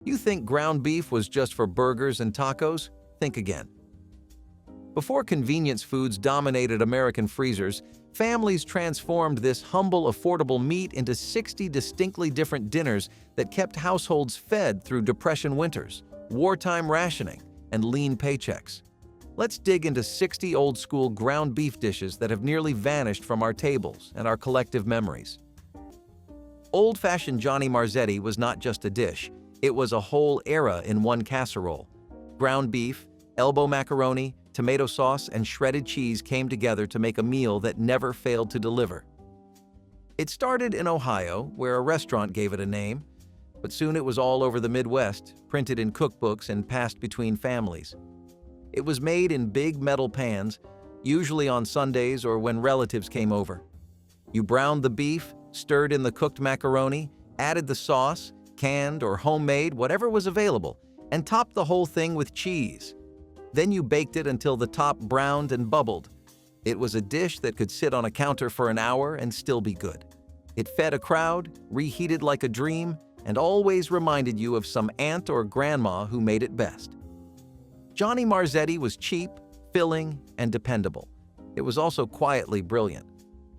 You think ground beef was just for burgers and tacos? Think again. Before convenience foods dominated American freezers, families transformed this humble, affordable meat into 60 distinctly different dinners that kept households fed through Depression winters, wartime rationing, and lean paychecks. Let's dig into 60 old-school ground beef dishes that have nearly vanished from our tables and our collective memories. Old-fashioned Johnny Marzetti was not just a dish, it was a whole era in one casserole. Ground beef, elbow macaroni, tomato sauce, and shredded cheese came together to make a meal that never failed to deliver. It started in Ohio, where a restaurant gave it a name, but soon it was all over the Midwest, printed in cookbooks and passed between families. It was made in big metal pans, usually on Sundays or when relatives came over. You browned the beef, stirred in the cooked macaroni, added the sauce, canned or homemade, whatever was available, and topped the whole thing with cheese. Then you baked it until the top browned and bubbled. It was a dish that could sit on a counter for an hour and still be good. It fed a crowd, reheated like a dream, and always reminded you of some aunt or grandma who made it best. Johnny Marzetti was cheap, filling, and dependable. It was also quietly brilliant.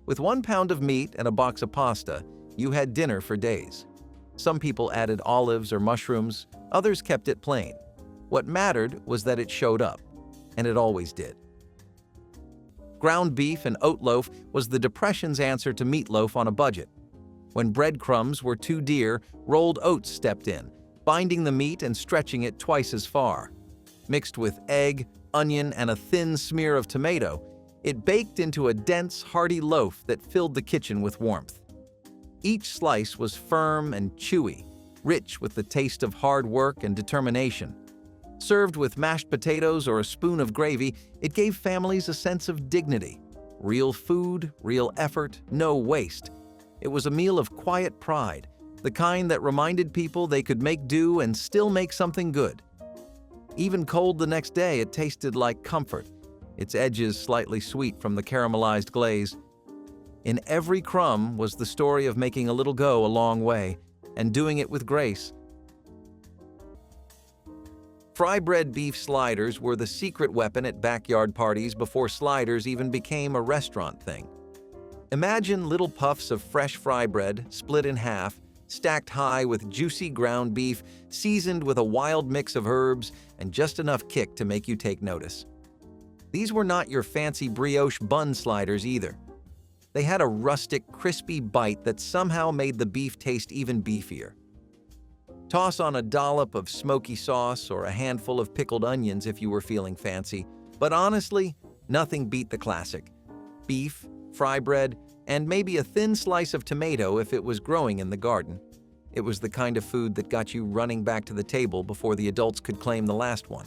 With 1 pound of meat and a box of pasta, you had dinner for days. Some people added olives or mushrooms, others kept it plain. What mattered was that it showed up, and it always did. Ground beef and oat loaf was the Depression's answer to meatloaf on a budget. When breadcrumbs were too dear, rolled oats stepped in, binding the meat and stretching it twice as far. Mixed with egg, onion, and a thin smear of tomato, it baked into a dense, hearty loaf that filled the kitchen with warmth. Each slice was firm and chewy, rich with the taste of hard work and determination. Served with mashed potatoes or a spoon of gravy, it gave families a sense of dignity. Real food, real effort, no waste. It was a meal of quiet pride, the kind that reminded people they could make do and still make something good. Even cold the next day, it tasted like comfort, its edges slightly sweet from the caramelized glaze. In every crumb was the story of making a little go a long way, and doing it with grace. Fry bread beef sliders were the secret weapon at backyard parties before sliders even became a restaurant thing. Imagine little puffs of fresh fry bread, split in half, stacked high with juicy ground beef, seasoned with a wild mix of herbs and just enough kick to make you take notice. These were not your fancy brioche bun sliders either. They had a rustic, crispy bite that somehow made the beef taste even beefier. Toss on a dollop of smoky sauce or a handful of pickled onions if you were feeling fancy, but honestly, nothing beat the classic. Beef, fry bread, and maybe a thin slice of tomato if it was growing in the garden. It was the kind of food that got you running back to the table before the adults could claim the last one.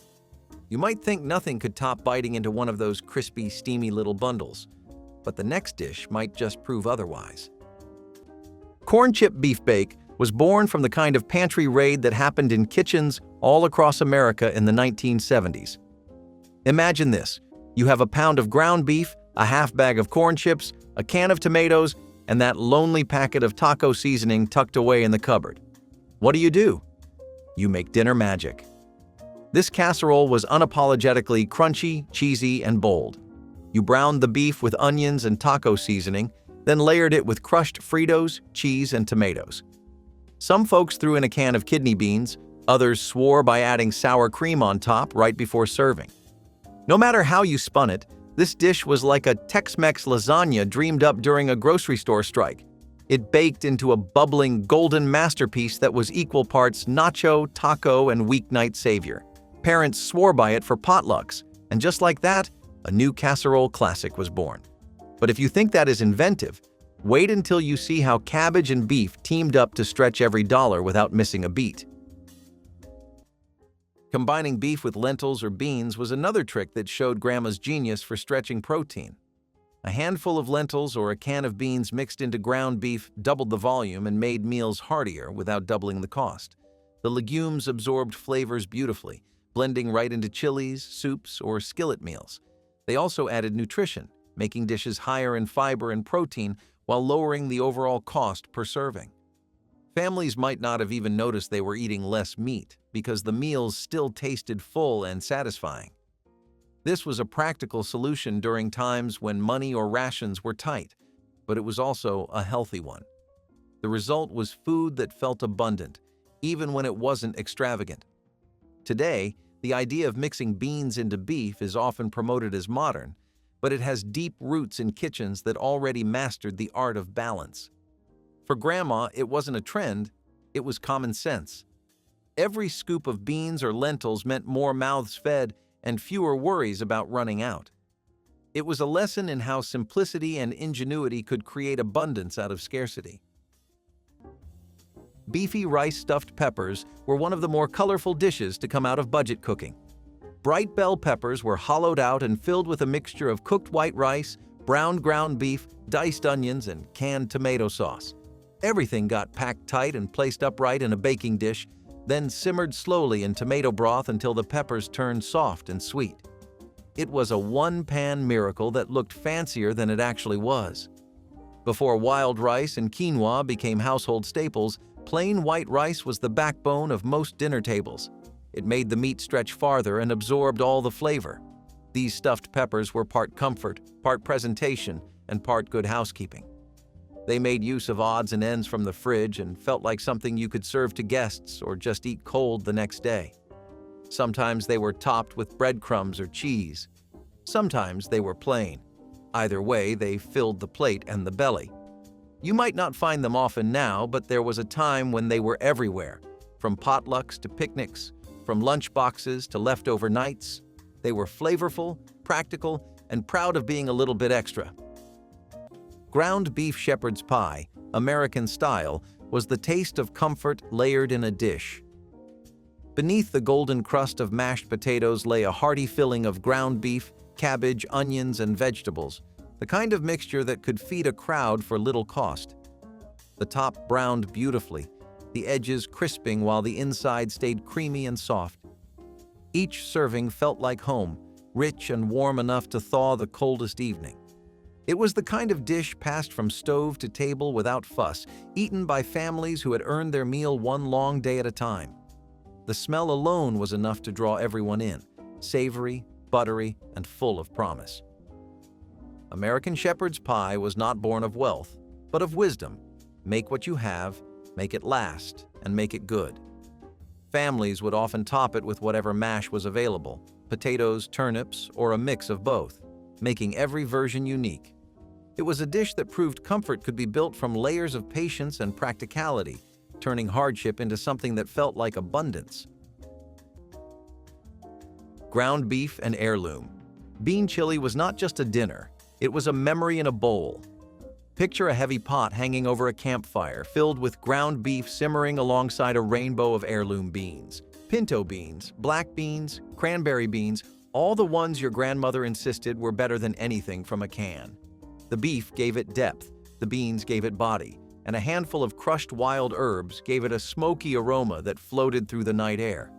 You might think nothing could top biting into one of those crispy, steamy little bundles, but the next dish might just prove otherwise. Corn chip beef bake was born from the kind of pantry raid that happened in kitchens all across America in the 1970s. Imagine this: you have a pound of ground beef, a half bag of corn chips, a can of tomatoes, and that lonely packet of taco seasoning tucked away in the cupboard. What do? You make dinner magic. This casserole was unapologetically crunchy, cheesy, and bold. You browned the beef with onions and taco seasoning, then layered it with crushed Fritos, cheese, and tomatoes. Some folks threw in a can of kidney beans, others swore by adding sour cream on top right before serving. No matter how you spun it, this dish was like a Tex-Mex lasagna dreamed up during a grocery store strike. It baked into a bubbling, golden masterpiece that was equal parts nacho, taco, and weeknight savior. Parents swore by it for potlucks, and just like that, a new casserole classic was born. But if you think that is inventive, wait until you see how cabbage and beef teamed up to stretch every dollar without missing a beat. Combining beef with lentils or beans was another trick that showed Grandma's genius for stretching protein. A handful of lentils or a can of beans mixed into ground beef doubled the volume and made meals heartier without doubling the cost. The legumes absorbed flavors beautifully, blending right into chilies, soups, or skillet meals. They also added nutrition, making dishes higher in fiber and protein while lowering the overall cost per serving. Families might not have even noticed they were eating less meat because the meals still tasted full and satisfying. This was a practical solution during times when money or rations were tight, but it was also a healthy one. The result was food that felt abundant, even when it wasn't extravagant. Today, the idea of mixing beans into beef is often promoted as modern, but it has deep roots in kitchens that already mastered the art of balance. For Grandma, it wasn't a trend, it was common sense. Every scoop of beans or lentils meant more mouths fed and fewer worries about running out. It was a lesson in how simplicity and ingenuity could create abundance out of scarcity. Beefy rice stuffed peppers were one of the more colorful dishes to come out of budget cooking. Bright bell peppers were hollowed out and filled with a mixture of cooked white rice, browned ground beef, diced onions, and canned tomato sauce. Everything got packed tight and placed upright in a baking dish, then simmered slowly in tomato broth until the peppers turned soft and sweet. It was a one-pan miracle that looked fancier than it actually was. Before wild rice and quinoa became household staples, plain white rice was the backbone of most dinner tables. It made the meat stretch farther and absorbed all the flavor. These stuffed peppers were part comfort, part presentation, and part good housekeeping. They made use of odds and ends from the fridge and felt like something you could serve to guests or just eat cold the next day. Sometimes they were topped with breadcrumbs or cheese. Sometimes they were plain. Either way, they filled the plate and the belly. You might not find them often now, but there was a time when they were everywhere. From potlucks to picnics, from lunch boxes to leftover nights, they were flavorful, practical, and proud of being a little bit extra. Ground beef shepherd's pie, American style, was the taste of comfort layered in a dish. Beneath the golden crust of mashed potatoes lay a hearty filling of ground beef, cabbage, onions, and vegetables, the kind of mixture that could feed a crowd for little cost. The top browned beautifully, the edges crisping while the inside stayed creamy and soft. Each serving felt like home, rich and warm enough to thaw the coldest evening. It was the kind of dish passed from stove to table without fuss, eaten by families who had earned their meal one long day at a time. The smell alone was enough to draw everyone in, savory, buttery, and full of promise. American shepherd's pie was not born of wealth, but of wisdom. Make what you have, make it last, and make it good. Families would often top it with whatever mash was available, potatoes, turnips, or a mix of both, making every version unique. It was a dish that proved comfort could be built from layers of patience and practicality, turning hardship into something that felt like abundance. Ground beef and heirloom. Bean chili was not just a dinner, it was a memory in a bowl. Picture a heavy pot hanging over a campfire, filled with ground beef simmering alongside a rainbow of heirloom beans. Pinto beans, black beans, cranberry beans, all the ones your grandmother insisted were better than anything from a can. The beef gave it depth, the beans gave it body, and a handful of crushed wild herbs gave it a smoky aroma that floated through the night air.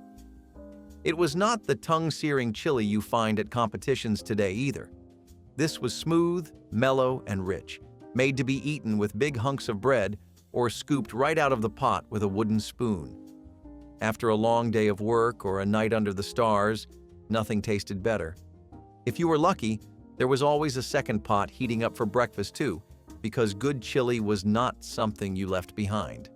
It was not the tongue-searing chili you find at competitions today either. This was smooth, mellow, and rich, made to be eaten with big hunks of bread or scooped right out of the pot with a wooden spoon. After a long day of work or a night under the stars, nothing tasted better. If you were lucky, there was always a second pot heating up for breakfast too, because good chili was not something you left behind.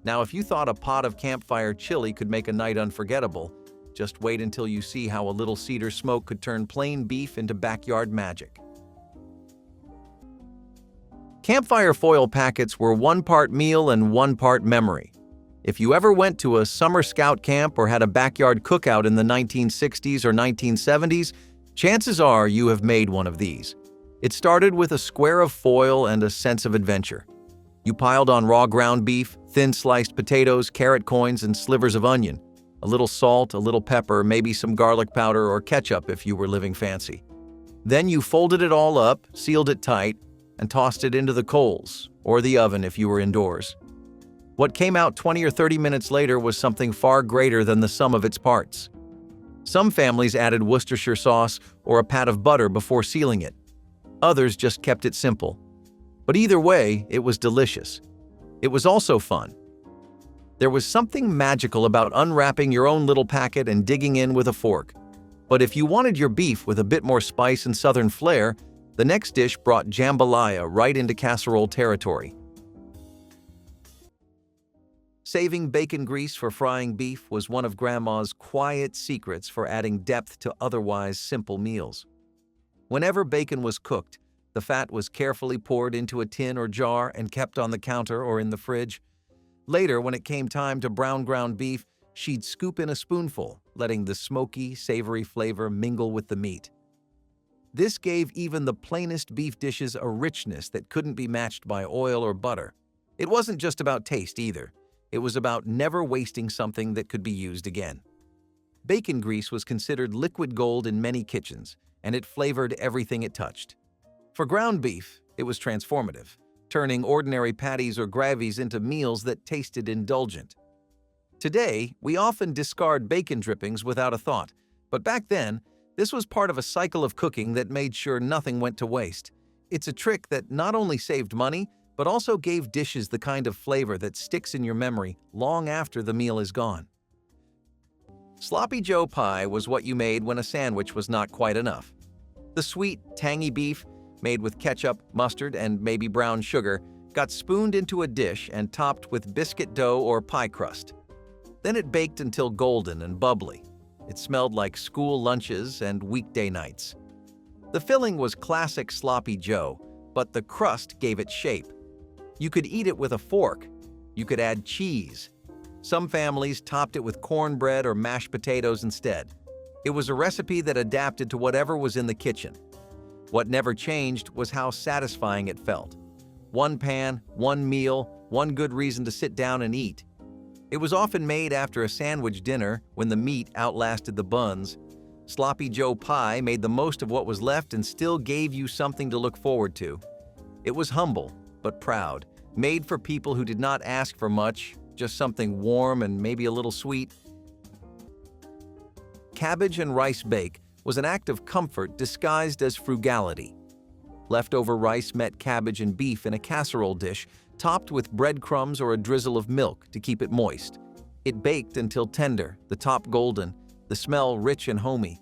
Now, if you thought a pot of campfire chili could make a night unforgettable, just wait until you see how a little cedar smoke could turn plain beef into backyard magic. Campfire foil packets were one part meal and one part memory. If you ever went to a summer scout camp or had a backyard cookout in the 1960s or 1970s, chances are you have made one of these. It started with a square of foil and a sense of adventure. You piled on raw ground beef, thin sliced potatoes, carrot coins, and slivers of onion. A little salt, a little pepper, maybe some garlic powder or ketchup if you were living fancy. Then you folded it all up, sealed it tight, and tossed it into the coals, or the oven if you were indoors. What came out 20 or 30 minutes later was something far greater than the sum of its parts. Some families added Worcestershire sauce or a pat of butter before sealing it. Others just kept it simple. But either way, it was delicious. It was also fun. There was something magical about unwrapping your own little packet and digging in with a fork. But if you wanted your beef with a bit more spice and southern flair, the next dish brought jambalaya right into casserole territory. Saving bacon grease for frying beef was one of Grandma's quiet secrets for adding depth to otherwise simple meals. Whenever bacon was cooked, the fat was carefully poured into a tin or jar and kept on the counter or in the fridge. Later, when it came time to brown ground beef, she'd scoop in a spoonful, letting the smoky, savory flavor mingle with the meat. This gave even the plainest beef dishes a richness that couldn't be matched by oil or butter. It wasn't just about taste either. It was about never wasting something that could be used again. Bacon grease was considered liquid gold in many kitchens, and it flavored everything it touched. For ground beef, it was transformative, turning ordinary patties or gravies into meals that tasted indulgent. Today, we often discard bacon drippings without a thought, but back then, this was part of a cycle of cooking that made sure nothing went to waste. It's a trick that not only saved money, but also gave dishes the kind of flavor that sticks in your memory long after the meal is gone. Sloppy Joe pie was what you made when a sandwich was not quite enough. The sweet, tangy beef, made with ketchup, mustard, and maybe brown sugar, got spooned into a dish and topped with biscuit dough or pie crust. Then it baked until golden and bubbly. It smelled like school lunches and weekday nights. The filling was classic Sloppy Joe, but the crust gave it shape. You could eat it with a fork. You could add cheese. Some families topped it with cornbread or mashed potatoes instead. It was a recipe that adapted to whatever was in the kitchen. What never changed was how satisfying it felt. One pan, one meal, one good reason to sit down and eat. It was often made after a sandwich dinner when the meat outlasted the buns. Sloppy Joe pie made the most of what was left and still gave you something to look forward to. It was humble, but proud, made for people who did not ask for much, just something warm and maybe a little sweet. Cabbage and rice bake was an act of comfort disguised as frugality. Leftover rice met cabbage and beef in a casserole dish, topped with breadcrumbs or a drizzle of milk to keep it moist. It baked until tender, the top golden, the smell rich and homey.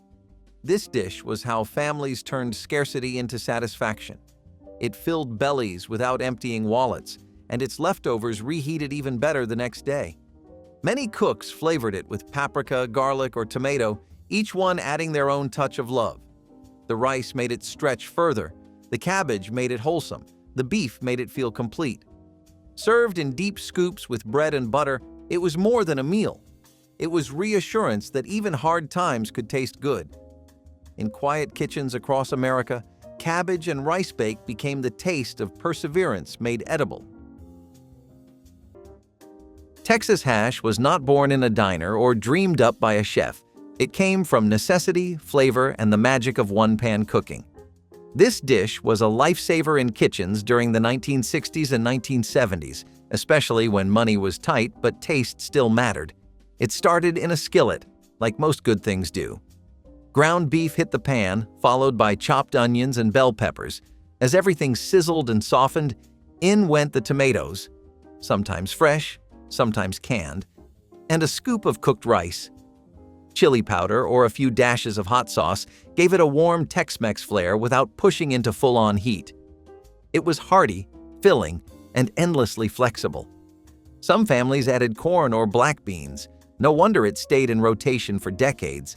This dish was how families turned scarcity into satisfaction. It filled bellies without emptying wallets, and its leftovers reheated even better the next day. Many cooks flavored it with paprika, garlic, or tomato, each one adding their own touch of love. The rice made it stretch further, the cabbage made it wholesome, the beef made it feel complete. Served in deep scoops with bread and butter, it was more than a meal. It was reassurance that even hard times could taste good. In quiet kitchens across America, cabbage and rice bake became the taste of perseverance made edible. Texas hash was not born in a diner or dreamed up by a chef. It came from necessity, flavor, and the magic of one-pan cooking. This dish was a lifesaver in kitchens during the 1960s and 1970s, especially when money was tight but taste still mattered. It started in a skillet, like most good things do. Ground beef hit the pan, followed by chopped onions and bell peppers. As everything sizzled and softened, in went the tomatoes, sometimes fresh, sometimes canned, and a scoop of cooked rice. Chili powder or a few dashes of hot sauce gave it a warm Tex-Mex flair without pushing into full-on heat. It was hearty, filling, and endlessly flexible. Some families added corn or black beans. No wonder it stayed in rotation for decades.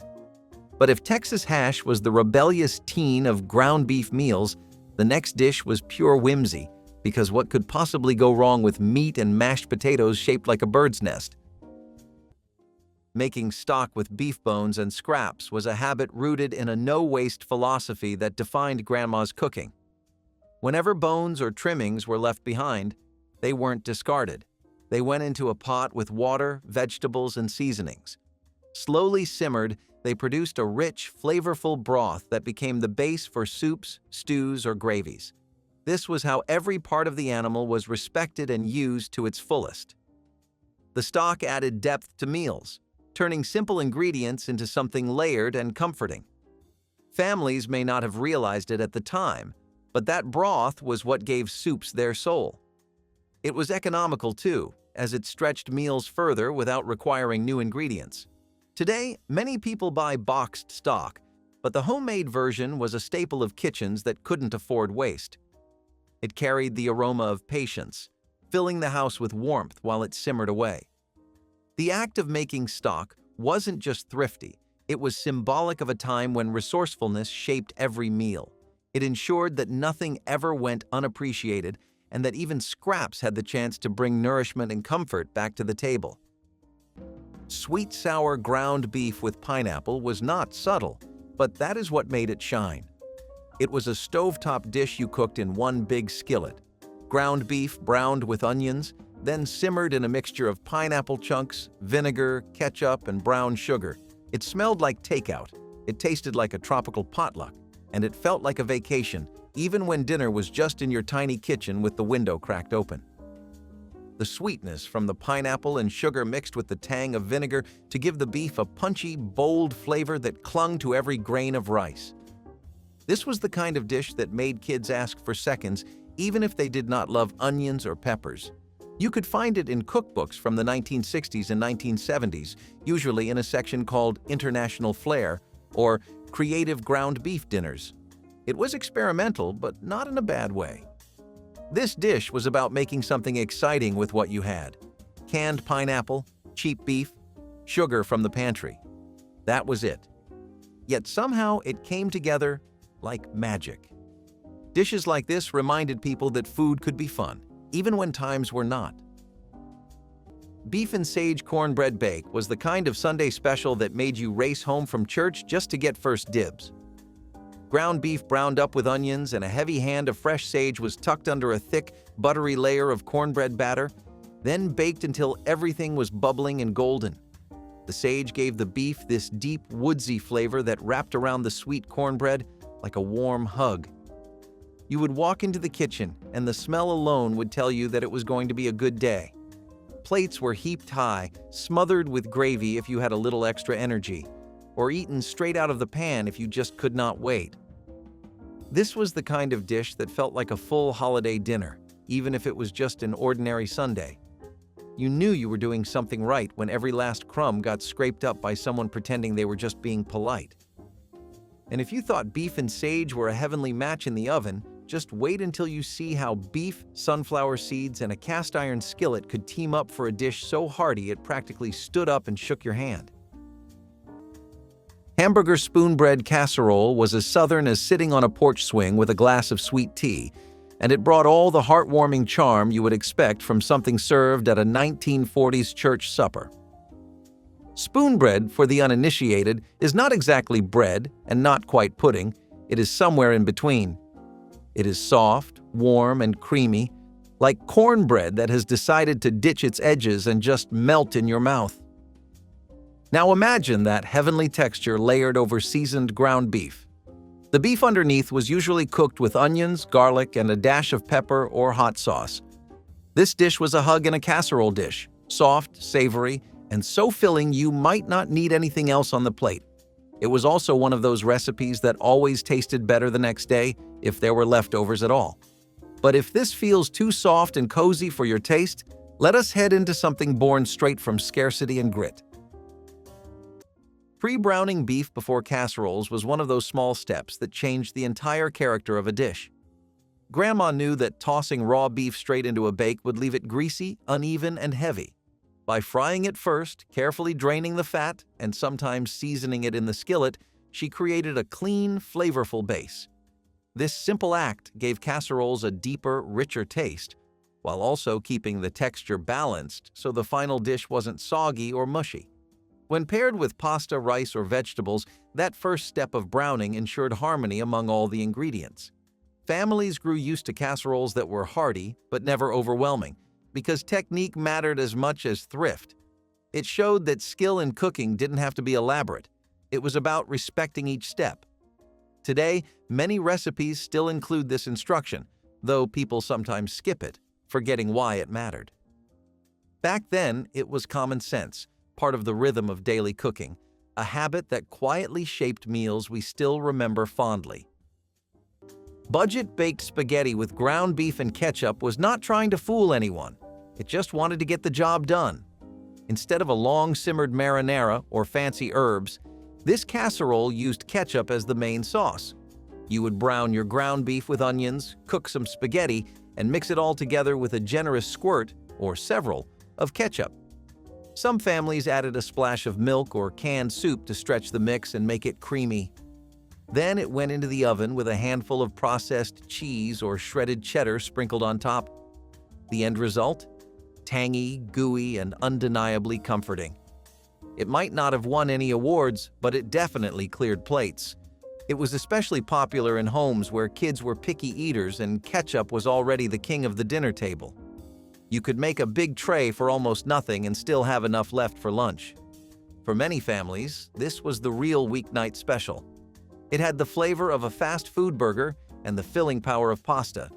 But if Texas hash was the rebellious teen of ground beef meals, the next dish was pure whimsy, because what could possibly go wrong with meat and mashed potatoes shaped like a bird's nest? Making stock with beef bones and scraps was a habit rooted in a no-waste philosophy that defined Grandma's cooking. Whenever bones or trimmings were left behind, they weren't discarded. They went into a pot with water, vegetables, and seasonings. Slowly simmered, they produced a rich, flavorful broth that became the base for soups, stews, or gravies. This was how every part of the animal was respected and used to its fullest. The stock added depth to meals, turning simple ingredients into something layered and comforting. Families may not have realized it at the time, but that broth was what gave soups their soul. It was economical too. as it stretched meals further without requiring new ingredients. Today, many people buy boxed stock, but the homemade version was a staple of kitchens that couldn't afford waste. It carried the aroma of patience, filling the house with warmth while it simmered away. The act of making stock wasn't just thrifty, it was symbolic of a time when resourcefulness shaped every meal. It ensured that nothing ever went unappreciated and that even scraps had the chance to bring nourishment and comfort back to the table. Sweet sour ground beef with pineapple was not subtle, but that is what made it shine. It was a stovetop dish you cooked in one big skillet. Ground beef browned with onions, then simmered in a mixture of pineapple chunks, vinegar, ketchup, and brown sugar. It smelled like takeout, it tasted like a tropical potluck, and it felt like a vacation, even when dinner was just in your tiny kitchen with the window cracked open. The sweetness from the pineapple and sugar mixed with the tang of vinegar to give the beef a punchy, bold flavor that clung to every grain of rice. This was the kind of dish that made kids ask for seconds, even if they did not love onions or peppers. You could find it in cookbooks from the 1960s and 1970s, usually in a section called International Flair or Creative Ground Beef Dinners. It was experimental, but not in a bad way. This dish was about making something exciting with what you had. Canned pineapple, cheap beef, sugar from the pantry. That was it. Yet somehow it came together like magic. Dishes like this reminded people that food could be fun, even when times were not. Beef and sage cornbread bake was the kind of Sunday special that made you race home from church just to get first dibs. Ground beef browned up with onions and a heavy hand of fresh sage was tucked under a thick, buttery layer of cornbread batter, then baked until everything was bubbling and golden. The sage gave the beef this deep, woodsy flavor that wrapped around the sweet cornbread like a warm hug. You would walk into the kitchen, and the smell alone would tell you that it was going to be a good day. Plates were heaped high, smothered with gravy if you had a little extra energy, or eaten straight out of the pan if you just could not wait. This was the kind of dish that felt like a full holiday dinner, even if it was just an ordinary Sunday. You knew you were doing something right when every last crumb got scraped up by someone pretending they were just being polite. And if you thought beef and sage were a heavenly match in the oven, just wait until you see how beef, sunflower seeds, and a cast iron skillet could team up for a dish so hearty it practically stood up and shook your hand. Hamburger spoonbread casserole was as southern as sitting on a porch swing with a glass of sweet tea, and it brought all the heartwarming charm you would expect from something served at a 1940s church supper. Spoonbread, for the uninitiated, is not exactly bread and not quite pudding. It is somewhere in between. It is soft, warm, and creamy, like cornbread that has decided to ditch its edges and just melt in your mouth. Now imagine that heavenly texture layered over seasoned ground beef. The beef underneath was usually cooked with onions, garlic, and a dash of pepper or hot sauce. This dish was a hug in a casserole dish, soft, savory, and so filling you might not need anything else on the plate. It was also one of those recipes that always tasted better the next day if there were leftovers at all. But if this feels too soft and cozy for your taste, let us head into something born straight from scarcity and grit. Pre-browning beef before casseroles was one of those small steps that changed the entire character of a dish. Grandma knew that tossing raw beef straight into a bake would leave it greasy, uneven, and heavy. By frying it first, carefully draining the fat, and sometimes seasoning it in the skillet, she created a clean, flavorful base. This simple act gave casseroles a deeper, richer taste, while also keeping the texture balanced so the final dish wasn't soggy or mushy. When paired with pasta, rice, or vegetables, that first step of browning ensured harmony among all the ingredients. Families grew used to casseroles that were hearty but never overwhelming, because technique mattered as much as thrift. It showed that skill in cooking didn't have to be elaborate. It was about respecting each step. Today, many recipes still include this instruction, though people sometimes skip it, forgetting why it mattered. Back then, it was common sense, part of the rhythm of daily cooking, a habit that quietly shaped meals we still remember fondly. Budget-baked spaghetti with ground beef and ketchup was not trying to fool anyone. It just wanted to get the job done. Instead of a long-simmered marinara or fancy herbs, this casserole used ketchup as the main sauce. You would brown your ground beef with onions, cook some spaghetti, and mix it all together with a generous squirt, or several, of ketchup. Some families added a splash of milk or canned soup to stretch the mix and make it creamy. Then it went into the oven with a handful of processed cheese or shredded cheddar sprinkled on top. The end result? Tangy, gooey, and undeniably comforting. It might not have won any awards, but it definitely cleared plates. It was especially popular in homes where kids were picky eaters and ketchup was already the king of the dinner table. You could make a big tray for almost nothing and still have enough left for lunch. For many families, this was the real weeknight special. It had the flavor of a fast food burger and the filling power of pasta.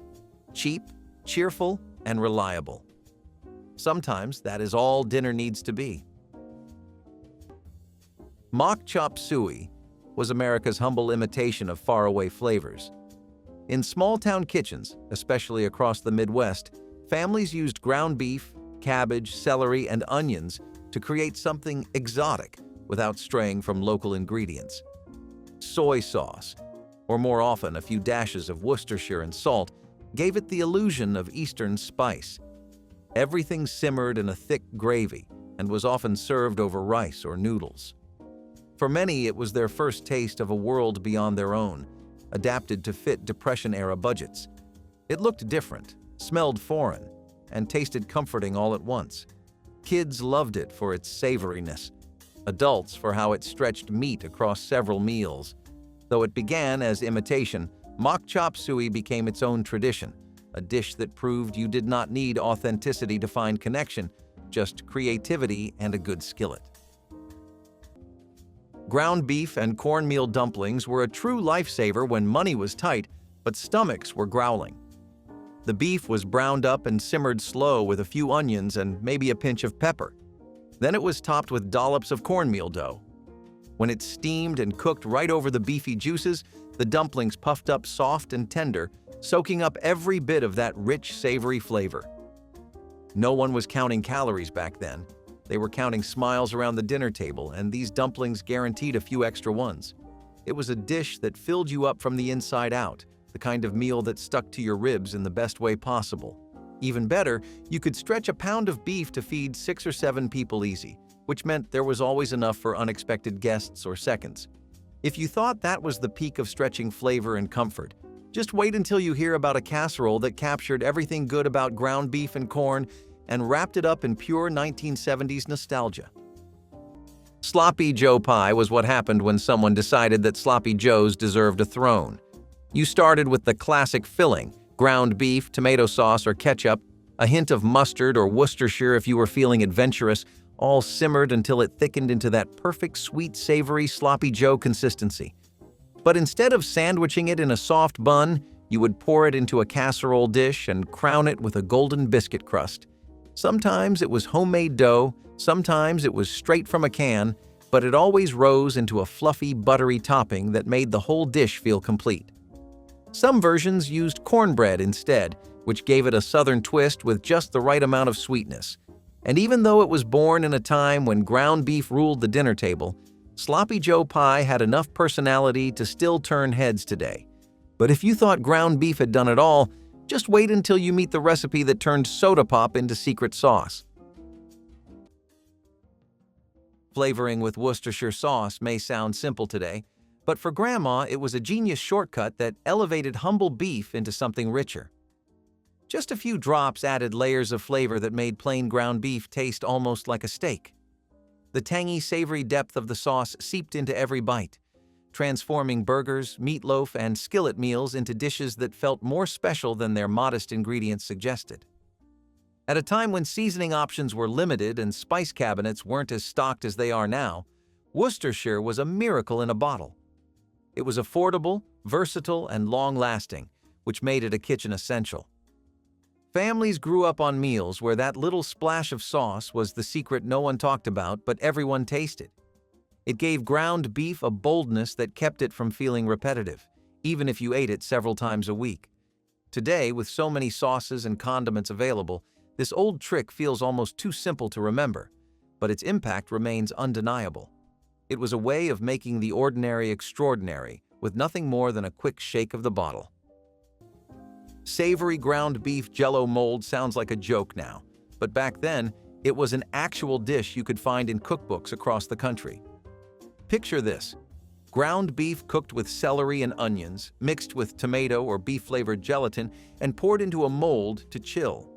Cheap, cheerful, and reliable. Sometimes that is all dinner needs to be. Mock chop suey was America's humble imitation of faraway flavors. In small-town kitchens, especially across the Midwest, families used ground beef, cabbage, celery, and onions to create something exotic without straying from local ingredients. Soy sauce, or more often a few dashes of Worcestershire and salt, gave it the illusion of Eastern spice. Everything simmered in a thick gravy and was often served over rice or noodles. For many, it was their first taste of a world beyond their own, adapted to fit Depression-era budgets. It looked different, smelled foreign, and tasted comforting all at once. Kids loved it for its savoriness, adults for how it stretched meat across several meals. Though it began as imitation, mock chop suey became its own tradition, a dish that proved you did not need authenticity to find connection, just creativity and a good skillet. Ground beef and cornmeal dumplings were a true lifesaver when money was tight, but stomachs were growling. The beef was browned up and simmered slow with a few onions and maybe a pinch of pepper. Then it was topped with dollops of cornmeal dough. When it steamed and cooked right over the beefy juices, the dumplings puffed up soft and tender, soaking up every bit of that rich, savory flavor. No one was counting calories back then. They were counting smiles around the dinner table, and these dumplings guaranteed a few extra ones. It was a dish that filled you up from the inside out, the kind of meal that stuck to your ribs in the best way possible. Even better, you could stretch a pound of beef to feed 6 or 7 people easy, which meant there was always enough for unexpected guests or seconds. If you thought that was the peak of stretching flavor and comfort, just wait until you hear about a casserole that captured everything good about ground beef and corn and wrapped it up in pure 1970s nostalgia. Sloppy Joe pie was what happened when someone decided that Sloppy Joes deserved a throne. You started with the classic filling, ground beef, tomato sauce or ketchup, a hint of mustard or Worcestershire if you were feeling adventurous, all simmered until it thickened into that perfect sweet, savory Sloppy Joe consistency. But instead of sandwiching it in a soft bun, you would pour it into a casserole dish and crown it with a golden biscuit crust. Sometimes it was homemade dough, sometimes it was straight from a can, but it always rose into a fluffy, buttery topping that made the whole dish feel complete. Some versions used cornbread instead, which gave it a southern twist with just the right amount of sweetness. And even though it was born in a time when ground beef ruled the dinner table, Sloppy Joe pie had enough personality to still turn heads today. But if you thought ground beef had done it all, just wait until you meet the recipe that turned soda pop into secret sauce. Flavoring with Worcestershire sauce may sound simple today, but for Grandma it was a genius shortcut that elevated humble beef into something richer. Just a few drops added layers of flavor that made plain ground beef taste almost like a steak. The tangy, savory depth of the sauce seeped into every bite, transforming burgers, meatloaf, and skillet meals into dishes that felt more special than their modest ingredients suggested. At a time when seasoning options were limited and spice cabinets weren't as stocked as they are now, Worcestershire was a miracle in a bottle. It was affordable, versatile, and long-lasting, which made it a kitchen essential. Families grew up on meals where that little splash of sauce was the secret no one talked about but everyone tasted. It gave ground beef a boldness that kept it from feeling repetitive, even if you ate it several times a week. Today, with so many sauces and condiments available, This old trick feels almost too simple to remember, but its impact remains undeniable. It was a way of making the ordinary extraordinary with nothing more than a quick shake of the bottle. Savory ground beef Jell-O mold sounds like a joke now, but back then, it was an actual dish you could find in cookbooks across the country. Picture this: ground beef cooked with celery and onions, mixed with tomato or beef-flavored gelatin, and poured into a mold to chill.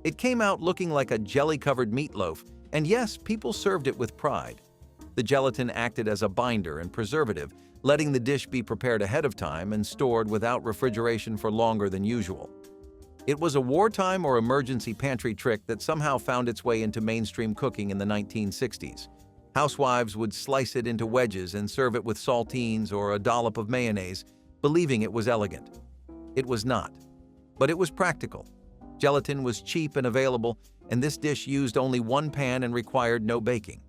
It came out looking like a jelly-covered meatloaf, and yes, people served it with pride. The gelatin acted as a binder and preservative, letting the dish be prepared ahead of time and stored without refrigeration for longer than usual. It was a wartime or emergency pantry trick that somehow found its way into mainstream cooking in the 1960s. Housewives would slice it into wedges and serve it with saltines or a dollop of mayonnaise, believing it was elegant. It was not, but it was practical. Gelatin was cheap and available, and this dish used only one pan and required no baking.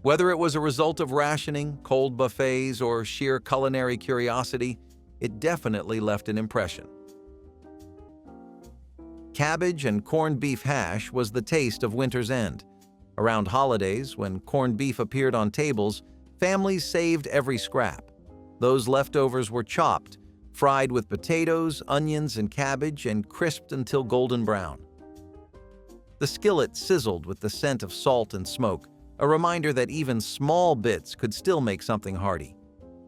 Whether it was a result of rationing, cold buffets, or sheer culinary curiosity, it definitely left an impression. Cabbage and corned beef hash was the taste of winter's end. Around holidays, when corned beef appeared on tables, families saved every scrap. Those leftovers were chopped, fried with potatoes, onions, and cabbage, and crisped until golden brown. The skillet sizzled with the scent of salt and smoke, a reminder that even small bits could still make something hearty.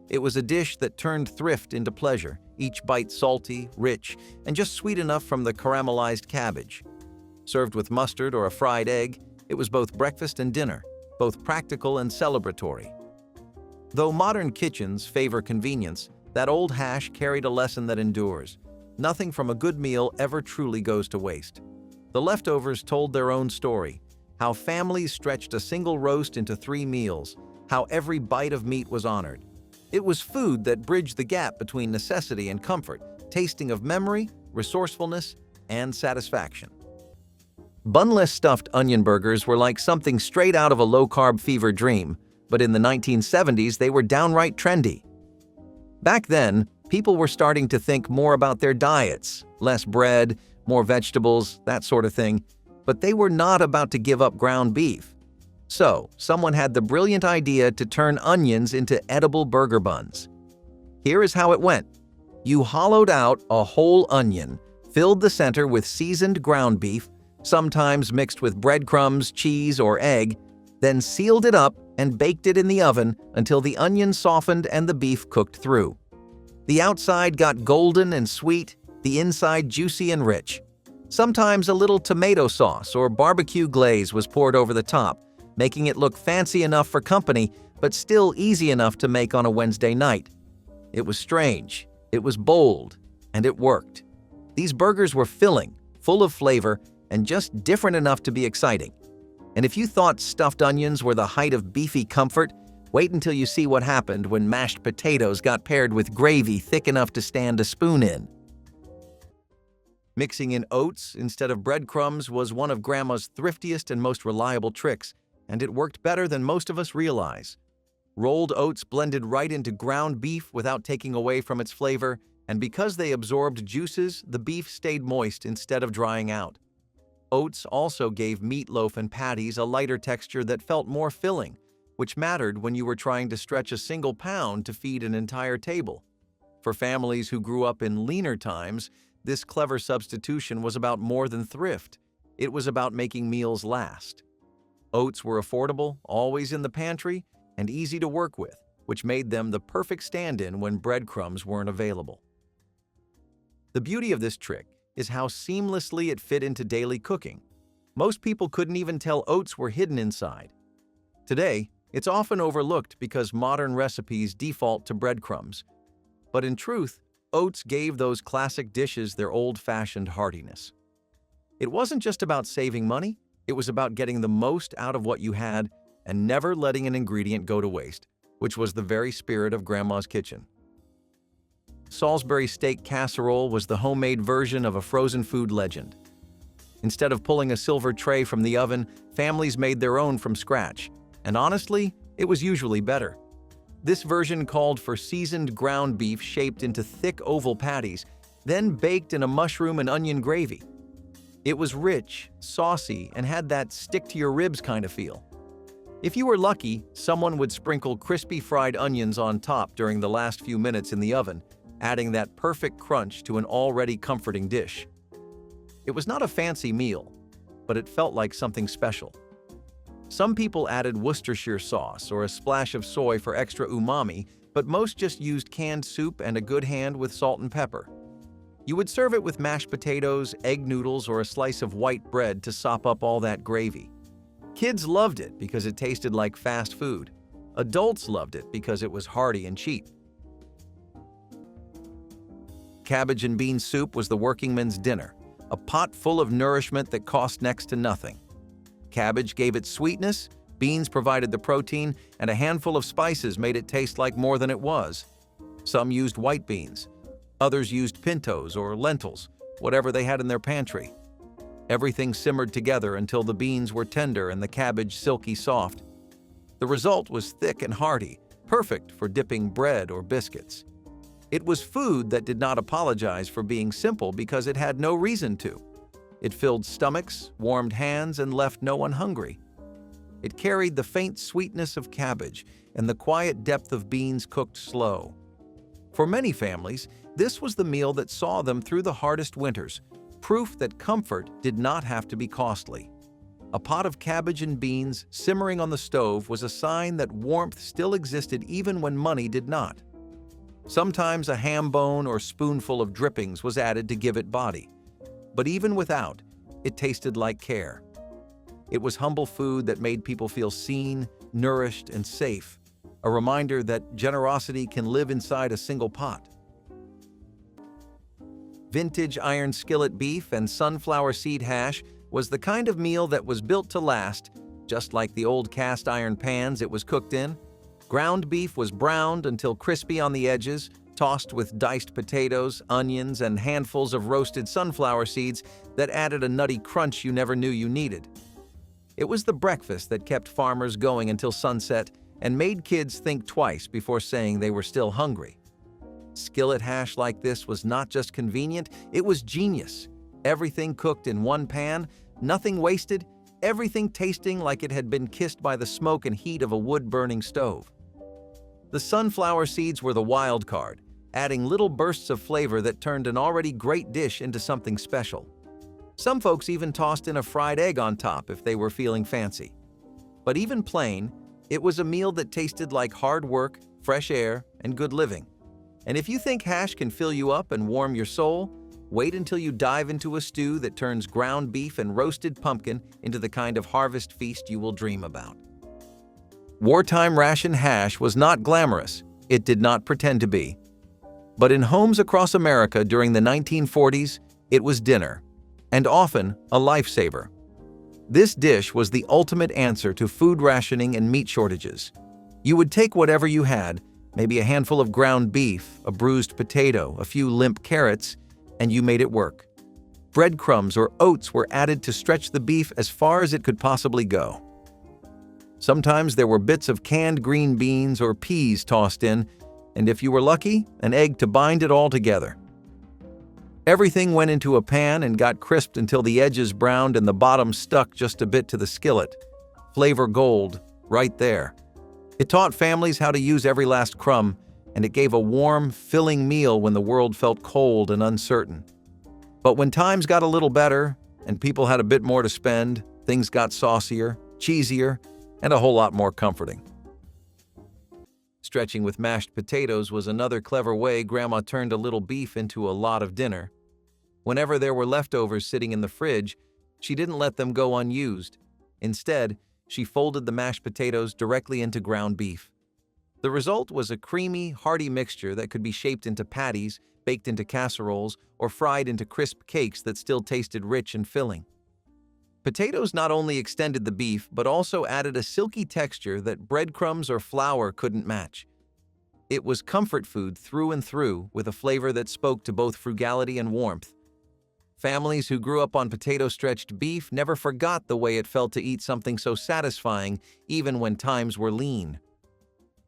It was a dish that turned thrift into pleasure, each bite salty, rich, and just sweet enough from the caramelized cabbage. Served with mustard or a fried egg, it was both breakfast and dinner, both practical and celebratory. Though modern kitchens favor convenience, that old hash carried a lesson that endures. Nothing from a good meal ever truly goes to waste. The leftovers told their own story: how families stretched a single roast into 3 meals, how every bite of meat was honored. It was food that bridged the gap between necessity and comfort, tasting of memory, resourcefulness, and satisfaction. Bunless stuffed onion burgers were like something straight out of a low-carb fever dream, but in the 1970s they were downright trendy. Back then, people were starting to think more about their diets, less bread, more vegetables, that sort of thing, but they were not about to give up ground beef. So, someone had the brilliant idea to turn onions into edible burger buns. Here is how it went. You hollowed out a whole onion, filled the center with seasoned ground beef, sometimes mixed with breadcrumbs, cheese, or egg, then sealed it up and baked it in the oven until the onion softened and the beef cooked through. The outside got golden and sweet, the inside juicy and rich. Sometimes a little tomato sauce or barbecue glaze was poured over the top, making it look fancy enough for company, but still easy enough to make on a Wednesday night. It was strange, it was bold, and it worked. These burgers were filling, full of flavor, and just different enough to be exciting. And if you thought stuffed onions were the height of beefy comfort, wait until you see what happened when mashed potatoes got paired with gravy thick enough to stand a spoon in. Mixing in oats instead of breadcrumbs was one of Grandma's thriftiest and most reliable tricks, and it worked better than most of us realize. Rolled oats blended right into ground beef without taking away from its flavor, and because they absorbed juices, the beef stayed moist instead of drying out. Oats also gave meatloaf and patties a lighter texture that felt more filling, which mattered when you were trying to stretch a single pound to feed an entire table. For families who grew up in leaner times, this clever substitution was about more than thrift. It was about making meals last. Oats were affordable, always in the pantry, and easy to work with, which made them the perfect stand-in when breadcrumbs weren't available. The beauty of this trick is how seamlessly it fit into daily cooking. Most people couldn't even tell oats were hidden inside. Today, it's often overlooked because modern recipes default to breadcrumbs. But in truth, oats gave those classic dishes their old-fashioned heartiness. It wasn't just about saving money, it was about getting the most out of what you had and never letting an ingredient go to waste, which was the very spirit of Grandma's kitchen. Salisbury steak casserole was the homemade version of a frozen food legend. Instead of pulling a silver tray from the oven, families made their own from scratch, and honestly, it was usually better. This version called for seasoned ground beef shaped into thick oval patties, then baked in a mushroom and onion gravy. It was rich, saucy, and had that stick-to-your-ribs kind of feel. If you were lucky, someone would sprinkle crispy fried onions on top during the last few minutes in the oven, adding that perfect crunch to an already comforting dish. It was not a fancy meal, but it felt like something special. Some people added Worcestershire sauce or a splash of soy for extra umami, but most just used canned soup and a good hand with salt and pepper. You would serve it with mashed potatoes, egg noodles, or a slice of white bread to sop up all that gravy. Kids loved it because it tasted like fast food. Adults loved it because it was hearty and cheap. Cabbage and bean soup was the workingman's dinner, a pot full of nourishment that cost next to nothing. Cabbage gave it sweetness, beans provided the protein, and a handful of spices made it taste like more than it was. Some used white beans. Others used pintos or lentils, whatever they had in their pantry. Everything simmered together until the beans were tender and the cabbage silky soft. The result was thick and hearty, perfect for dipping bread or biscuits. It was food that did not apologize for being simple because it had no reason to. It filled stomachs, warmed hands, and left no one hungry. It carried the faint sweetness of cabbage and the quiet depth of beans cooked slow. For many families, this was the meal that saw them through the hardest winters, proof that comfort did not have to be costly. A pot of cabbage and beans simmering on the stove was a sign that warmth still existed even when money did not. Sometimes a ham bone or spoonful of drippings was added to give it body. But even without, it tasted like care. It was humble food that made people feel seen, nourished, and safe, a reminder that generosity can live inside a single pot. Vintage iron skillet beef and sunflower seed hash was the kind of meal that was built to last, just like the old cast iron pans it was cooked in. Ground beef was browned until crispy on the edges, tossed with diced potatoes, onions, and handfuls of roasted sunflower seeds that added a nutty crunch you never knew you needed. It was the breakfast that kept farmers going until sunset and made kids think twice before saying they were still hungry. Skillet hash like this was not just convenient, it was genius. Everything cooked in one pan, nothing wasted, everything tasting like it had been kissed by the smoke and heat of a wood-burning stove. The sunflower seeds were the wild card, adding little bursts of flavor that turned an already great dish into something special. Some folks even tossed in a fried egg on top if they were feeling fancy. But even plain, it was a meal that tasted like hard work, fresh air, and good living. And if you think hash can fill you up and warm your soul, wait until you dive into a stew that turns ground beef and roasted pumpkin into the kind of harvest feast you will dream about. Wartime ration hash was not glamorous. It did not pretend to be. But in homes across America during the 1940s, it was dinner, and often a lifesaver. This dish was the ultimate answer to food rationing and meat shortages. You would take whatever you had, maybe a handful of ground beef, a bruised potato, a few limp carrots, and you made it work. Breadcrumbs or oats were added to stretch the beef as far as it could possibly go. Sometimes there were bits of canned green beans or peas tossed in, and if you were lucky, an egg to bind it all together. Everything went into a pan and got crisped until the edges browned and the bottom stuck just a bit to the skillet. Flavor gold, right there. It taught families how to use every last crumb, and it gave a warm, filling meal when the world felt cold and uncertain. But when times got a little better, and people had a bit more to spend, things got saucier, cheesier, and a whole lot more comforting. Stretching with mashed potatoes was another clever way Grandma turned a little beef into a lot of dinner. Whenever there were leftovers sitting in the fridge, she didn't let them go unused. Instead, she folded the mashed potatoes directly into ground beef. The result was a creamy, hearty mixture that could be shaped into patties, baked into casseroles, or fried into crisp cakes that still tasted rich and filling. Potatoes not only extended the beef, but also added a silky texture that breadcrumbs or flour couldn't match. It was comfort food through and through, with a flavor that spoke to both frugality and warmth. Families who grew up on potato-stretched beef never forgot the way it felt to eat something so satisfying, even when times were lean.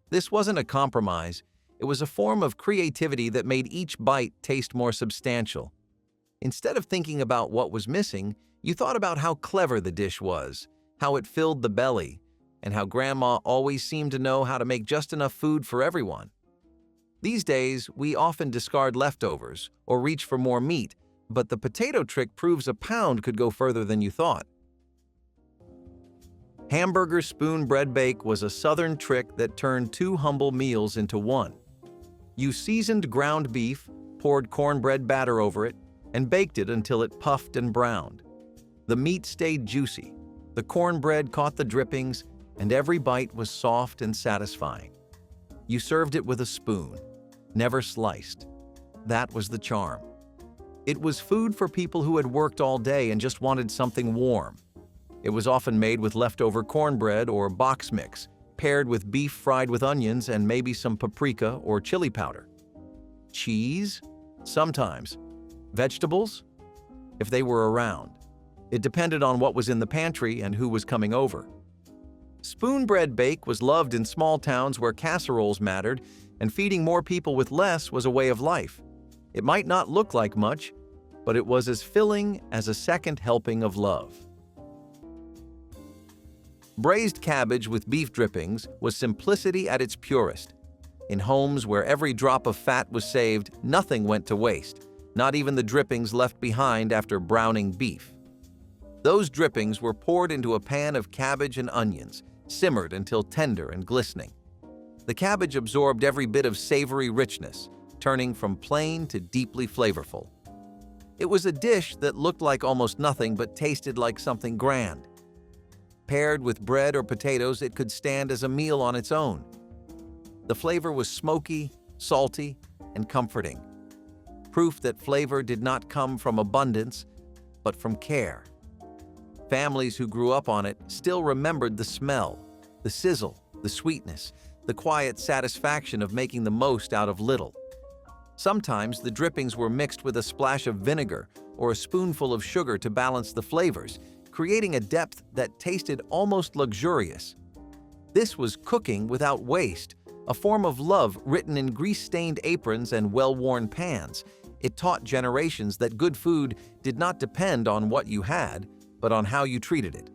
This wasn't a compromise. It was a form of creativity that made each bite taste more substantial. Instead of thinking about what was missing, you thought about how clever the dish was, how it filled the belly, and how Grandma always seemed to know how to make just enough food for everyone. These days, we often discard leftovers or reach for more meat, but the potato trick proves a pound could go further than you thought. Hamburger spoon bread bake was a southern trick that turned two humble meals into one. You seasoned ground beef, poured cornbread batter over it, and baked it until it puffed and browned. The meat stayed juicy, the cornbread caught the drippings, and every bite was soft and satisfying. You served it with a spoon, never sliced. That was the charm. It was food for people who had worked all day and just wanted something warm. It was often made with leftover cornbread or box mix, paired with beef fried with onions and maybe some paprika or chili powder. Cheese? Sometimes. Vegetables? If they were around. It depended on what was in the pantry and who was coming over. Spoon bread bake was loved in small towns where casseroles mattered, and feeding more people with less was a way of life. It might not look like much, but it was as filling as a second helping of love. Braised cabbage with beef drippings was simplicity at its purest. In homes where every drop of fat was saved, nothing went to waste, not even the drippings left behind after browning beef. Those drippings were poured into a pan of cabbage and onions, simmered until tender and glistening. The cabbage absorbed every bit of savory richness, turning from plain to deeply flavorful. It was a dish that looked like almost nothing but tasted like something grand. Paired with bread or potatoes, it could stand as a meal on its own. The flavor was smoky, salty, and comforting. Proof that flavor did not come from abundance, but from care. Families who grew up on it still remembered the smell, the sizzle, the sweetness, the quiet satisfaction of making the most out of little. Sometimes the drippings were mixed with a splash of vinegar or a spoonful of sugar to balance the flavors, creating a depth that tasted almost luxurious. This was cooking without waste, a form of love written in grease-stained aprons and well-worn pans. It taught generations that good food did not depend on what you had, but on how you treated it.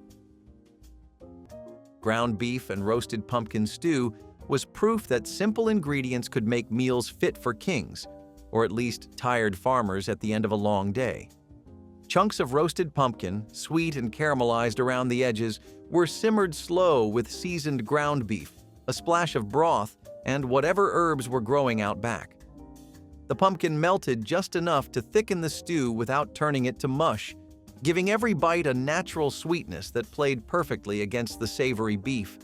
Ground beef and roasted pumpkin stew was proof that simple ingredients could make meals fit for kings, or at least tired farmers at the end of a long day. Chunks of roasted pumpkin, sweet and caramelized around the edges, were simmered slow with seasoned ground beef, a splash of broth, and whatever herbs were growing out back. The pumpkin melted just enough to thicken the stew without turning it to mush, giving every bite a natural sweetness that played perfectly against the savory beef.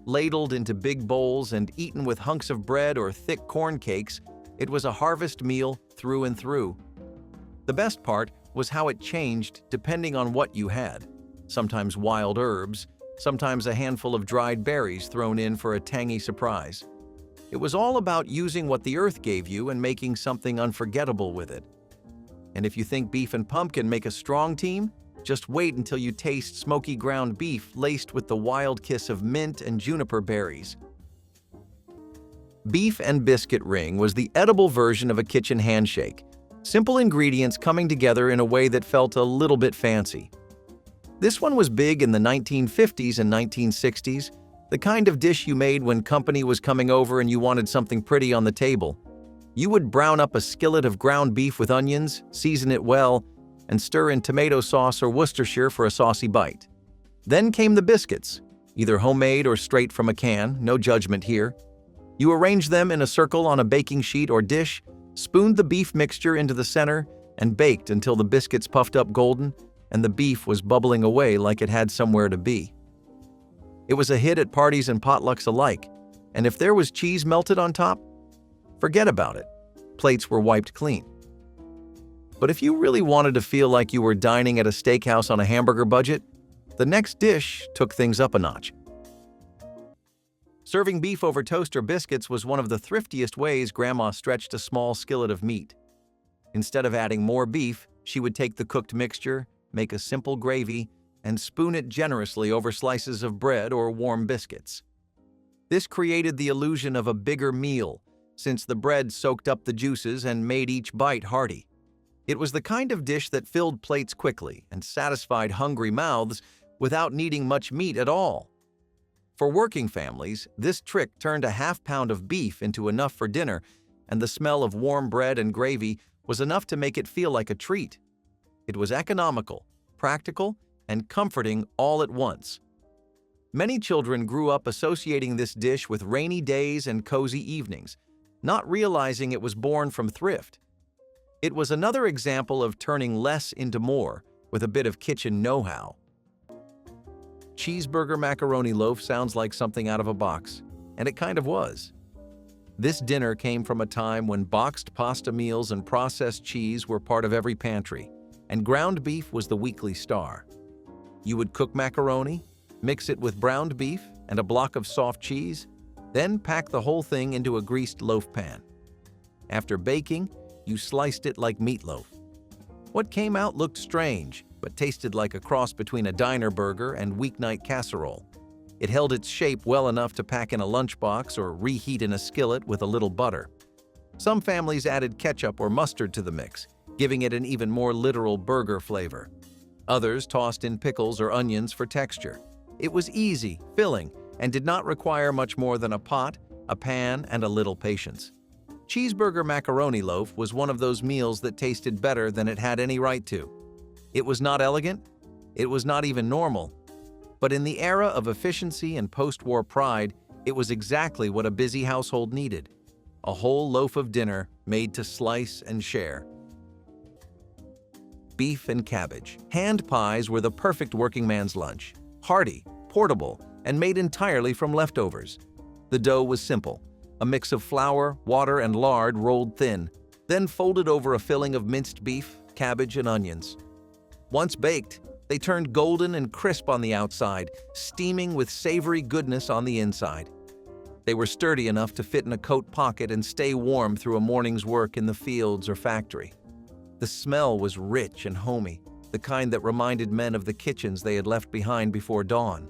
Ladled into big bowls and eaten with hunks of bread or thick corn cakes, it was a harvest meal through and through. The best part was how it changed depending on what you had. Sometimes wild herbs, sometimes a handful of dried berries thrown in for a tangy surprise. It was all about using what the earth gave you and making something unforgettable with it. And if you think beef and pumpkin make a strong team, just wait until you taste smoky ground beef laced with the wild kiss of mint and juniper berries. Beef and biscuit ring was the edible version of a kitchen handshake. Simple ingredients coming together in a way that felt a little bit fancy. This one was big in the 1950s and 1960s, the kind of dish you made when company was coming over and you wanted something pretty on the table. You would brown up a skillet of ground beef with onions, season it well, and stir in tomato sauce or Worcestershire for a saucy bite. Then came the biscuits, either homemade or straight from a can, no judgment here. You arranged them in a circle on a baking sheet or dish, spooned the beef mixture into the center, and baked until the biscuits puffed up golden and the beef was bubbling away like it had somewhere to be. It was a hit at parties and potlucks alike, and if there was cheese melted on top, forget about it. Plates were wiped clean. But if you really wanted to feel like you were dining at a steakhouse on a hamburger budget, the next dish took things up a notch. Serving beef over toast or biscuits was one of the thriftiest ways Grandma stretched a small skillet of meat. Instead of adding more beef, she would take the cooked mixture, make a simple gravy, and spoon it generously over slices of bread or warm biscuits. This created the illusion of a bigger meal, since the bread soaked up the juices and made each bite hearty. It was the kind of dish that filled plates quickly and satisfied hungry mouths without needing much meat at all. For working families, this trick turned a half-pound of beef into enough for dinner, and the smell of warm bread and gravy was enough to make it feel like a treat. It was economical, practical, and comforting all at once. Many children grew up associating this dish with rainy days and cozy evenings, not realizing it was born from thrift. It was another example of turning less into more with a bit of kitchen know-how. Cheeseburger macaroni loaf sounds like something out of a box, and it kind of was. This dinner came from a time when boxed pasta meals and processed cheese were part of every pantry, and ground beef was the weekly star. You would cook macaroni, mix it with browned beef and a block of soft cheese, then pack the whole thing into a greased loaf pan. After baking, you sliced it like meatloaf. What came out looked strange, but tasted like a cross between a diner burger and weeknight casserole. It held its shape well enough to pack in a lunchbox or reheat in a skillet with a little butter. Some families added ketchup or mustard to the mix, giving it an even more literal burger flavor. Others tossed in pickles or onions for texture. It was easy, filling, and did not require much more than a pot, a pan, and a little patience. Cheeseburger macaroni loaf was one of those meals that tasted better than it had any right to. It was not elegant, it was not even normal, but in the era of efficiency and post-war pride, it was exactly what a busy household needed. A whole loaf of dinner made to slice and share. Beef and cabbage. Hand pies were the perfect working man's lunch. Hearty, portable, and made entirely from leftovers. The dough was simple. A mix of flour, water, and lard rolled thin, then folded over a filling of minced beef, cabbage, and onions. Once baked, they turned golden and crisp on the outside, steaming with savory goodness on the inside. They were sturdy enough to fit in a coat pocket and stay warm through a morning's work in the fields or factory. The smell was rich and homey, the kind that reminded men of the kitchens they had left behind before dawn.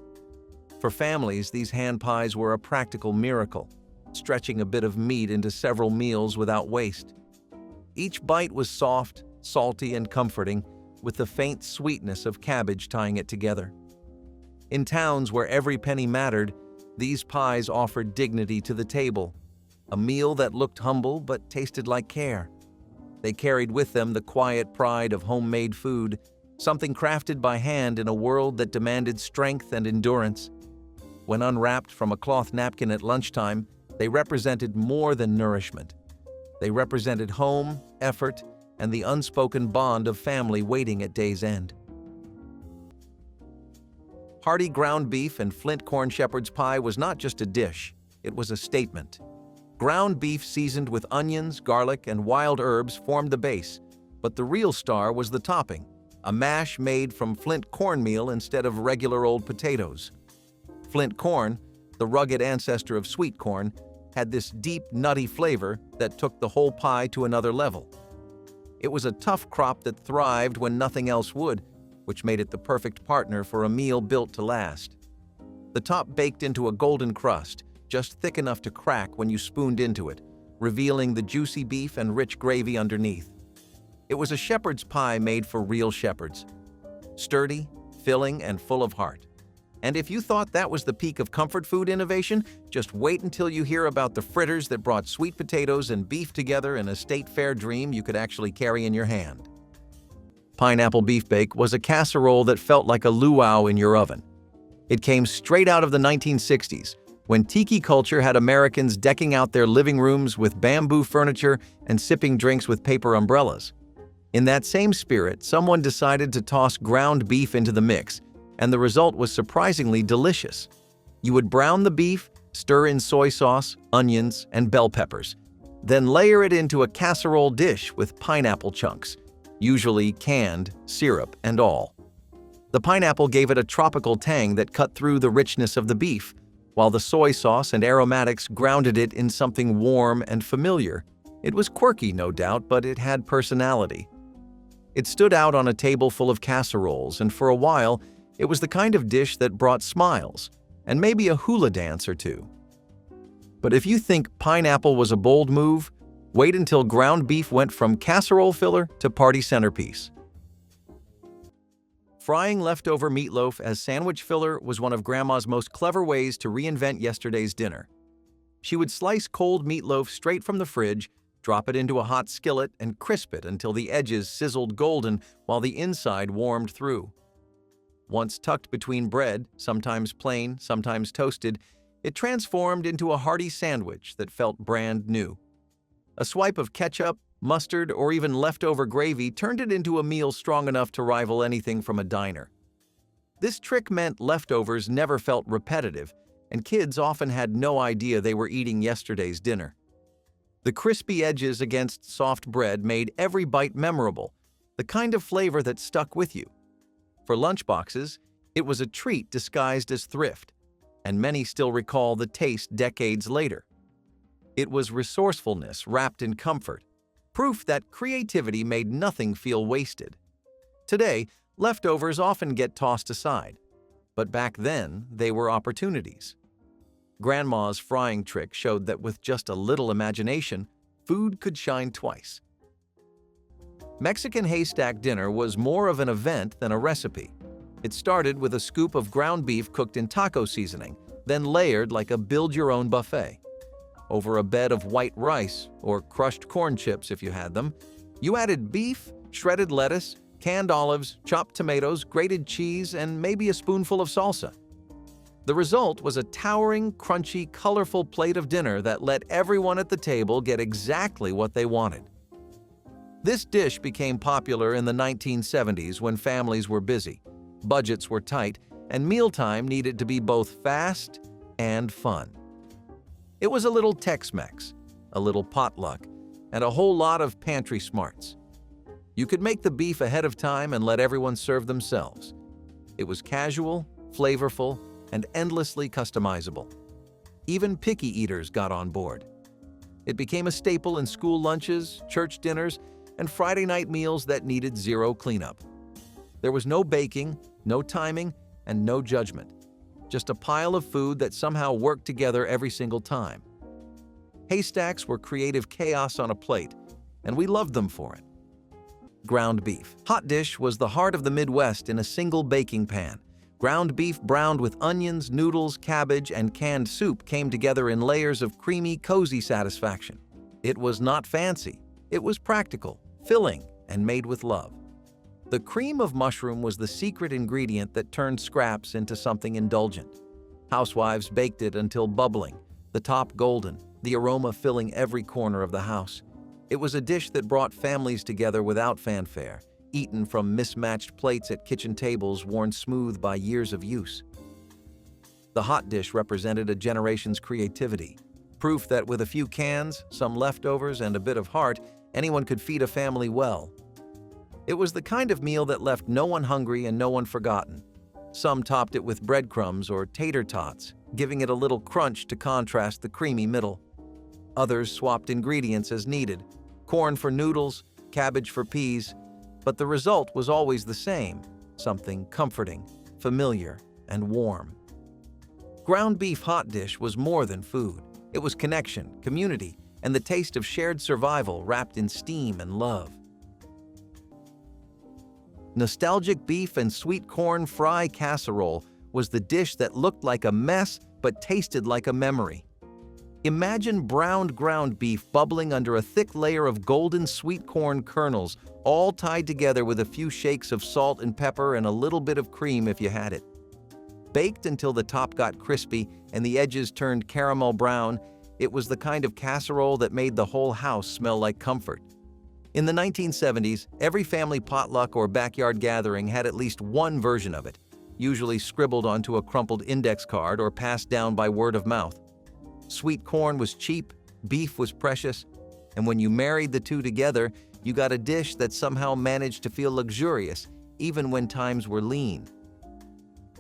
For families, these hand pies were a practical miracle, stretching a bit of meat into several meals without waste. Each bite was soft, salty, and comforting, with the faint sweetness of cabbage tying it together. In towns where every penny mattered, these pies offered dignity to the table, a meal that looked humble but tasted like care. They carried with them the quiet pride of homemade food, something crafted by hand in a world that demanded strength and endurance. When unwrapped from a cloth napkin at lunchtime, they represented more than nourishment. They represented home, effort, and the unspoken bond of family waiting at day's end. Hearty ground beef and flint corn shepherd's pie was not just a dish, it was a statement. Ground beef seasoned with onions, garlic, and wild herbs formed the base, but the real star was the topping, a mash made from flint cornmeal instead of regular old potatoes. Flint corn, the rugged ancestor of sweet corn, had this deep, nutty flavor that took the whole pie to another level. It was a tough crop that thrived when nothing else would, which made it the perfect partner for a meal built to last. The top baked into a golden crust, just thick enough to crack when you spooned into it, revealing the juicy beef and rich gravy underneath. It was a shepherd's pie made for real shepherds. Sturdy, filling, and full of heart. And if you thought that was the peak of comfort food innovation, just wait until you hear about the fritters that brought sweet potatoes and beef together in a state fair dream you could actually carry in your hand. Pineapple beef bake was a casserole that felt like a luau in your oven. It came straight out of the 1960s, when tiki culture had Americans decking out their living rooms with bamboo furniture and sipping drinks with paper umbrellas. In that same spirit, someone decided to toss ground beef into the mix, and the result was surprisingly delicious. You would brown the beef, stir in soy sauce, onions, and bell peppers, then layer it into a casserole dish with pineapple chunks, usually canned, syrup, and all. The pineapple gave it a tropical tang that cut through the richness of the beef, while the soy sauce and aromatics grounded it in something warm and familiar. It was quirky, no doubt, but it had personality. It stood out on a table full of casseroles, and for a while, it was the kind of dish that brought smiles, and maybe a hula dance or two. But if you think pineapple was a bold move, Wait until ground beef went from casserole filler to party centerpiece. Frying leftover meatloaf as sandwich filler was one of Grandma's most clever ways to reinvent yesterday's dinner. She would slice cold meatloaf straight from the fridge, drop it into a hot skillet, and crisp it until the edges sizzled golden while the inside warmed through. Once tucked between bread, sometimes plain, sometimes toasted, it transformed into a hearty sandwich that felt brand new. A swipe of ketchup, mustard, or even leftover gravy turned it into a meal strong enough to rival anything from a diner. This trick meant leftovers never felt repetitive, and kids often had no idea they were eating yesterday's dinner. The crispy edges against soft bread made every bite memorable, the kind of flavor that stuck with you. For lunchboxes, it was a treat disguised as thrift, and many still recall the taste decades later. It was resourcefulness wrapped in comfort, proof that creativity made nothing feel wasted. Today, leftovers often get tossed aside, but back then they were opportunities. Grandma's frying trick showed that with just a little imagination, food could shine twice. Mexican haystack dinner was more of an event than a recipe. It started with a scoop of ground beef cooked in taco seasoning, then layered like a build-your-own buffet. Over a bed of white rice, or crushed corn chips if you had them, you added beef, shredded lettuce, canned olives, chopped tomatoes, grated cheese, and maybe a spoonful of salsa. The result was a towering, crunchy, colorful plate of dinner that let everyone at the table get exactly what they wanted. This dish became popular in the 1970s when families were busy, budgets were tight, and mealtime needed to be both fast and fun. It was a little Tex-Mex, a little potluck, and a whole lot of pantry smarts. You could make the beef ahead of time and let everyone serve themselves. It was casual, flavorful, and endlessly customizable. Even picky eaters got on board. It became a staple in school lunches, church dinners, and Friday night meals that needed zero cleanup. There was no baking, no timing, and no judgment. Just a pile of food that somehow worked together every single time. Haystacks were creative chaos on a plate, and we loved them for it. Ground beef. Hot dish was the heart of the Midwest in a single baking pan. Ground beef browned with onions, noodles, cabbage, and canned soup came together in layers of creamy, cozy satisfaction. It was not fancy. It was practical, filling, and made with love. The cream of mushroom was the secret ingredient that turned scraps into something indulgent. Housewives baked it until bubbling, the top golden, the aroma filling every corner of the house. It was a dish that brought families together without fanfare, eaten from mismatched plates at kitchen tables worn smooth by years of use. The hot dish represented a generation's creativity, proof that with a few cans, some leftovers, and a bit of heart, anyone could feed a family well. It was the kind of meal that left no one hungry and no one forgotten. Some topped it with breadcrumbs or tater tots, giving it a little crunch to contrast the creamy middle. Others swapped ingredients as needed, corn for noodles, cabbage for peas, but the result was always the same, something comforting, familiar, and warm. Ground beef hot dish was more than food. It was connection, community, and the taste of shared survival wrapped in steam and love. Nostalgic beef and sweet corn fry casserole was the dish that looked like a mess but tasted like a memory. Imagine browned ground beef bubbling under a thick layer of golden sweet corn kernels, all tied together with a few shakes of salt and pepper and a little bit of cream if you had it. Baked until the top got crispy and the edges turned caramel brown, it was the kind of casserole that made the whole house smell like comfort. In the 1970s, every family potluck or backyard gathering had at least one version of it, usually scribbled onto a crumpled index card or passed down by word of mouth. Sweet corn was cheap, beef was precious, and when you married the two together, you got a dish that somehow managed to feel luxurious, even when times were lean.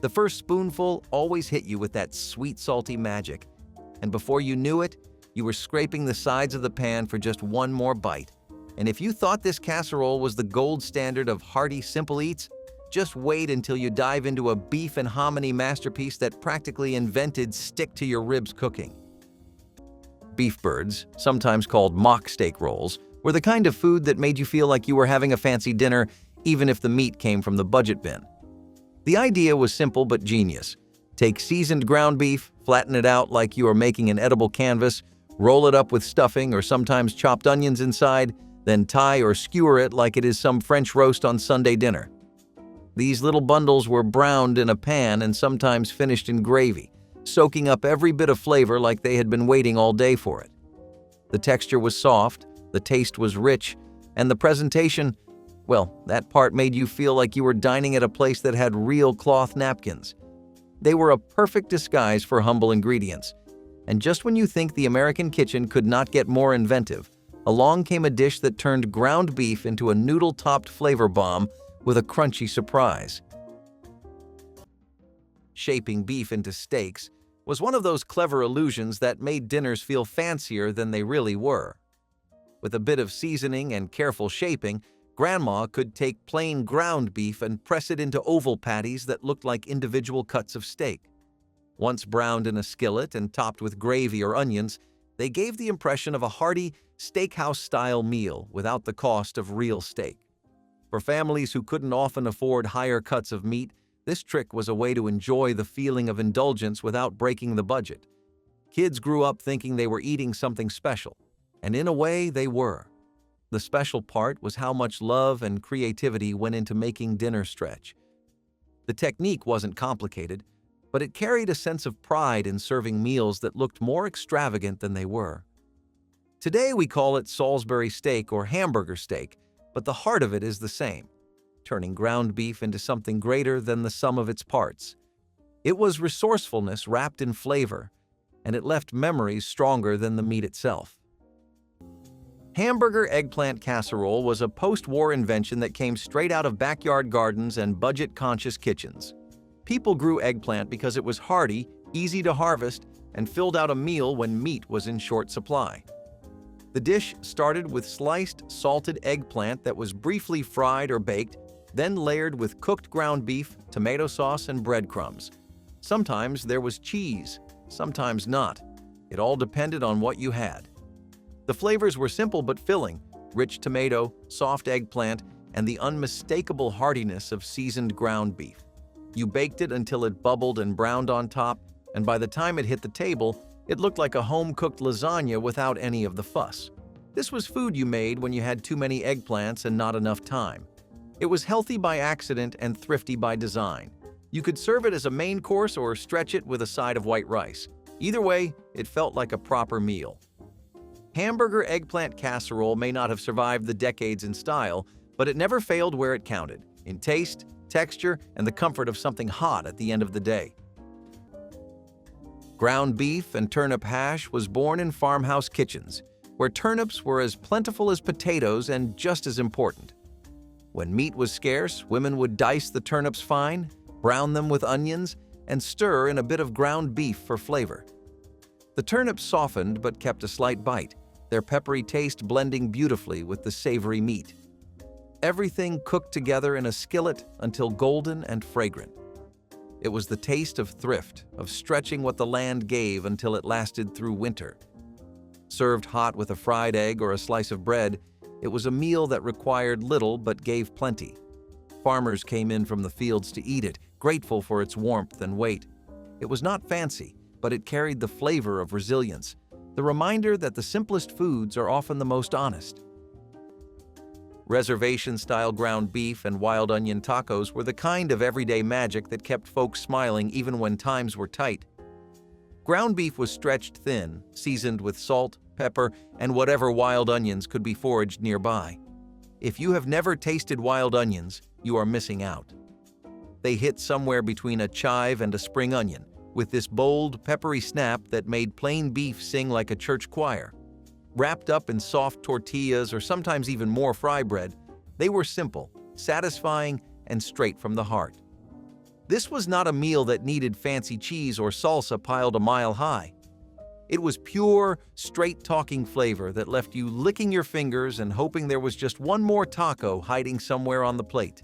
The first spoonful always hit you with that sweet, salty magic, and before you knew it, you were scraping the sides of the pan for just one more bite. And if you thought this casserole was the gold standard of hearty, simple eats, just wait until you dive into a beef and hominy masterpiece that practically invented stick-to-your-ribs cooking. Beef birds, sometimes called mock steak rolls, were the kind of food that made you feel like you were having a fancy dinner, even if the meat came from the budget bin. The idea was simple but genius. Take seasoned ground beef, flatten it out like you are making an edible canvas, roll it up with stuffing or sometimes chopped onions inside, then tie or skewer it like it is some French roast on Sunday dinner. These little bundles were browned in a pan and sometimes finished in gravy, soaking up every bit of flavor like they had been waiting all day for it. The texture was soft, the taste was rich, and the presentation, well, that part made you feel like you were dining at a place that had real cloth napkins. They were a perfect disguise for humble ingredients. And just when you think the American kitchen could not get more inventive, along came a dish that turned ground beef into a noodle-topped flavor bomb with a crunchy surprise. Shaping beef into steaks was one of those clever illusions that made dinners feel fancier than they really were. With a bit of seasoning and careful shaping, Grandma could take plain ground beef and press it into oval patties that looked like individual cuts of steak. Once browned in a skillet and topped with gravy or onions, they gave the impression of a hearty, steakhouse-style meal without the cost of real steak. For families who couldn't often afford higher cuts of meat, this trick was a way to enjoy the feeling of indulgence without breaking the budget. Kids grew up thinking they were eating something special, and in a way, they were. The special part was how much love and creativity went into making dinner stretch. The technique wasn't complicated, but it carried a sense of pride in serving meals that looked more extravagant than they were. Today we call it Salisbury steak or hamburger steak, but the heart of it is the same, turning ground beef into something greater than the sum of its parts. It was resourcefulness wrapped in flavor, and it left memories stronger than the meat itself. Hamburger eggplant casserole was a post-war invention that came straight out of backyard gardens and budget-conscious kitchens. People grew eggplant because it was hearty, easy to harvest, and filled out a meal when meat was in short supply. The dish started with sliced, salted eggplant that was briefly fried or baked, then layered with cooked ground beef, tomato sauce, and breadcrumbs. Sometimes there was cheese, sometimes not. It all depended on what you had. The flavors were simple but filling: rich tomato, soft eggplant, and the unmistakable heartiness of seasoned ground beef. You baked it until it bubbled and browned on top, and by the time it hit the table, it looked like a home-cooked lasagna without any of the fuss. This was food you made when you had too many eggplants and not enough time. It was healthy by accident and thrifty by design. You could serve it as a main course or stretch it with a side of white rice. Either way, it felt like a proper meal. Hamburger eggplant casserole may not have survived the decades in style, but it never failed where it counted: in taste, texture, and the comfort of something hot at the end of the day. Ground beef and turnip hash was born in farmhouse kitchens, where turnips were as plentiful as potatoes and just as important. When meat was scarce, women would dice the turnips fine, brown them with onions, and stir in a bit of ground beef for flavor. The turnips softened but kept a slight bite, their peppery taste blending beautifully with the savory meat. Everything cooked together in a skillet until golden and fragrant. It was the taste of thrift, of stretching what the land gave until it lasted through winter. Served hot with a fried egg or a slice of bread, it was a meal that required little but gave plenty. Farmers came in from the fields to eat it, grateful for its warmth and weight. It was not fancy, but it carried the flavor of resilience, the reminder that the simplest foods are often the most honest. Reservation-style ground beef and wild onion tacos were the kind of everyday magic that kept folks smiling even when times were tight. Ground beef was stretched thin, seasoned with salt, pepper, and whatever wild onions could be foraged nearby. If you have never tasted wild onions, you are missing out. They hit somewhere between a chive and a spring onion, with this bold, peppery snap that made plain beef sing like a church choir. Wrapped up in soft tortillas or sometimes even more fry bread, they were simple, satisfying, and straight from the heart. This was not a meal that needed fancy cheese or salsa piled a mile high. It was pure, straight-talking flavor that left you licking your fingers and hoping there was just one more taco hiding somewhere on the plate.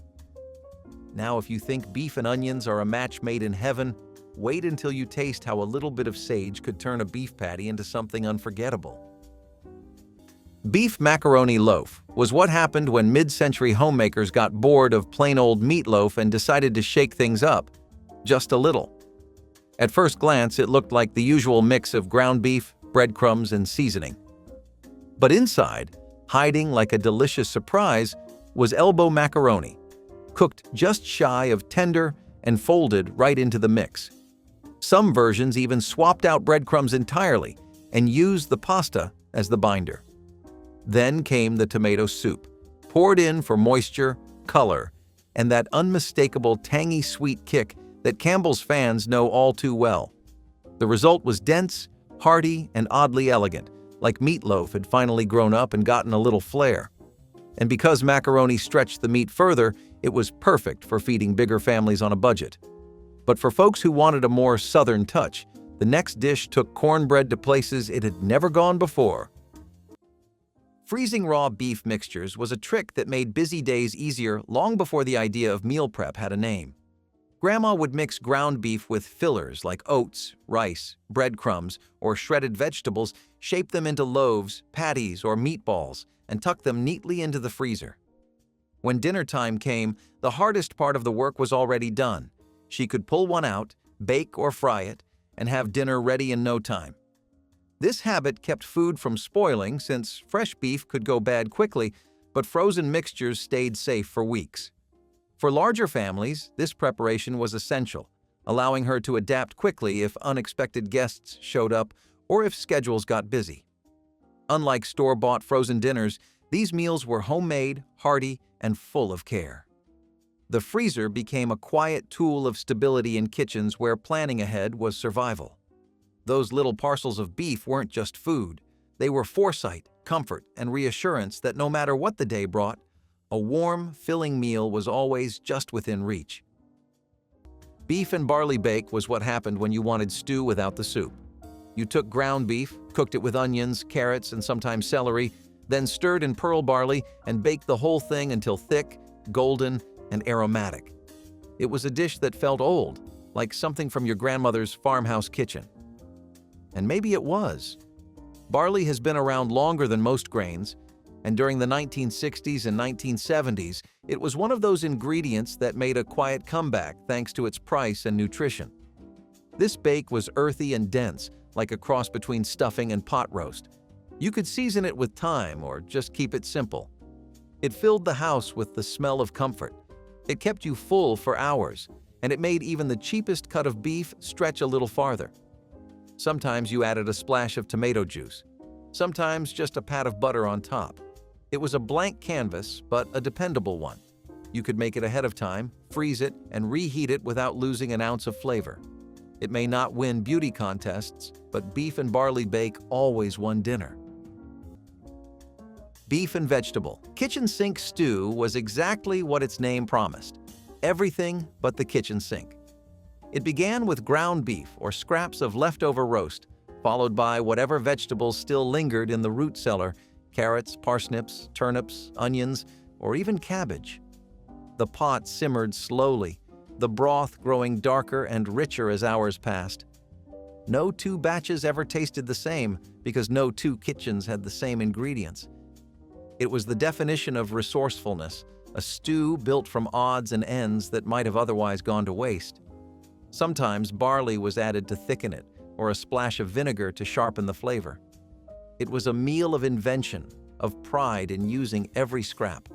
Now, if you think beef and onions are a match made in heaven, wait until you taste how a little bit of sage could turn a beef patty into something unforgettable. Beef macaroni loaf was what happened when mid-century homemakers got bored of plain old meatloaf and decided to shake things up, just a little. At first glance, it looked like the usual mix of ground beef, breadcrumbs, and seasoning. But inside, hiding like a delicious surprise, was elbow macaroni, cooked just shy of tender and folded right into the mix. Some versions even swapped out breadcrumbs entirely and used the pasta as the binder. Then came the tomato soup, poured in for moisture, color, and that unmistakable tangy sweet kick that Campbell's fans know all too well. The result was dense, hearty, and oddly elegant, like meatloaf had finally grown up and gotten a little flair. And because macaroni stretched the meat further, it was perfect for feeding bigger families on a budget. But for folks who wanted a more southern touch, the next dish took cornbread to places it had never gone before. Freezing raw beef mixtures was a trick that made busy days easier long before the idea of meal prep had a name. Grandma would mix ground beef with fillers like oats, rice, breadcrumbs, or shredded vegetables, shape them into loaves, patties, or meatballs, and tuck them neatly into the freezer. When dinner time came, the hardest part of the work was already done. She could pull one out, bake or fry it, and have dinner ready in no time. This habit kept food from spoiling since fresh beef could go bad quickly, but frozen mixtures stayed safe for weeks. For larger families, this preparation was essential, allowing her to adapt quickly if unexpected guests showed up or if schedules got busy. Unlike store-bought frozen dinners, these meals were homemade, hearty, and full of care. The freezer became a quiet tool of stability in kitchens where planning ahead was survival. Those little parcels of beef weren't just food. They were foresight, comfort, and reassurance that no matter what the day brought, a warm, filling meal was always just within reach. Beef and barley bake was what happened when you wanted stew without the soup. You took ground beef, cooked it with onions, carrots, and sometimes celery, then stirred in pearl barley and baked the whole thing until thick, golden, and aromatic. It was a dish that felt old, like something from your grandmother's farmhouse kitchen. And maybe it was. Barley has been around longer than most grains, and during the 1960s and 1970s, it was one of those ingredients that made a quiet comeback thanks to its price and nutrition. This bake was earthy and dense, like a cross between stuffing and pot roast. You could season it with thyme or just keep it simple. It filled the house with the smell of comfort. It kept you full for hours, and it made even the cheapest cut of beef stretch a little farther. Sometimes you added a splash of tomato juice, sometimes just a pat of butter on top. It was a blank canvas, but a dependable one. You could make it ahead of time, freeze it, and reheat it without losing an ounce of flavor. It may not win beauty contests, but beef and barley bake always won dinner. Beef and vegetable. Kitchen sink stew was exactly what its name promised. Everything but the kitchen sink. It began with ground beef or scraps of leftover roast, followed by whatever vegetables still lingered in the root cellar: carrots, parsnips, turnips, onions, or even cabbage. The pot simmered slowly, the broth growing darker and richer as hours passed. No two batches ever tasted the same because no two kitchens had the same ingredients. It was the definition of resourcefulness, a stew built from odds and ends that might have otherwise gone to waste. Sometimes barley was added to thicken it, or a splash of vinegar to sharpen the flavor. It was a meal of invention, of pride in using every scrap.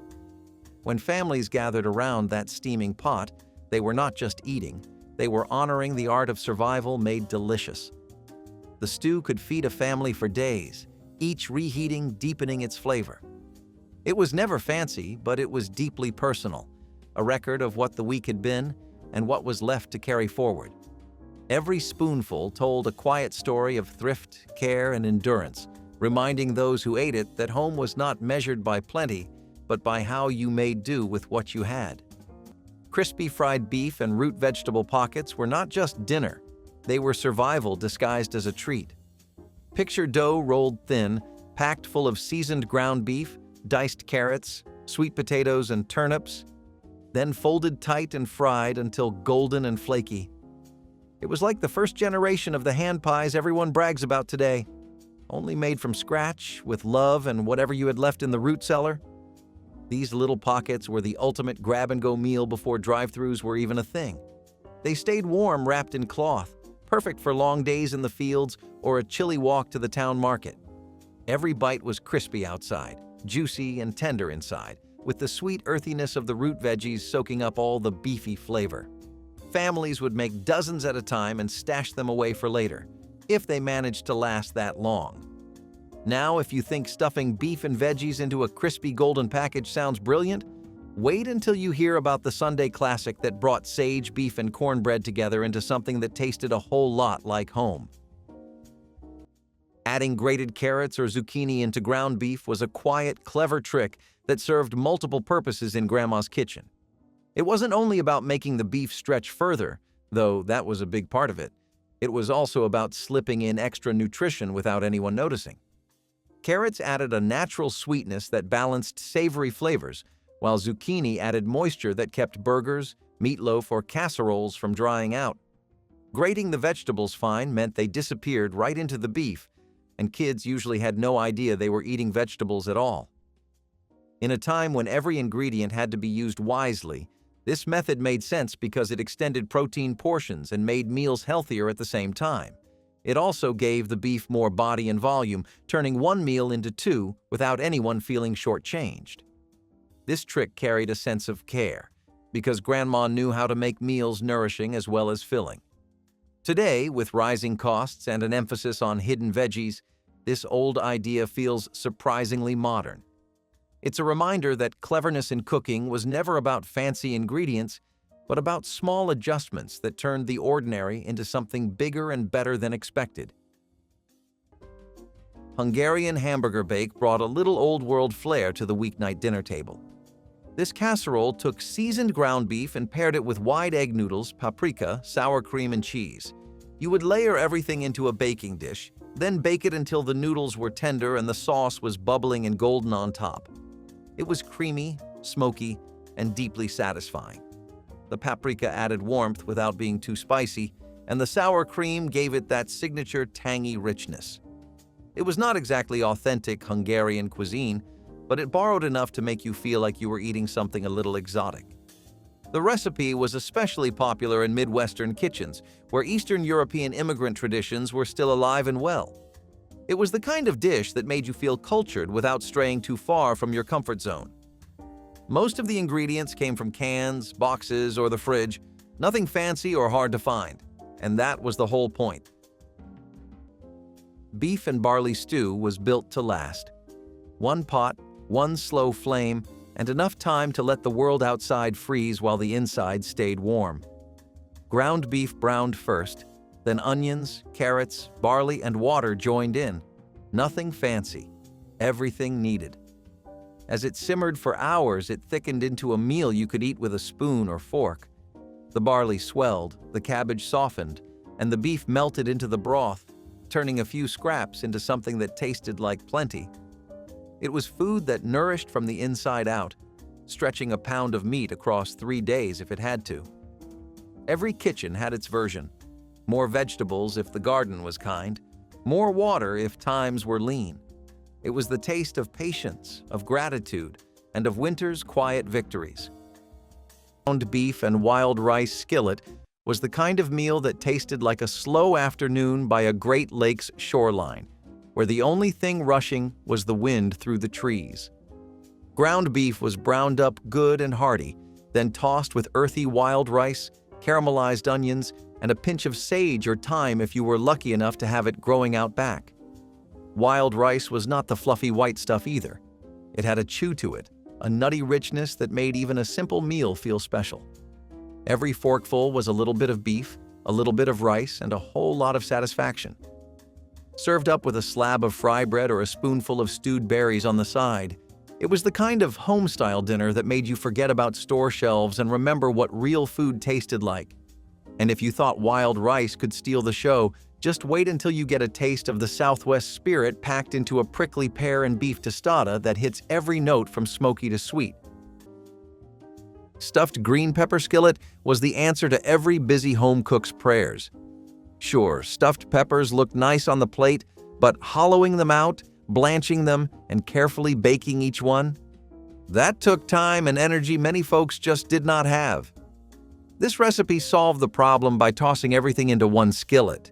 When families gathered around that steaming pot, they were not just eating, they were honoring the art of survival made delicious. The stew could feed a family for days, each reheating, deepening its flavor. It was never fancy, but it was deeply personal, a record of what the week had been and what was left to carry forward. Every spoonful told a quiet story of thrift, care, and endurance, reminding those who ate it that home was not measured by plenty, but by how you made do with what you had. Crispy fried beef and root vegetable pockets were not just dinner, they were survival disguised as a treat. Picture dough rolled thin, packed full of seasoned ground beef, diced carrots, sweet potatoes, and turnips, then folded tight and fried until golden and flaky. It was like the first generation of the hand pies everyone brags about today, only made from scratch, with love and whatever you had left in the root cellar. These little pockets were the ultimate grab-and-go meal before drive-thrus were even a thing. They stayed warm wrapped in cloth, perfect for long days in the fields or a chilly walk to the town market. Every bite was crispy outside, juicy and tender inside, with the sweet earthiness of the root veggies soaking up all the beefy flavor. Families would make dozens at a time and stash them away for later, if they managed to last that long. Now, if you think stuffing beef and veggies into a crispy golden package sounds brilliant, wait until you hear about the Sunday classic that brought sage, beef, and cornbread together into something that tasted a whole lot like home. Adding grated carrots or zucchini into ground beef was a quiet, clever trick that served multiple purposes in Grandma's kitchen. It wasn't only about making the beef stretch further, though that was a big part of it. It was also about slipping in extra nutrition without anyone noticing. Carrots added a natural sweetness that balanced savory flavors, while zucchini added moisture that kept burgers, meatloaf, or casseroles from drying out. Grating the vegetables fine meant they disappeared right into the beef, and kids usually had no idea they were eating vegetables at all. In a time when every ingredient had to be used wisely, this method made sense because it extended protein portions and made meals healthier at the same time. It also gave the beef more body and volume, turning one meal into two without anyone feeling shortchanged. This trick carried a sense of care, because Grandma knew how to make meals nourishing as well as filling. Today, with rising costs and an emphasis on hidden veggies, this old idea feels surprisingly modern. It's a reminder that cleverness in cooking was never about fancy ingredients, but about small adjustments that turned the ordinary into something bigger and better than expected. Hungarian hamburger bake brought a little old-world flair to the weeknight dinner table. This casserole took seasoned ground beef and paired it with wide egg noodles, paprika, sour cream, and cheese. You would layer everything into a baking dish, then bake it until the noodles were tender and the sauce was bubbling and golden on top. It was creamy, smoky, and deeply satisfying. The paprika added warmth without being too spicy, and the sour cream gave it that signature tangy richness. It was not exactly authentic Hungarian cuisine, but it borrowed enough to make you feel like you were eating something a little exotic. The recipe was especially popular in Midwestern kitchens, where Eastern European immigrant traditions were still alive and well. It was the kind of dish that made you feel cultured without straying too far from your comfort zone. Most of the ingredients came from cans, boxes, or the fridge, nothing fancy or hard to find, and that was the whole point. Beef and barley stew was built to last. One pot, one slow flame, and enough time to let the world outside freeze while the inside stayed warm. Ground beef browned first, then onions, carrots, barley, and water joined in. Nothing fancy, everything needed. As it simmered for hours, it thickened into a meal you could eat with a spoon or fork. The barley swelled, the cabbage softened, and the beef melted into the broth, turning a few scraps into something that tasted like plenty. It was food that nourished from the inside out, stretching a pound of meat across 3 days if it had to. Every kitchen had its version. More vegetables if the garden was kind, more water if times were lean. It was the taste of patience, of gratitude, and of winter's quiet victories. Ground beef and wild rice skillet was the kind of meal that tasted like a slow afternoon by a Great Lakes shoreline, where the only thing rushing was the wind through the trees. Ground beef was browned up good and hearty, then tossed with earthy wild rice, caramelized onions, and a pinch of sage or thyme if you were lucky enough to have it growing out back. Wild rice was not the fluffy white stuff either. It had a chew to it, a nutty richness that made even a simple meal feel special. Every forkful was a little bit of beef, a little bit of rice, and a whole lot of satisfaction. Served up with a slab of fry bread or a spoonful of stewed berries on the side, it was the kind of home-style dinner that made you forget about store shelves and remember what real food tasted like. And if you thought wild rice could steal the show, just wait until you get a taste of the Southwest spirit packed into a prickly pear and beef tostada that hits every note from smoky to sweet. Stuffed green pepper skillet was the answer to every busy home cook's prayers. Sure, stuffed peppers looked nice on the plate, but hollowing them out, blanching them, and carefully baking each one? That took time and energy many folks just did not have. This recipe solved the problem by tossing everything into one skillet.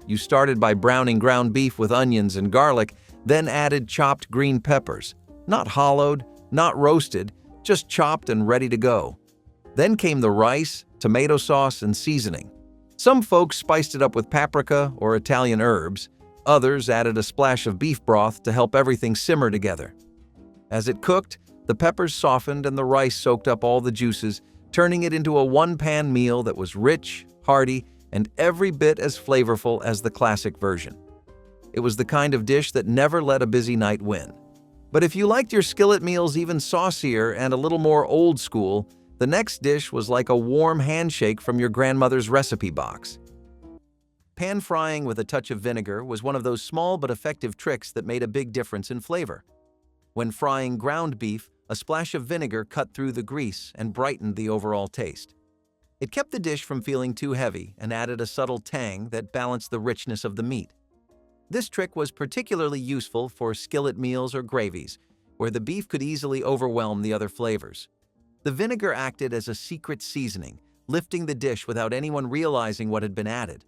You started by browning ground beef with onions and garlic, then added chopped green peppers. Not hollowed, not roasted, just chopped and ready to go. Then came the rice, tomato sauce, and seasoning. Some folks spiced it up with paprika or Italian herbs. Others added a splash of beef broth to help everything simmer together. As it cooked, the peppers softened and the rice soaked up all the juices, turning it into a one-pan meal that was rich, hearty, and every bit as flavorful as the classic version. It was the kind of dish that never let a busy night win. But if you liked your skillet meals even saucier and a little more old school, the next dish was like a warm handshake from your grandmother's recipe box. Pan frying with a touch of vinegar was one of those small but effective tricks that made a big difference in flavor. When frying ground beef, a splash of vinegar cut through the grease and brightened the overall taste. It kept the dish from feeling too heavy and added a subtle tang that balanced the richness of the meat. This trick was particularly useful for skillet meals or gravies, where the beef could easily overwhelm the other flavors. The vinegar acted as a secret seasoning, lifting the dish without anyone realizing what had been added.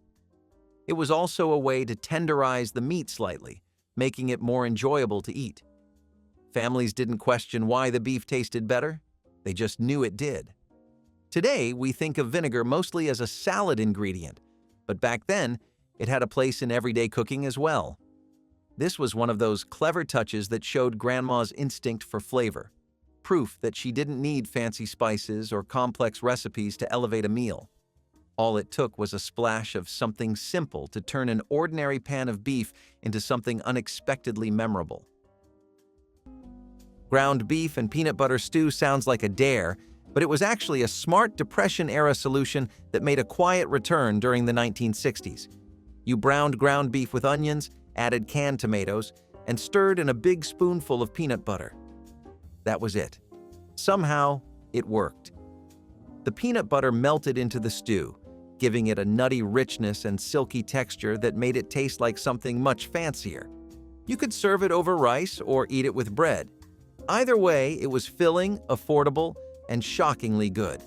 It was also a way to tenderize the meat slightly, making it more enjoyable to eat. Families didn't question why the beef tasted better, they just knew it did. Today, we think of vinegar mostly as a salad ingredient, but back then, it had a place in everyday cooking as well. This was one of those clever touches that showed Grandma's instinct for flavor, proof that she didn't need fancy spices or complex recipes to elevate a meal. All it took was a splash of something simple to turn an ordinary pan of beef into something unexpectedly memorable. Ground beef and peanut butter stew sounds like a dare, but it was actually a smart Depression-era solution that made a quiet return during the 1960s. You browned ground beef with onions, added canned tomatoes, and stirred in a big spoonful of peanut butter. That was it. Somehow, it worked. The peanut butter melted into the stew, giving it a nutty richness and silky texture that made it taste like something much fancier. You could serve it over rice or eat it with bread. Either way, it was filling, affordable, and shockingly good.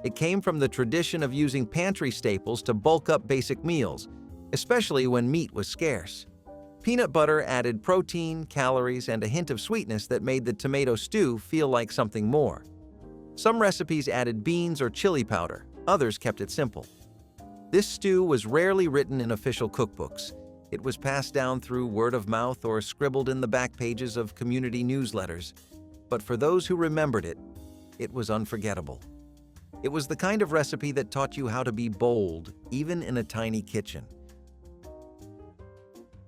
It came from the tradition of using pantry staples to bulk up basic meals, especially when meat was scarce. Peanut butter added protein, calories, and a hint of sweetness that made the tomato stew feel like something more. Some recipes added beans or chili powder, others kept it simple. This stew was rarely written in official cookbooks. It was passed down through word of mouth or scribbled in the back pages of community newsletters. But for those who remembered it, it was unforgettable. It was the kind of recipe that taught you how to be bold, even in a tiny kitchen.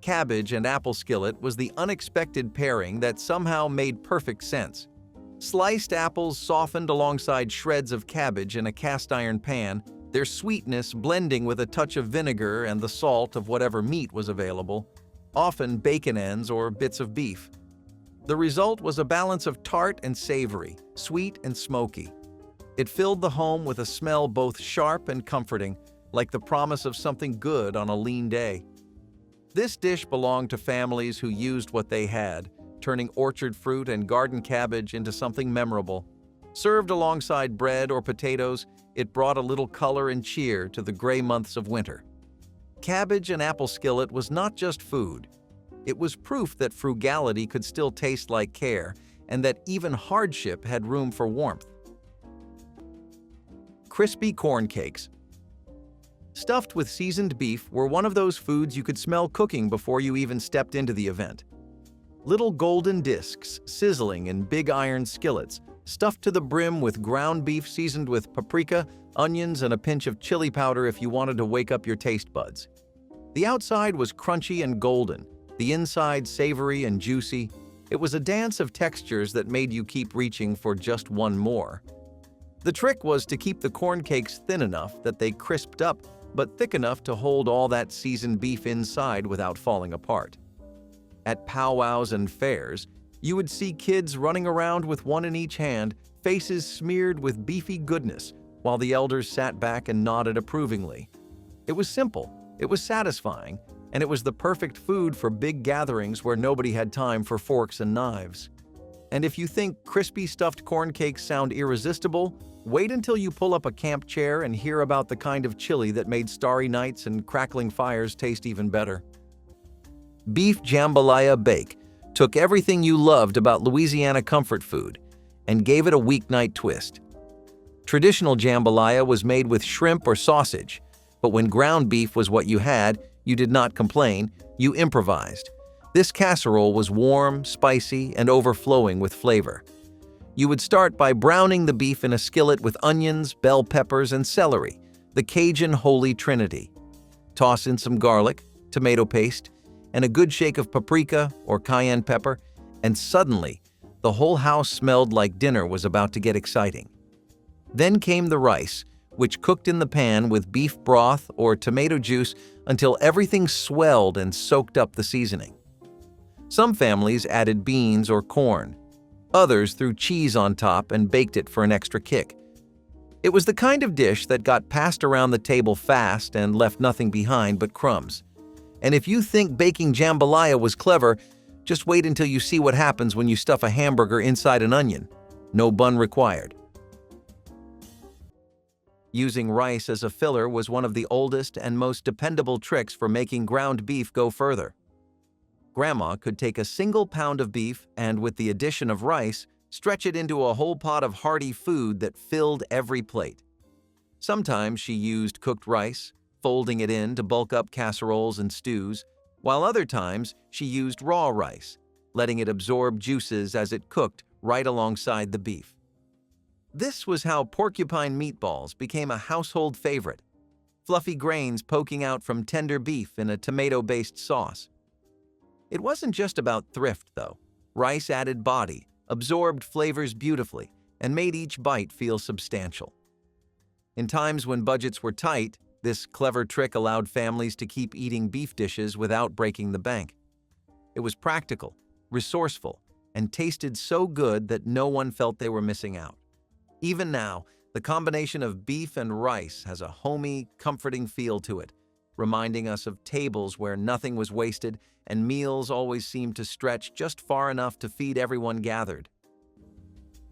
Cabbage and apple skillet was the unexpected pairing that somehow made perfect sense. Sliced apples softened alongside shreds of cabbage in a cast-iron pan, their sweetness blending with a touch of vinegar and the salt of whatever meat was available, often bacon ends or bits of beef. The result was a balance of tart and savory, sweet and smoky. It filled the home with a smell both sharp and comforting, like the promise of something good on a lean day. This dish belonged to families who used what they had, turning orchard fruit and garden cabbage into something memorable. Served alongside bread or potatoes, it brought a little color and cheer to the gray months of winter. Cabbage and apple skillet was not just food. It was proof that frugality could still taste like care, and that even hardship had room for warmth. Crispy corn cakes. Stuffed with seasoned beef were one of those foods you could smell cooking before you even stepped into the event. Little golden discs sizzling in big iron skillets, stuffed to the brim with ground beef seasoned with paprika, onions, and a pinch of chili powder if you wanted to wake up your taste buds. The outside was crunchy and golden, the inside savory and juicy. It was a dance of textures that made you keep reaching for just one more. The trick was to keep the corn cakes thin enough that they crisped up, but thick enough to hold all that seasoned beef inside without falling apart. At powwows and fairs, you would see kids running around with one in each hand, faces smeared with beefy goodness, while the elders sat back and nodded approvingly. It was simple, it was satisfying, and it was the perfect food for big gatherings where nobody had time for forks and knives. And if you think crispy stuffed corn cakes sound irresistible, wait until you pull up a camp chair and hear about the kind of chili that made starry nights and crackling fires taste even better. Beef jambalaya bake took everything you loved about Louisiana comfort food and gave it a weeknight twist. Traditional jambalaya was made with shrimp or sausage, but when ground beef was what you had, you did not complain, you improvised. This casserole was warm, spicy, and overflowing with flavor. You would start by browning the beef in a skillet with onions, bell peppers, and celery, the Cajun holy trinity. Toss in some garlic, tomato paste, and a good shake of paprika or cayenne pepper, and suddenly, the whole house smelled like dinner was about to get exciting. Then came the rice, which cooked in the pan with beef broth or tomato juice until everything swelled and soaked up the seasoning. Some families added beans or corn. Others threw cheese on top and baked it for an extra kick. It was the kind of dish that got passed around the table fast and left nothing behind but crumbs. And if you think baking jambalaya was clever, just wait until you see what happens when you stuff a hamburger inside an onion. No bun required. Using rice as a filler was one of the oldest and most dependable tricks for making ground beef go further. Grandma could take a single pound of beef and, with the addition of rice, stretch it into a whole pot of hearty food that filled every plate. Sometimes she used cooked rice, folding it in to bulk up casseroles and stews, while other times she used raw rice, letting it absorb juices as it cooked right alongside the beef. This was how porcupine meatballs became a household favorite, fluffy grains poking out from tender beef in a tomato-based sauce. It wasn't just about thrift, though. Rice added body, absorbed flavors beautifully, and made each bite feel substantial. In times when budgets were tight, this clever trick allowed families to keep eating beef dishes without breaking the bank. It was practical, resourceful, and tasted so good that no one felt they were missing out. Even now, the combination of beef and rice has a homey, comforting feel to it, reminding us of tables where nothing was wasted and meals always seemed to stretch just far enough to feed everyone gathered.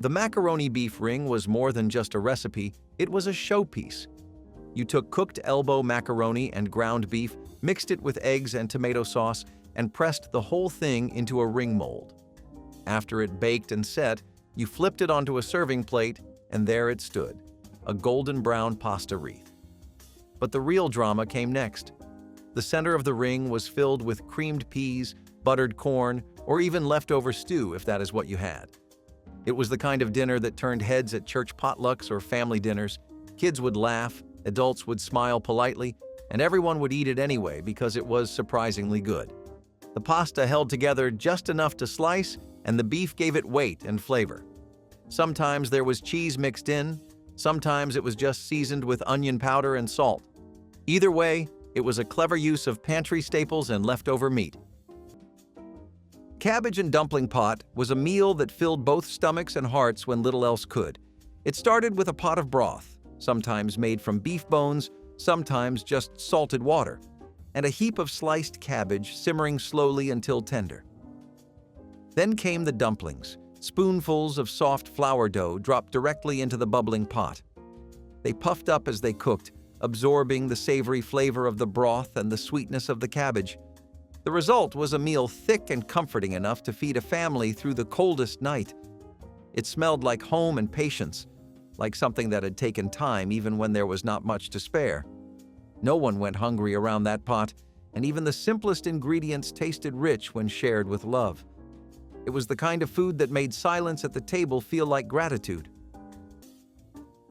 The macaroni beef ring was more than just a recipe, it was a showpiece. You took cooked elbow macaroni and ground beef, mixed it with eggs and tomato sauce, and pressed the whole thing into a ring mold. After it baked and set, you flipped it onto a serving plate, and there it stood, a golden brown pasta wreath. But the real drama came next. The center of the ring was filled with creamed peas, buttered corn, or even leftover stew if that is what you had. It was the kind of dinner that turned heads at church potlucks or family dinners. Kids would laugh, adults would smile politely, and everyone would eat it anyway because it was surprisingly good. The pasta held together just enough to slice, and the beef gave it weight and flavor. Sometimes there was cheese mixed in, sometimes it was just seasoned with onion powder and salt. Either way, it was a clever use of pantry staples and leftover meat. Cabbage and dumpling pot was a meal that filled both stomachs and hearts when little else could. It started with a pot of broth, sometimes made from beef bones, sometimes just salted water, and a heap of sliced cabbage simmering slowly until tender. Then came the dumplings, spoonfuls of soft flour dough dropped directly into the bubbling pot. They puffed up as they cooked, absorbing the savory flavor of the broth and the sweetness of the cabbage. The result was a meal thick and comforting enough to feed a family through the coldest night. It smelled like home and patience, like something that had taken time even when there was not much to spare. No one went hungry around that pot, and even the simplest ingredients tasted rich when shared with love. It was the kind of food that made silence at the table feel like gratitude.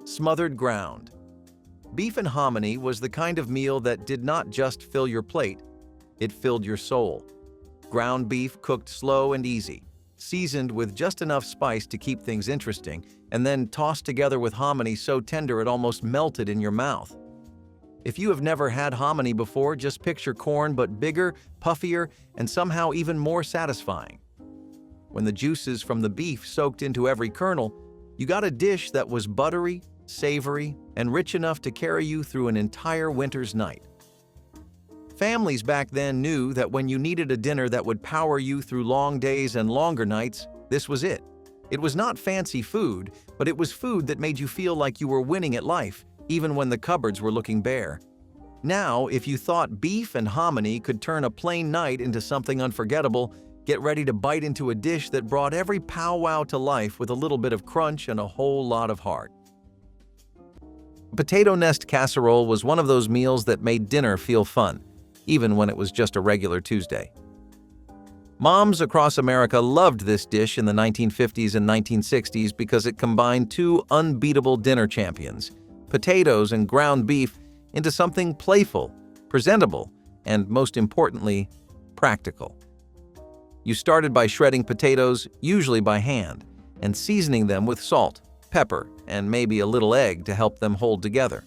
Smothered ground. Beef and hominy was the kind of meal that did not just fill your plate, it filled your soul. Ground beef cooked slow and easy, seasoned with just enough spice to keep things interesting, and then tossed together with hominy so tender it almost melted in your mouth. If you have never had hominy before, just picture corn but bigger, puffier, and somehow even more satisfying. When the juices from the beef soaked into every kernel, You got a dish that was buttery, savory, and rich enough to carry you through an entire winter's night. Families back then knew that when you needed a dinner that would power you through long days and longer nights, this was it. It was not fancy food, but it was food that made you feel like you were winning at life, even when the cupboards were looking bare. Now, if you thought beef and hominy could turn a plain night into something unforgettable, get ready to bite into a dish that brought every powwow to life with a little bit of crunch and a whole lot of heart. Potato nest casserole was one of those meals that made dinner feel fun, even when it was just a regular Tuesday. Moms across America loved this dish in the 1950s and 1960s because it combined two unbeatable dinner champions, potatoes and ground beef, into something playful, presentable, and most importantly, practical. You started by shredding potatoes, usually by hand, and seasoning them with salt, pepper, and maybe a little egg to help them hold together.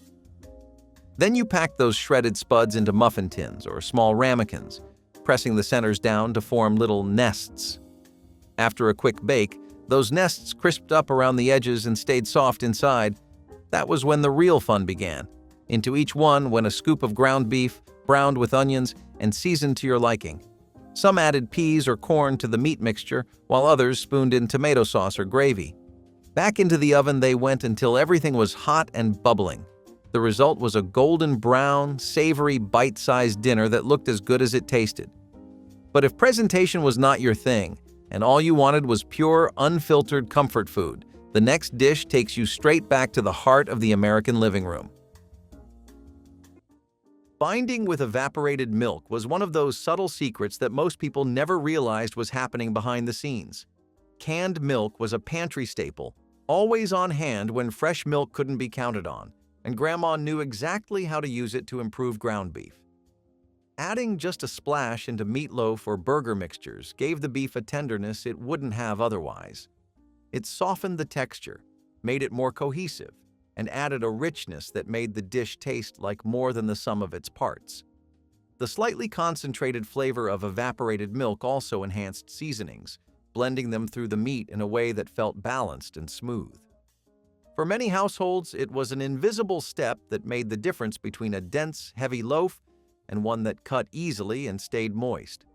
Then you packed those shredded spuds into muffin tins or small ramekins, pressing the centers down to form little nests. After a quick bake, those nests crisped up around the edges and stayed soft inside. That was when the real fun began. Into each one went a scoop of ground beef, browned with onions, and seasoned to your liking. Some added peas or corn to the meat mixture, while others spooned in tomato sauce or gravy. Back into the oven they went until everything was hot and bubbling. The result was a golden brown, savory, bite-sized dinner that looked as good as it tasted. But if presentation was not your thing, and all you wanted was pure, unfiltered comfort food, the next dish takes you straight back to the heart of the American living room. Binding with evaporated milk was one of those subtle secrets that most people never realized was happening behind the scenes. Canned milk was a pantry staple, always on hand when fresh milk couldn't be counted on, and Grandma knew exactly how to use it to improve ground beef. Adding just a splash into meatloaf or burger mixtures gave the beef a tenderness it wouldn't have otherwise. It softened the texture, made it more cohesive, and added a richness that made the dish taste like more than the sum of its parts. The slightly concentrated flavor of evaporated milk also enhanced seasonings, blending them through the meat in a way that felt balanced and smooth. For many households, it was an invisible step that made the difference between a dense, heavy loaf and one that cut easily and stayed moist.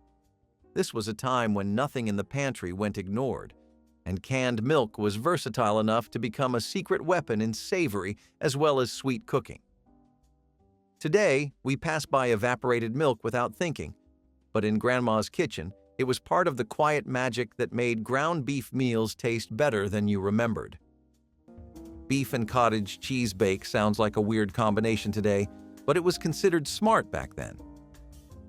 This was a time when nothing in the pantry went ignored, and canned milk was versatile enough to become a secret weapon in savory as well as sweet cooking. Today, we pass by evaporated milk without thinking, but in Grandma's kitchen, it was part of the quiet magic that made ground beef meals taste better than you remembered. Beef and cottage cheese bake sounds like a weird combination today, but it was considered smart back then.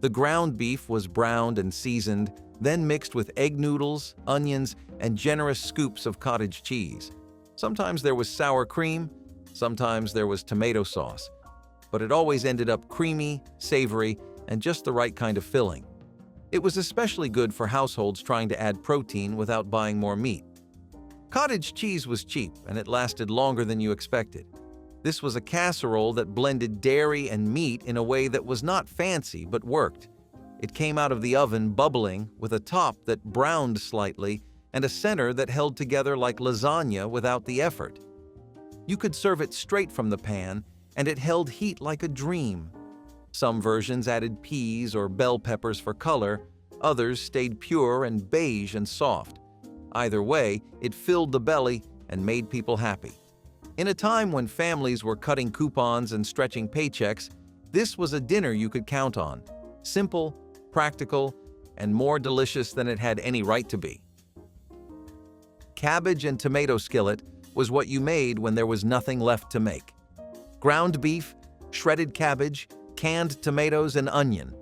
The ground beef was browned and seasoned, then mixed with egg noodles, onions, and generous scoops of cottage cheese. Sometimes there was sour cream, sometimes there was tomato sauce, but it always ended up creamy, savory, and just the right kind of filling. It was especially good for households trying to add protein without buying more meat. Cottage cheese was cheap, and it lasted longer than you expected. This was a casserole that blended dairy and meat in a way that was not fancy but worked. It came out of the oven bubbling, with a top that browned slightly and a center that held together like lasagna without the effort. You could serve it straight from the pan, and it held heat like a dream. Some versions added peas or bell peppers for color, others stayed pure and beige and soft. Either way, it filled the belly and made people happy. In a time when families were cutting coupons and stretching paychecks, this was a dinner you could count on. Simple, practical, and more delicious than it had any right to be. Cabbage and tomato skillet was what you made when there was nothing left to make. Ground beef, shredded cabbage, canned tomatoes, and onion,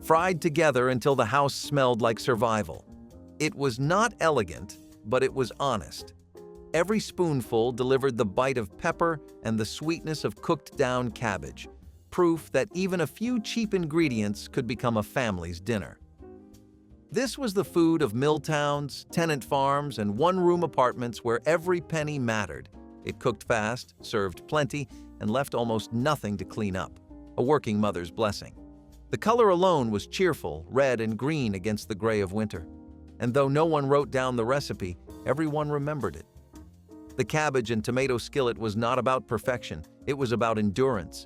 fried together until the house smelled like survival. It was not elegant, but it was honest. Every spoonful delivered the bite of pepper and the sweetness of cooked-down cabbage, proof that even a few cheap ingredients could become a family's dinner. This was the food of mill towns, tenant farms, and one-room apartments where every penny mattered. It cooked fast, served plenty, and left almost nothing to clean up. A working mother's blessing. The color alone was cheerful, red and green against the gray of winter. And though no one wrote down the recipe, everyone remembered it. The cabbage and tomato skillet was not about perfection, it was about endurance,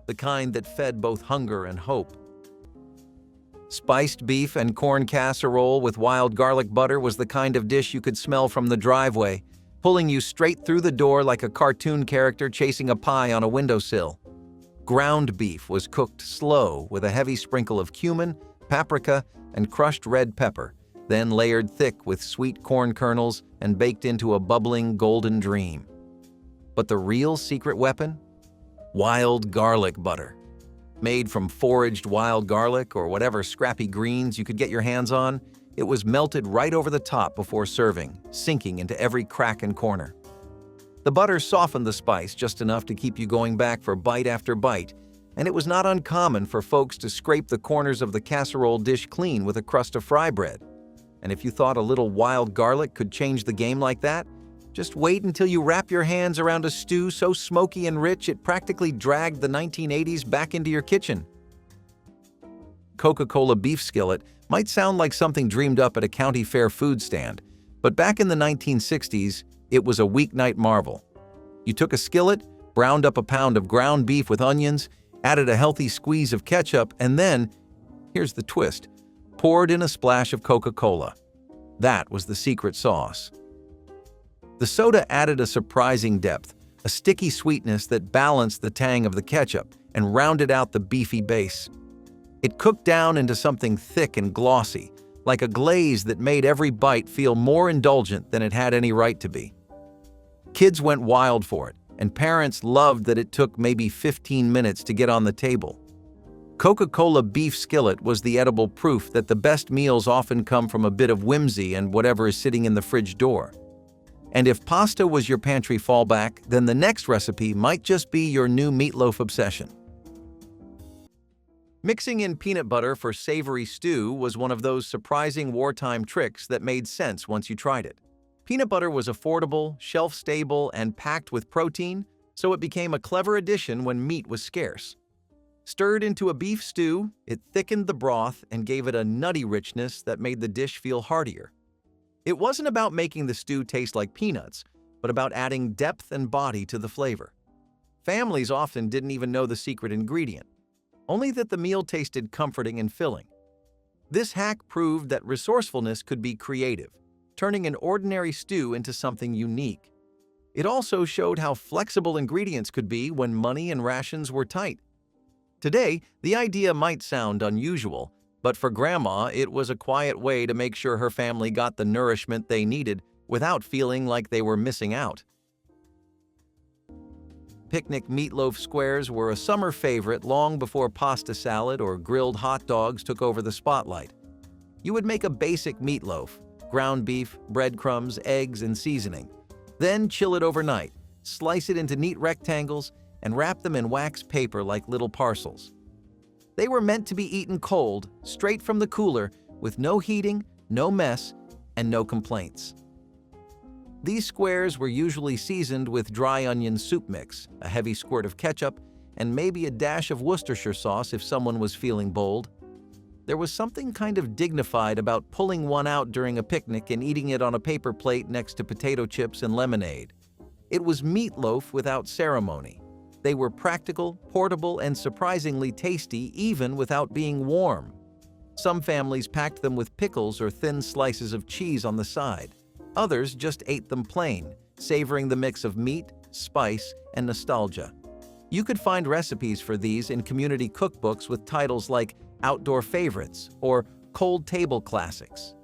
the kind that fed both hunger and hope. Spiced beef and corn casserole with wild garlic butter was the kind of dish you could smell from the driveway, pulling you straight through the door like a cartoon character chasing a pie on a windowsill. Ground beef was cooked slow with a heavy sprinkle of cumin, paprika, and crushed red pepper, then layered thick with sweet corn kernels and baked into a bubbling golden dream. But the real secret weapon? Wild garlic butter. Made from foraged wild garlic or whatever scrappy greens you could get your hands on, it was melted right over the top before serving, sinking into every crack and corner. The butter softened the spice just enough to keep you going back for bite after bite, and it was not uncommon for folks to scrape the corners of the casserole dish clean with a crust of fry bread. And if you thought a little wild garlic could change the game like that, just wait until you wrap your hands around a stew so smoky and rich it practically dragged the 1980s back into your kitchen. Coca-Cola beef skillet might sound like something dreamed up at a county fair food stand, but back in the 1960s, it was a weeknight marvel. You took a skillet, browned up a pound of ground beef with onions, added a healthy squeeze of ketchup, and then, here's the twist, poured in a splash of Coca-Cola. That was the secret sauce. The soda added a surprising depth, a sticky sweetness that balanced the tang of the ketchup and rounded out the beefy base. It cooked down into something thick and glossy, like a glaze that made every bite feel more indulgent than it had any right to be. Kids went wild for it, and parents loved that it took maybe 15 minutes to get on the table. Coca-Cola beef skillet was the edible proof that the best meals often come from a bit of whimsy and whatever is sitting in the fridge door. And if pasta was your pantry fallback, then the next recipe might just be your new meatloaf obsession. Mixing in peanut butter for savory stew was one of those surprising wartime tricks that made sense once you tried it. Peanut butter was affordable, shelf-stable, and packed with protein, so it became a clever addition when meat was scarce. Stirred into a beef stew, it thickened the broth and gave it a nutty richness that made the dish feel heartier. It wasn't about making the stew taste like peanuts, but about adding depth and body to the flavor. Families often didn't even know the secret ingredient, only that the meal tasted comforting and filling. This hack proved that resourcefulness could be creative, turning an ordinary stew into something unique. It also showed how flexible ingredients could be when money and rations were tight. Today, the idea might sound unusual, but for Grandma, it was a quiet way to make sure her family got the nourishment they needed without feeling like they were missing out. Picnic meatloaf squares were a summer favorite long before pasta salad or grilled hot dogs took over the spotlight. You would make a basic meatloaf, ground beef, breadcrumbs, eggs, and seasoning. Then chill it overnight, slice it into neat rectangles, and wrap them in wax paper like little parcels. They were meant to be eaten cold, straight from the cooler, with no heating, no mess, and no complaints. These squares were usually seasoned with dry onion soup mix, a heavy squirt of ketchup, and maybe a dash of Worcestershire sauce if someone was feeling bold. There was something kind of dignified about pulling one out during a picnic and eating it on a paper plate next to potato chips and lemonade. It was meatloaf without ceremony. They were practical, portable, and surprisingly tasty even without being warm. Some families packed them with pickles or thin slices of cheese on the side. Others just ate them plain, savoring the mix of meat, spice, and nostalgia. You could find recipes for these in community cookbooks with titles like Outdoor Favorites or Cold Table Classics.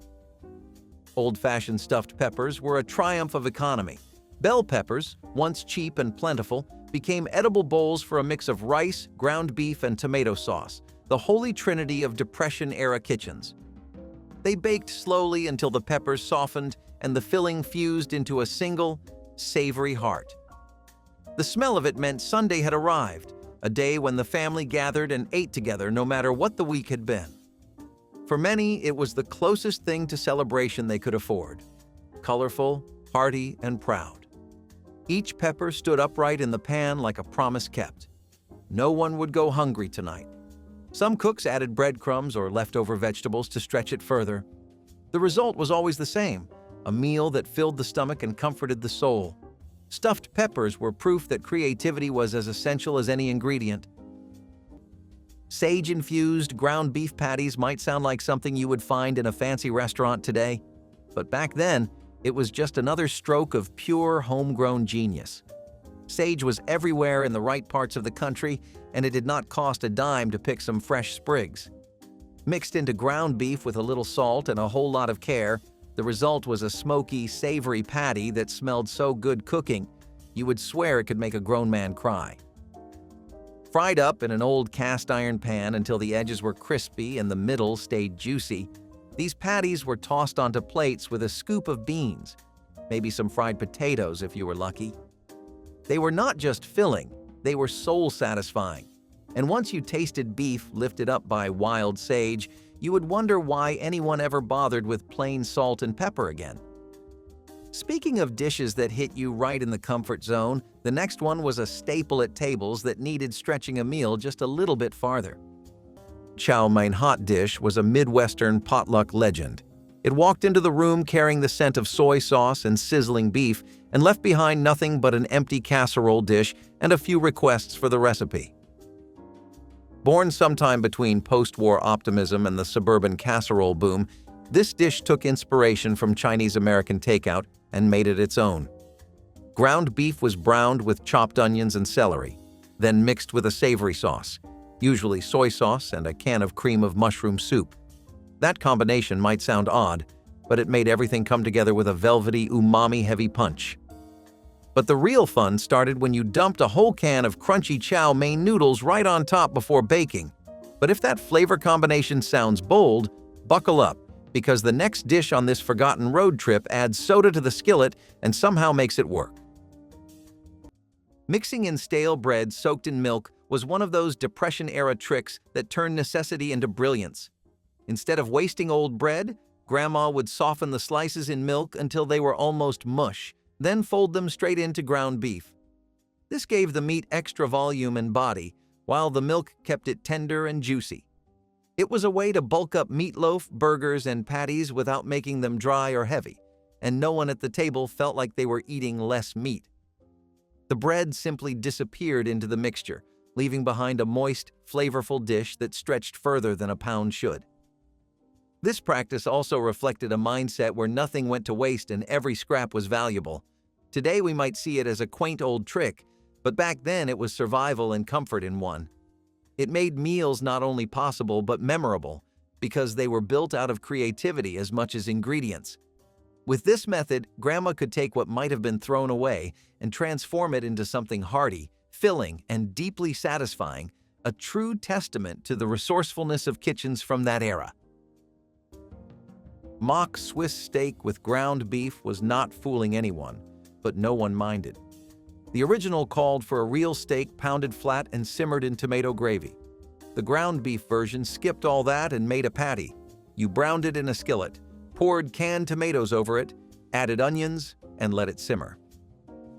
Old-fashioned stuffed peppers were a triumph of economy. Bell peppers, once cheap and plentiful, became edible bowls for a mix of rice, ground beef, and tomato sauce, the holy trinity of Depression-era kitchens. They baked slowly until the peppers softened and the filling fused into a single, savory heart. The smell of it meant Sunday had arrived, a day when the family gathered and ate together no matter what the week had been. For many, it was the closest thing to celebration they could afford. Colorful, hearty, and proud. Each pepper stood upright in the pan like a promise kept. No one would go hungry tonight. Some cooks added breadcrumbs or leftover vegetables to stretch it further. The result was always the same, a meal that filled the stomach and comforted the soul. Stuffed peppers were proof that creativity was as essential as any ingredient. Sage-infused ground beef patties might sound like something you would find in a fancy restaurant today, but back then, it was just another stroke of pure homegrown genius. Sage was everywhere in the right parts of the country, and it did not cost a dime to pick some fresh sprigs. Mixed into ground beef with a little salt and a whole lot of care, the result was a smoky, savory patty that smelled so good cooking, you would swear it could make a grown man cry. Fried up in an old cast iron pan until the edges were crispy and the middle stayed juicy, these patties were tossed onto plates with a scoop of beans, maybe some fried potatoes if you were lucky. They were not just filling, they were soul-satisfying. And once you tasted beef lifted up by wild sage, you would wonder why anyone ever bothered with plain salt and pepper again. Speaking of dishes that hit you right in the comfort zone, the next one was a staple at tables that needed stretching a meal just a little bit farther. Chow mein hot dish was a Midwestern potluck legend. It walked into the room carrying the scent of soy sauce and sizzling beef and left behind nothing but an empty casserole dish and a few requests for the recipe. Born sometime between post-war optimism and the suburban casserole boom, this dish took inspiration from Chinese-American takeout and made it its own. Ground beef was browned with chopped onions and celery, then mixed with a savory sauce, usually soy sauce and a can of cream of mushroom soup. That combination might sound odd, but it made everything come together with a velvety, umami-heavy punch. But the real fun started when you dumped a whole can of crunchy chow mein noodles right on top before baking. But if that flavor combination sounds bold, buckle up, because the next dish on this forgotten road trip adds soda to the skillet and somehow makes it work. Mixing in stale bread soaked in milk was one of those Depression-era tricks that turned necessity into brilliance. Instead of wasting old bread, Grandma would soften the slices in milk until they were almost mush, then fold them straight into ground beef. This gave the meat extra volume and body, while the milk kept it tender and juicy. It was a way to bulk up meatloaf, burgers, and patties without making them dry or heavy, and no one at the table felt like they were eating less meat. The bread simply disappeared into the mixture, leaving behind a moist, flavorful dish that stretched further than a pound should. This practice also reflected a mindset where nothing went to waste and every scrap was valuable. Today we might see it as a quaint old trick, but back then it was survival and comfort in one. It made meals not only possible but memorable, because they were built out of creativity as much as ingredients. With this method, Grandma could take what might have been thrown away and transform it into something hearty, filling, and deeply satisfying, a true testament to the resourcefulness of kitchens from that era. Mock Swiss steak with ground beef was not fooling anyone, but no one minded. The original called for a real steak pounded flat and simmered in tomato gravy. The ground beef version skipped all that and made a patty. You browned it in a skillet, poured canned tomatoes over it, added onions, and let it simmer.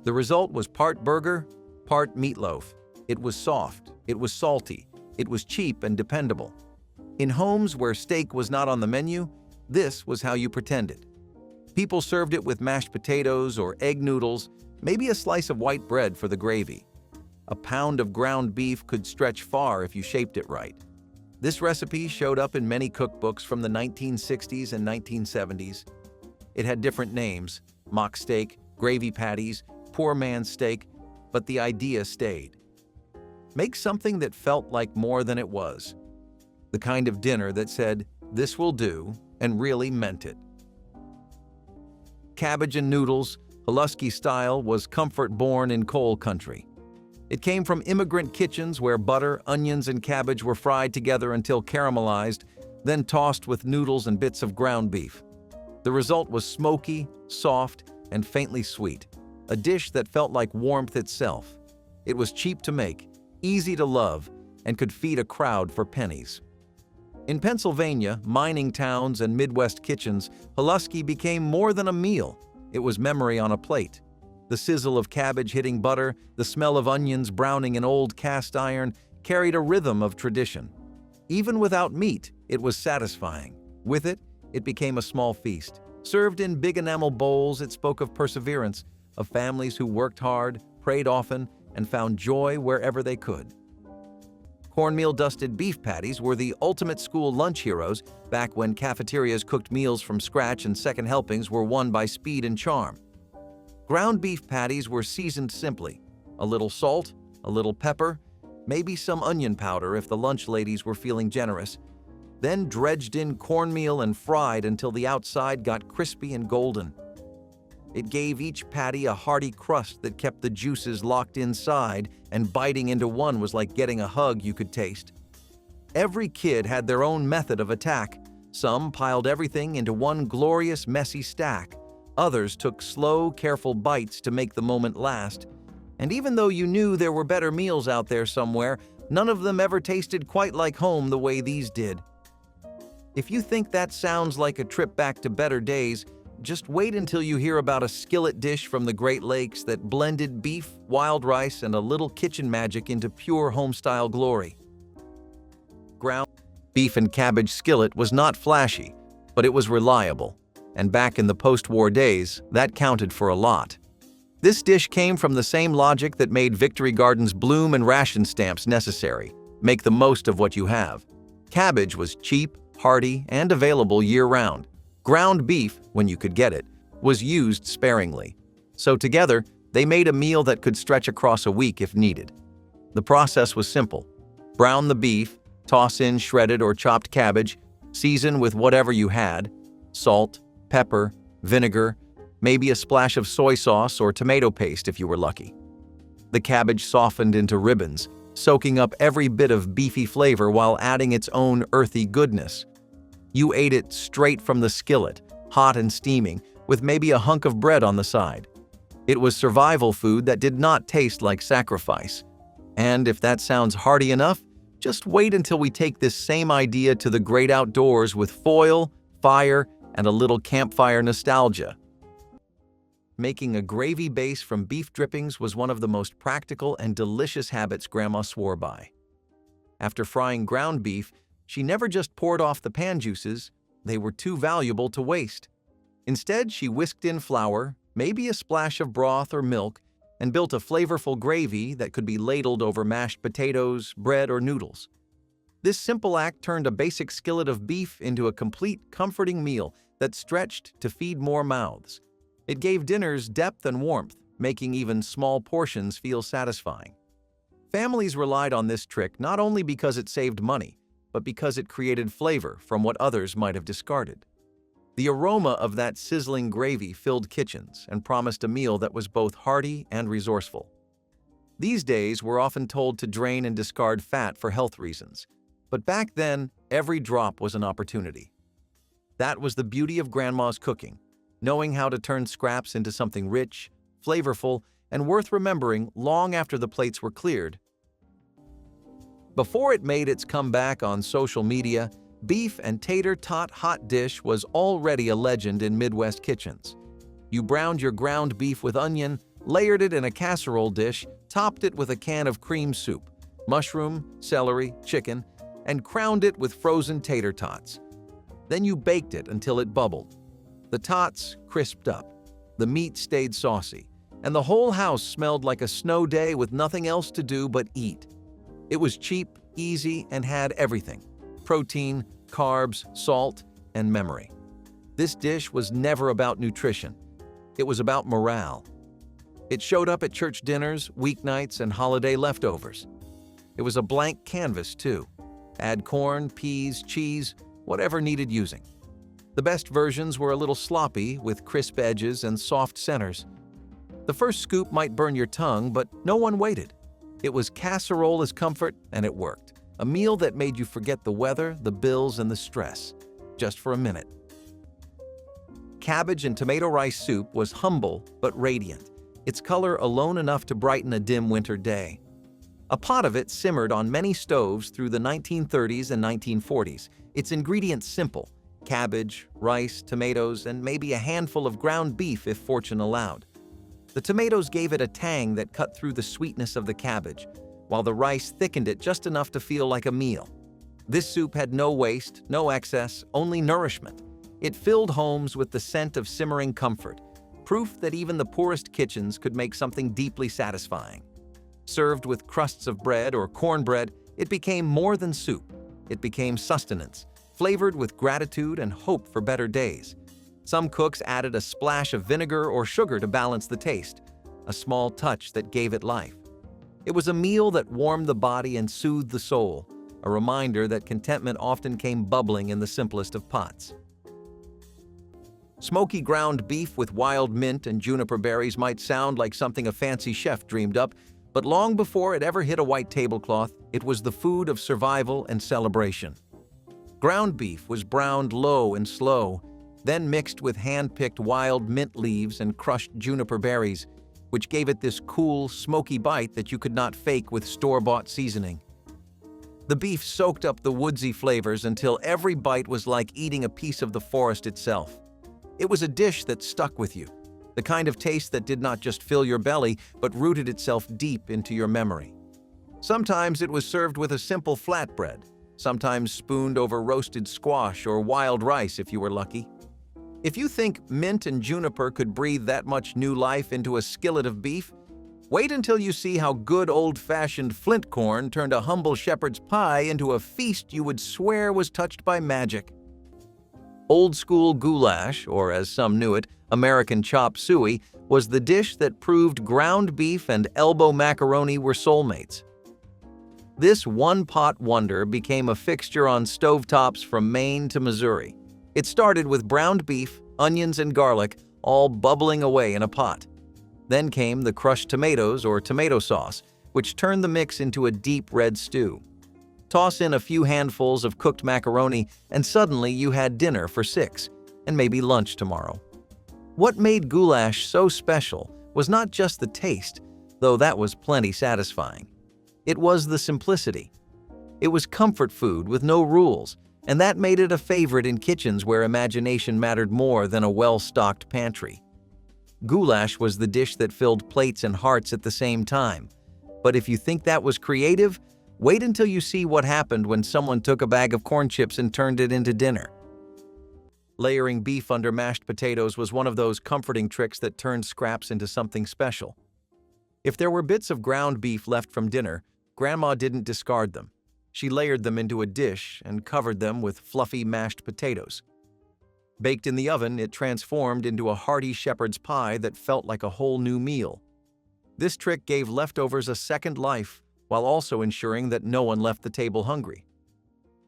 The result was part burger, part meatloaf. It was soft, it was salty, it was cheap and dependable. In homes where steak was not on the menu, this was how you pretended. People served it with mashed potatoes or egg noodles, maybe a slice of white bread for the gravy. A pound of ground beef could stretch far if you shaped it right. This recipe showed up in many cookbooks from the 1960s and 1970s. It had different names: mock steak, gravy patties, poor man's steak, but the idea stayed. Make something that felt like more than it was. The kind of dinner that said, "This will do," and really meant it. Cabbage and noodles, Pulaski style, was comfort born in coal country. It came from immigrant kitchens where butter, onions, and cabbage were fried together until caramelized, then tossed with noodles and bits of ground beef. The result was smoky, soft, and faintly sweet, a dish that felt like warmth itself. It was cheap to make, easy to love, and could feed a crowd for pennies. In Pennsylvania, mining towns, and Midwest kitchens, Pulaski became more than a meal. It was memory on a plate. The sizzle of cabbage hitting butter, the smell of onions browning in old cast iron carried a rhythm of tradition. Even without meat, it was satisfying. With it, it became a small feast. Served in big enamel bowls, it spoke of perseverance, of families who worked hard, prayed often, and found joy wherever they could. Cornmeal-dusted beef patties were the ultimate school lunch heroes back when cafeterias cooked meals from scratch and second helpings were won by speed and charm. Ground beef patties were seasoned simply: a little salt, a little pepper, maybe some onion powder if the lunch ladies were feeling generous, then dredged in cornmeal and fried until the outside got crispy and golden. It gave each patty a hearty crust that kept the juices locked inside, and biting into one was like getting a hug you could taste. Every kid had their own method of attack. Some piled everything into one glorious, messy stack. Others took slow, careful bites to make the moment last. And even though you knew there were better meals out there somewhere, none of them ever tasted quite like home the way these did. If you think that sounds like a trip back to better days, just wait until you hear about a skillet dish from the Great Lakes that blended beef, wild rice, and a little kitchen magic into pure home-style glory. Ground beef and cabbage skillet was not flashy, but it was reliable, and back in the post-war days, that counted for a lot. This dish came from the same logic that made Victory Garden's bloom and ration stamps necessary: make the most of what you have. Cabbage was cheap, hearty, and available year-round. Ground beef, when you could get it, was used sparingly. So together, they made a meal that could stretch across a week if needed. The process was simple: brown the beef, toss in shredded or chopped cabbage, season with whatever you had: salt, pepper, vinegar, maybe a splash of soy sauce or tomato paste if you were lucky. The cabbage softened into ribbons, soaking up every bit of beefy flavor while adding its own earthy goodness. You ate it straight from the skillet, hot and steaming, with maybe a hunk of bread on the side. It was survival food that did not taste like sacrifice. And if that sounds hearty enough, just wait until we take this same idea to the great outdoors with foil, fire, and a little campfire nostalgia. Making a gravy base from beef drippings was one of the most practical and delicious habits Grandma swore by. After frying ground beef, she never just poured off the pan juices; they were too valuable to waste. Instead, she whisked in flour, maybe a splash of broth or milk, and built a flavorful gravy that could be ladled over mashed potatoes, bread, or noodles. This simple act turned a basic skillet of beef into a complete, comforting meal that stretched to feed more mouths. It gave dinners depth and warmth, making even small portions feel satisfying. Families relied on this trick not only because it saved money, but because it created flavor from what others might have discarded. The aroma of that sizzling gravy filled kitchens and promised a meal that was both hearty and resourceful. These days, we're often told to drain and discard fat for health reasons, but back then, every drop was an opportunity. That was the beauty of Grandma's cooking, knowing how to turn scraps into something rich, flavorful, and worth remembering long after the plates were cleared. Before it made its comeback on social media, beef and tater tot hot dish was already a legend in Midwest kitchens. You browned your ground beef with onion, layered it in a casserole dish, topped it with a can of cream soup, mushroom, celery, chicken, and crowned it with frozen tater tots. Then you baked it until it bubbled. The tots crisped up, the meat stayed saucy, and the whole house smelled like a snow day with nothing else to do but eat. It was cheap, easy, and had everything: protein, carbs, salt, and memory. This dish was never about nutrition. It was about morale. It showed up at church dinners, weeknights, and holiday leftovers. It was a blank canvas, too. Add corn, peas, cheese, whatever needed using. The best versions were a little sloppy, with crisp edges and soft centers. The first scoop might burn your tongue, but no one waited. It was casserole as comfort, and it worked. A meal that made you forget the weather, the bills, and the stress, just for a minute. Cabbage and tomato rice soup was humble but radiant, its color alone enough to brighten a dim winter day. A pot of it simmered on many stoves through the 1930s and 1940s, its ingredients simple: cabbage, rice, tomatoes, and maybe a handful of ground beef if fortune allowed. The tomatoes gave it a tang that cut through the sweetness of the cabbage, while the rice thickened it just enough to feel like a meal. This soup had no waste, no excess, only nourishment. It filled homes with the scent of simmering comfort, proof that even the poorest kitchens could make something deeply satisfying. Served with crusts of bread or cornbread, it became more than soup. It became sustenance, flavored with gratitude and hope for better days. Some cooks added a splash of vinegar or sugar to balance the taste, a small touch that gave it life. It was a meal that warmed the body and soothed the soul, a reminder that contentment often came bubbling in the simplest of pots. Smoky ground beef with wild mint and juniper berries might sound like something a fancy chef dreamed up, but long before it ever hit a white tablecloth, it was the food of survival and celebration. Ground beef was browned low and slow, then mixed with hand-picked wild mint leaves and crushed juniper berries, which gave it this cool, smoky bite that you could not fake with store-bought seasoning. The beef soaked up the woodsy flavors until every bite was like eating a piece of the forest itself. It was a dish that stuck with you, the kind of taste that did not just fill your belly, but rooted itself deep into your memory. Sometimes it was served with a simple flatbread, sometimes spooned over roasted squash or wild rice if you were lucky. If you think mint and juniper could breathe that much new life into a skillet of beef, wait until you see how good old-fashioned flint corn turned a humble shepherd's pie into a feast you would swear was touched by magic. Old-school goulash, or as some knew it, American chop suey, was the dish that proved ground beef and elbow macaroni were soulmates. This one-pot wonder became a fixture on stovetops from Maine to Missouri. It started with browned beef, onions, and garlic, all bubbling away in a pot. Then came the crushed tomatoes or tomato sauce, which turned the mix into a deep red stew. Toss in a few handfuls of cooked macaroni, and suddenly you had dinner for 6, and maybe lunch tomorrow. What made goulash so special was not just the taste, though that was plenty satisfying. It was the simplicity. It was comfort food with no rules, and that made it a favorite in kitchens where imagination mattered more than a well-stocked pantry. Goulash was the dish that filled plates and hearts at the same time. But if you think that was creative, wait until you see what happened when someone took a bag of corn chips and turned it into dinner. Layering beef under mashed potatoes was one of those comforting tricks that turned scraps into something special. If there were bits of ground beef left from dinner, Grandma didn't discard them. She layered them into a dish and covered them with fluffy mashed potatoes. Baked in the oven, it transformed into a hearty shepherd's pie that felt like a whole new meal. This trick gave leftovers a second life, while also ensuring that no one left the table hungry.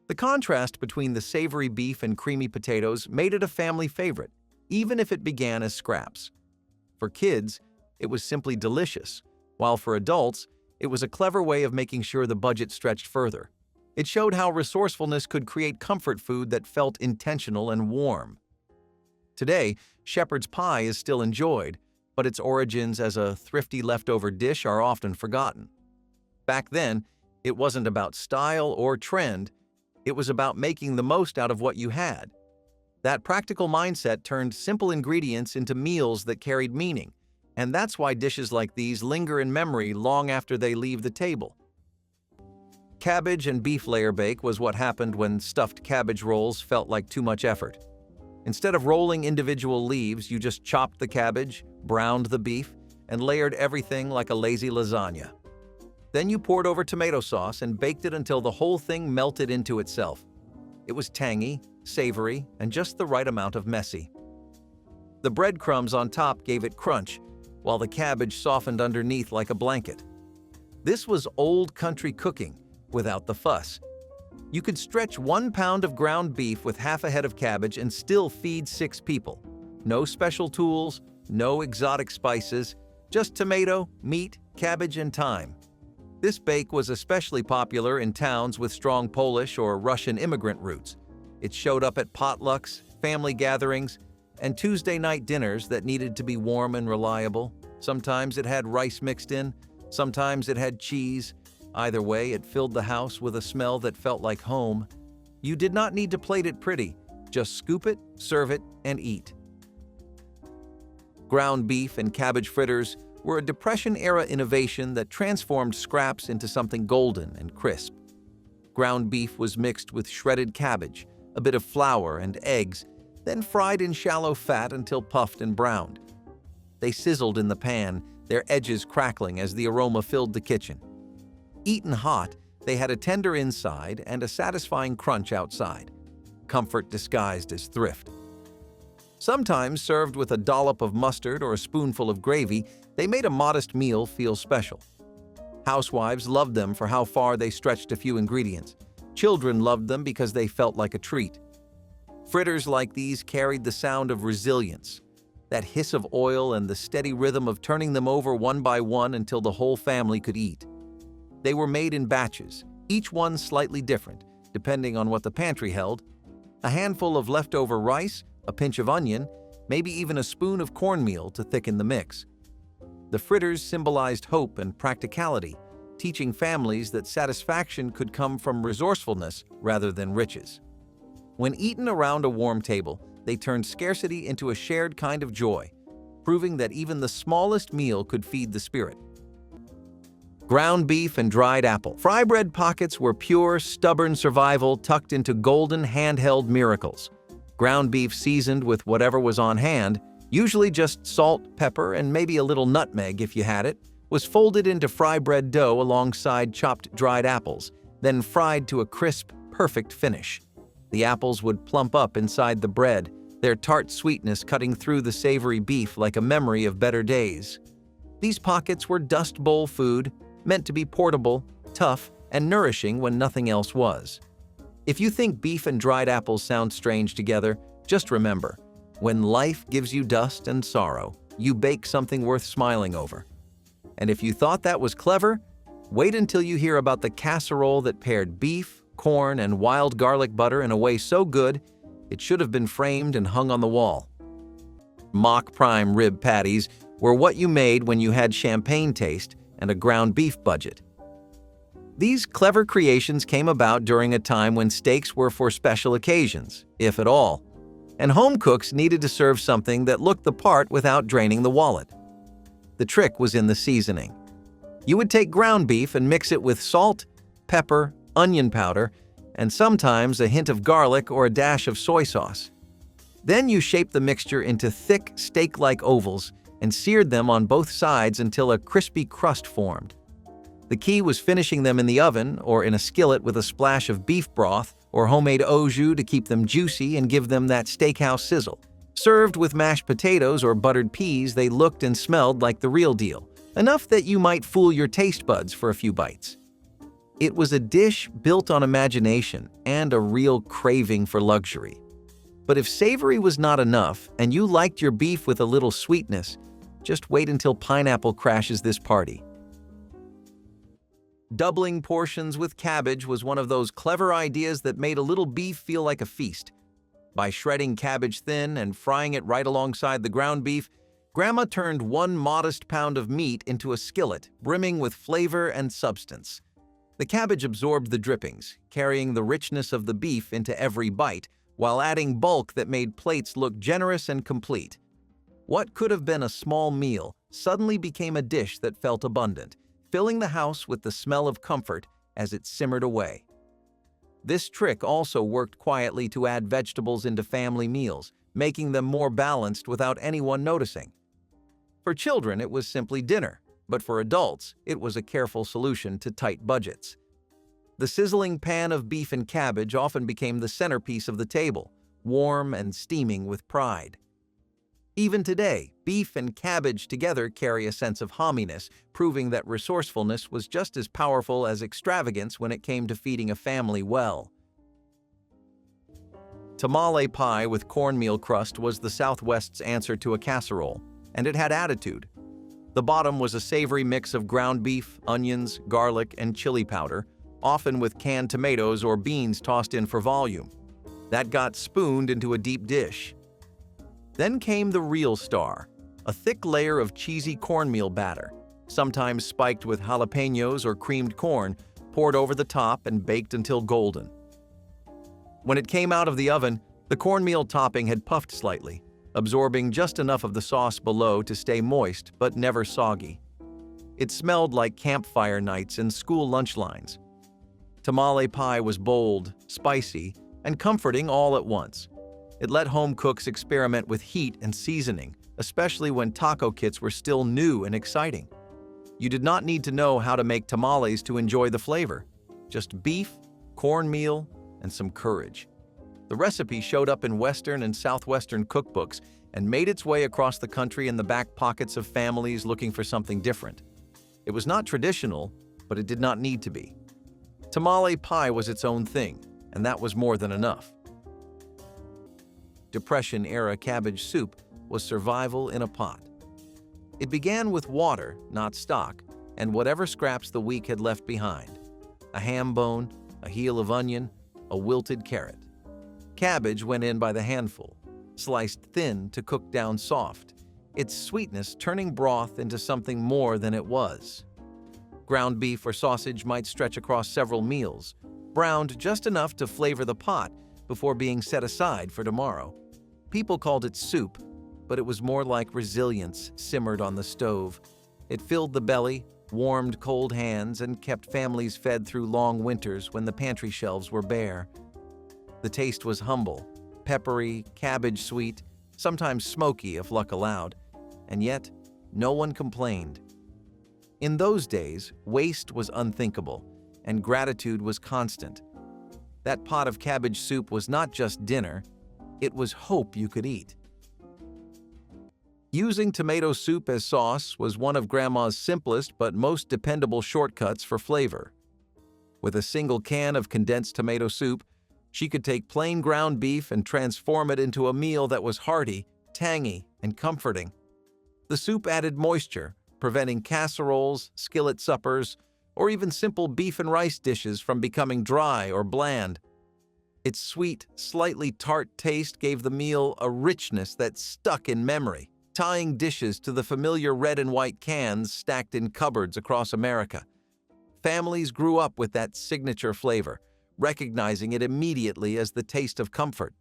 The contrast between the savory beef and creamy potatoes made it a family favorite, even if it began as scraps. For kids, it was simply delicious, while for adults, it was a clever way of making sure the budget stretched further. It showed how resourcefulness could create comfort food that felt intentional and warm. Today, shepherd's pie is still enjoyed, but its origins as a thrifty leftover dish are often forgotten. Back then, it wasn't about style or trend, it was about making the most out of what you had. That practical mindset turned simple ingredients into meals that carried meaning, and that's why dishes like these linger in memory long after they leave the table. Cabbage and beef layer bake was what happened when stuffed cabbage rolls felt like too much effort. Instead of rolling individual leaves, you just chopped the cabbage, browned the beef, and layered everything like a lazy lasagna. Then you poured over tomato sauce and baked it until the whole thing melted into itself. It was tangy, savory, and just the right amount of messy. The breadcrumbs on top gave it crunch, while the cabbage softened underneath like a blanket. This was old country cooking, without the fuss. You could stretch 1 pound of ground beef with half a head of cabbage and still feed 6 people. No special tools, no exotic spices, just tomato, meat, cabbage, and thyme. This bake was especially popular in towns with strong Polish or Russian immigrant roots. It showed up at potlucks, family gatherings, and Tuesday night dinners that needed to be warm and reliable. Sometimes it had rice mixed in, sometimes it had cheese. Either way, it filled the house with a smell that felt like home. You did not need to plate it pretty, just scoop it, serve it, and eat. Ground beef and cabbage fritters were a Depression-era innovation that transformed scraps into something golden and crisp. Ground beef was mixed with shredded cabbage, a bit of flour, and eggs, then fried in shallow fat until puffed and browned. They sizzled in the pan, their edges crackling as the aroma filled the kitchen. Eaten hot, they had a tender inside and a satisfying crunch outside. Comfort disguised as thrift. Sometimes served with a dollop of mustard or a spoonful of gravy, they made a modest meal feel special. Housewives loved them for how far they stretched a few ingredients. Children loved them because they felt like a treat. Fritters like these carried the sound of resilience, that hiss of oil and the steady rhythm of turning them over one by one until the whole family could eat. They were made in batches, each one slightly different, depending on what the pantry held. A handful of leftover rice, a pinch of onion, maybe even a spoon of cornmeal to thicken the mix. The fritters symbolized hope and practicality, teaching families that satisfaction could come from resourcefulness rather than riches. When eaten around a warm table, they turned scarcity into a shared kind of joy, proving that even the smallest meal could feed the spirit. Ground beef and dried apple. Fry bread pockets were pure, stubborn survival tucked into golden handheld miracles. Ground beef seasoned with whatever was on hand, usually just salt, pepper, and maybe a little nutmeg if you had it, was folded into fry bread dough alongside chopped dried apples, then fried to a crisp, perfect finish. The apples would plump up inside the bread, their tart sweetness cutting through the savory beef like a memory of better days. These pockets were dust bowl food, meant to be portable, tough, and nourishing when nothing else was. If you think beef and dried apples sound strange together, just remember, when life gives you dust and sorrow, you bake something worth smiling over. And if you thought that was clever, wait until you hear about the casserole that paired beef, corn, and wild garlic butter in a way so good, it should have been framed and hung on the wall. Mock prime rib patties were what you made when you had champagne taste and a ground beef budget. These clever creations came about during a time when steaks were for special occasions, if at all, and home cooks needed to serve something that looked the part without draining the wallet. The trick was in the seasoning. You would take ground beef and mix it with salt, pepper, onion powder, and sometimes a hint of garlic or a dash of soy sauce. Then you shaped the mixture into thick, steak-like ovals and seared them on both sides until a crispy crust formed. The key was finishing them in the oven or in a skillet with a splash of beef broth or homemade au jus to keep them juicy and give them that steakhouse sizzle. Served with mashed potatoes or buttered peas, they looked and smelled like the real deal, enough that you might fool your taste buds for a few bites. It was a dish built on imagination and a real craving for luxury. But if savory was not enough and you liked your beef with a little sweetness, just wait until pineapple crashes this party. Doubling portions with cabbage was one of those clever ideas that made a little beef feel like a feast. By shredding cabbage thin and frying it right alongside the ground beef, Grandma turned 1 modest pound of meat into a skillet, brimming with flavor and substance. The cabbage absorbed the drippings, carrying the richness of the beef into every bite, while adding bulk that made plates look generous and complete. What could have been a small meal suddenly became a dish that felt abundant, filling the house with the smell of comfort as it simmered away. This trick also worked quietly to add vegetables into family meals, making them more balanced without anyone noticing. For children, it was simply dinner, but for adults, it was a careful solution to tight budgets. The sizzling pan of beef and cabbage often became the centerpiece of the table, warm and steaming with pride. Even today, beef and cabbage together carry a sense of hominess, proving that resourcefulness was just as powerful as extravagance when it came to feeding a family well. Tamale pie with cornmeal crust was the Southwest's answer to a casserole, and it had attitude. The bottom was a savory mix of ground beef, onions, garlic, and chili powder, often with canned tomatoes or beans tossed in for volume. That got spooned into a deep dish. Then came the real star, a thick layer of cheesy cornmeal batter, sometimes spiked with jalapenos or creamed corn, poured over the top and baked until golden. When it came out of the oven, the cornmeal topping had puffed slightly, absorbing just enough of the sauce below to stay moist but never soggy. It smelled like campfire nights and school lunch lines. Tamale pie was bold, spicy, and comforting all at once. It let home cooks experiment with heat and seasoning, especially when taco kits were still new and exciting. You did not need to know how to make tamales to enjoy the flavor. Just beef, cornmeal, and some courage. The recipe showed up in Western and Southwestern cookbooks and made its way across the country in the back pockets of families looking for something different. It was not traditional, but it did not need to be. Tamale pie was its own thing, and that was more than enough. Depression-era cabbage soup was survival in a pot. It began with water, not stock, and whatever scraps the week had left behind. A ham bone, a heel of onion, a wilted carrot. Cabbage went in by the handful, sliced thin to cook down soft, its sweetness turning broth into something more than it was. Ground beef or sausage might stretch across several meals, browned just enough to flavor the pot before being set aside for tomorrow. People called it soup, but it was more like resilience simmered on the stove. It filled the belly, warmed cold hands, and kept families fed through long winters when the pantry shelves were bare. The taste was humble, peppery, cabbage sweet, sometimes smoky if luck allowed, and yet no one complained. In those days, waste was unthinkable, and gratitude was constant. That pot of cabbage soup was not just dinner, it was hope you could eat. Using tomato soup as sauce was one of Grandma's simplest but most dependable shortcuts for flavor. With a single can of condensed tomato soup, she could take plain ground beef and transform it into a meal that was hearty, tangy, and comforting. The soup added moisture, preventing casseroles, skillet suppers, or even simple beef and rice dishes from becoming dry or bland. Its sweet, slightly tart taste gave the meal a richness that stuck in memory, tying dishes to the familiar red and white cans stacked in cupboards across America. Families grew up with that signature flavor, recognizing it immediately as the taste of comfort.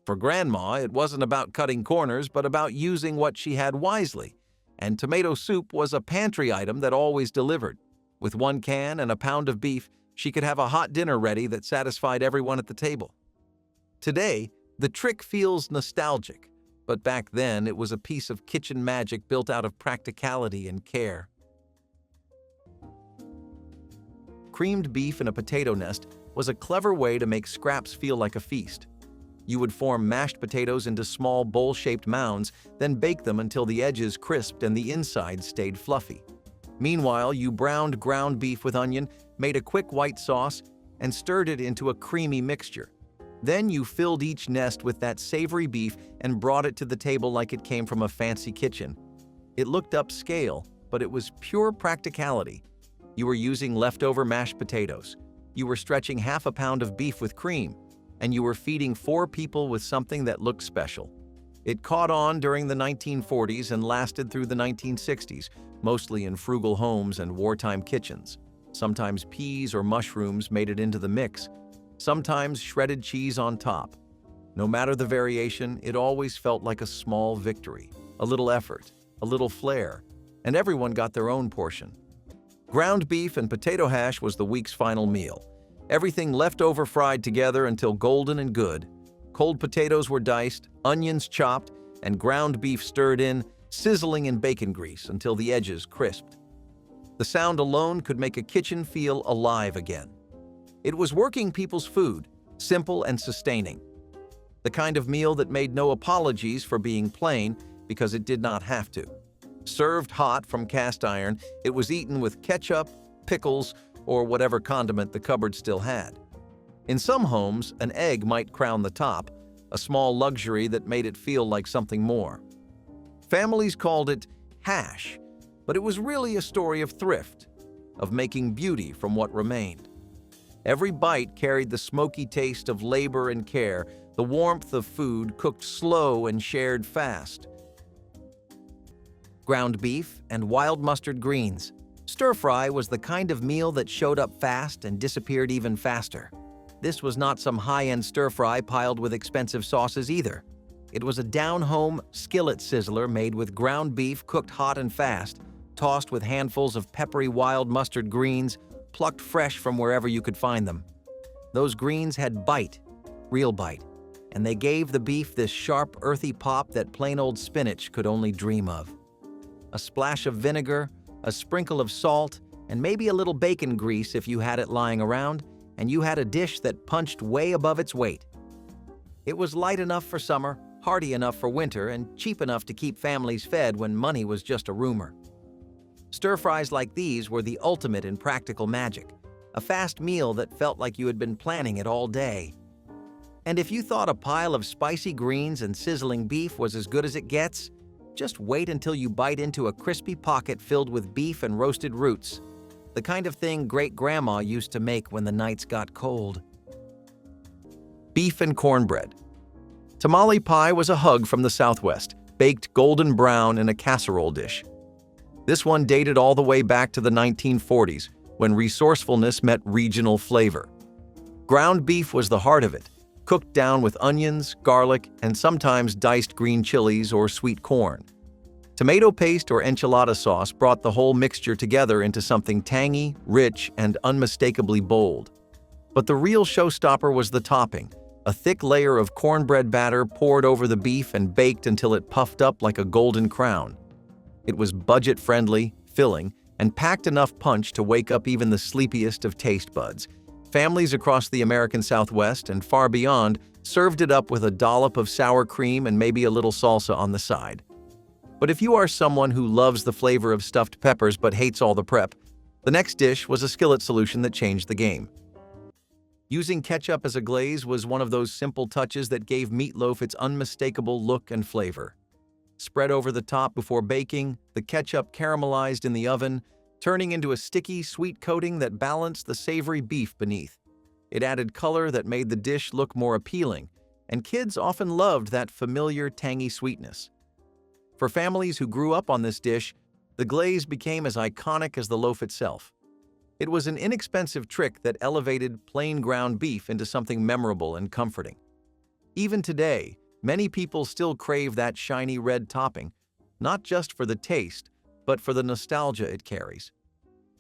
For Grandma, it wasn't about cutting corners, but about using what she had wisely, and tomato soup was a pantry item that always delivered. With one can and a pound of beef, she could have a hot dinner ready that satisfied everyone at the table. Today, the trick feels nostalgic, but back then it was a piece of kitchen magic built out of practicality and care. Creamed beef in a potato nest was a clever way to make scraps feel like a feast. You would form mashed potatoes into small bowl-shaped mounds, then bake them until the edges crisped and the inside stayed fluffy. Meanwhile, you browned ground beef with onion, made a quick white sauce, and stirred it into a creamy mixture. Then you filled each nest with that savory beef and brought it to the table like it came from a fancy kitchen. It looked upscale, but it was pure practicality. You were using leftover mashed potatoes. You were stretching half a pound of beef with cream, and you were feeding 4 people with something that looked special. It caught on during the 1940s and lasted through the 1960s, mostly in frugal homes and wartime kitchens. Sometimes peas or mushrooms made it into the mix, sometimes shredded cheese on top. No matter the variation, it always felt like a small victory, a little effort, a little flair, and everyone got their own portion. Ground beef and potato hash was the week's final meal. Everything left over fried together until golden and good. Cold potatoes were diced, onions chopped, and ground beef stirred in, sizzling in bacon grease until the edges crisped. The sound alone could make a kitchen feel alive again. It was working people's food, simple and sustaining. The kind of meal that made no apologies for being plain because it did not have to. Served hot from cast iron, it was eaten with ketchup, pickles, or whatever condiment the cupboard still had. In some homes, an egg might crown the top, a small luxury that made it feel like something more. Families called it hash, but it was really a story of thrift, of making beauty from what remained. Every bite carried the smoky taste of labor and care, the warmth of food cooked slow and shared fast. Ground beef and wild mustard greens. Stir-fry was the kind of meal that showed up fast and disappeared even faster. This was not some high-end stir-fry piled with expensive sauces either. It was a down-home skillet sizzler made with ground beef cooked hot and fast, tossed with handfuls of peppery wild mustard greens, plucked fresh from wherever you could find them. Those greens had bite, real bite. and they gave the beef this sharp, earthy pop that plain old spinach could only dream of. A splash of vinegar, a sprinkle of salt, and maybe a little bacon grease if you had it lying around, and you had a dish that punched way above its weight. It was light enough for summer, hearty enough for winter, and cheap enough to keep families fed when money was just a rumor. Stir-fries like these were the ultimate in practical magic, a fast meal that felt like you had been planning it all day. And if you thought a pile of spicy greens and sizzling beef was as good as it gets, just wait until you bite into a crispy pocket filled with beef and roasted roots, the kind of thing great-grandma used to make when the nights got cold. Beef and cornbread. Tamale pie was a hug from the Southwest, baked golden brown in a casserole dish. This one dated all the way back to the 1940s, when resourcefulness met regional flavor. Ground beef was the heart of it, cooked down with onions, garlic, and sometimes diced green chilies or sweet corn. Tomato paste or enchilada sauce brought the whole mixture together into something tangy, rich, and unmistakably bold. But the real showstopper was the topping, a thick layer of cornbread batter poured over the beef and baked until it puffed up like a golden crown. It was budget-friendly, filling, and packed enough punch to wake up even the sleepiest of taste buds. Families across the American Southwest and far beyond served it up with a dollop of sour cream and maybe a little salsa on the side. But if you are someone who loves the flavor of stuffed peppers but hates all the prep, the next dish was a skillet solution that changed the game. Using ketchup as a glaze was one of those simple touches that gave meatloaf its unmistakable look and flavor. Spread over the top before baking, the ketchup caramelized in the oven, turning into a sticky, sweet coating that balanced the savory beef beneath. It added color that made the dish look more appealing, and kids often loved that familiar, tangy sweetness. For families who grew up on this dish, the glaze became as iconic as the loaf itself. It was an inexpensive trick that elevated plain ground beef into something memorable and comforting. Even today, many people still crave that shiny red topping, not just for the taste, but for the nostalgia it carries.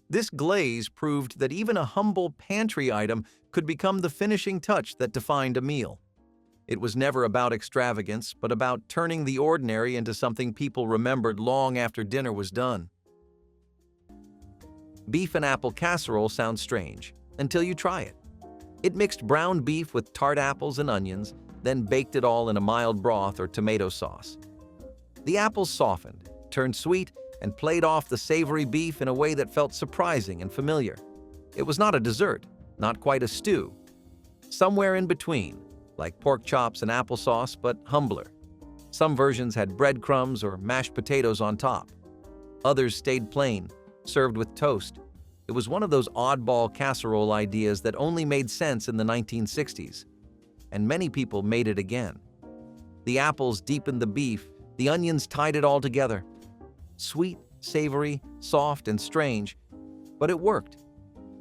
This glaze proved that even a humble pantry item could become the finishing touch that defined a meal. It was never about extravagance, but about turning the ordinary into something people remembered long after dinner was done. Beef and apple casserole sounds strange, until you try it. It mixed brown beef with tart apples and onions, then baked it all in a mild broth or tomato sauce. The apples softened, turned sweet, and played off the savory beef in a way that felt surprising and familiar. It was not a dessert, not quite a stew. Somewhere in between, like pork chops and applesauce, but humbler. Some versions had breadcrumbs or mashed potatoes on top. Others stayed plain, served with toast. It was one of those oddball casserole ideas that only made sense in the 1960s. And many people made it again. The apples deepened the beef, the onions tied it all together. Sweet, savory, soft, and strange, but it worked.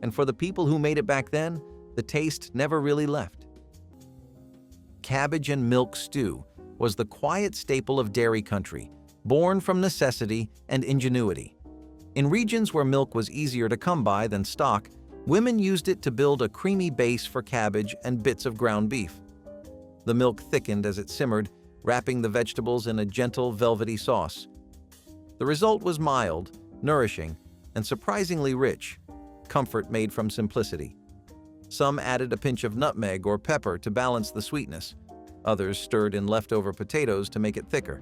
And for the people who made it back then, the taste never really left. Cabbage and milk stew was the quiet staple of dairy country, born from necessity and ingenuity. In regions where milk was easier to come by than stock, women used it to build a creamy base for cabbage and bits of ground beef. The milk thickened as it simmered, wrapping the vegetables in a gentle, velvety sauce. The result was mild, nourishing, and surprisingly rich, comfort made from simplicity. Some added a pinch of nutmeg or pepper to balance the sweetness. Others stirred in leftover potatoes to make it thicker.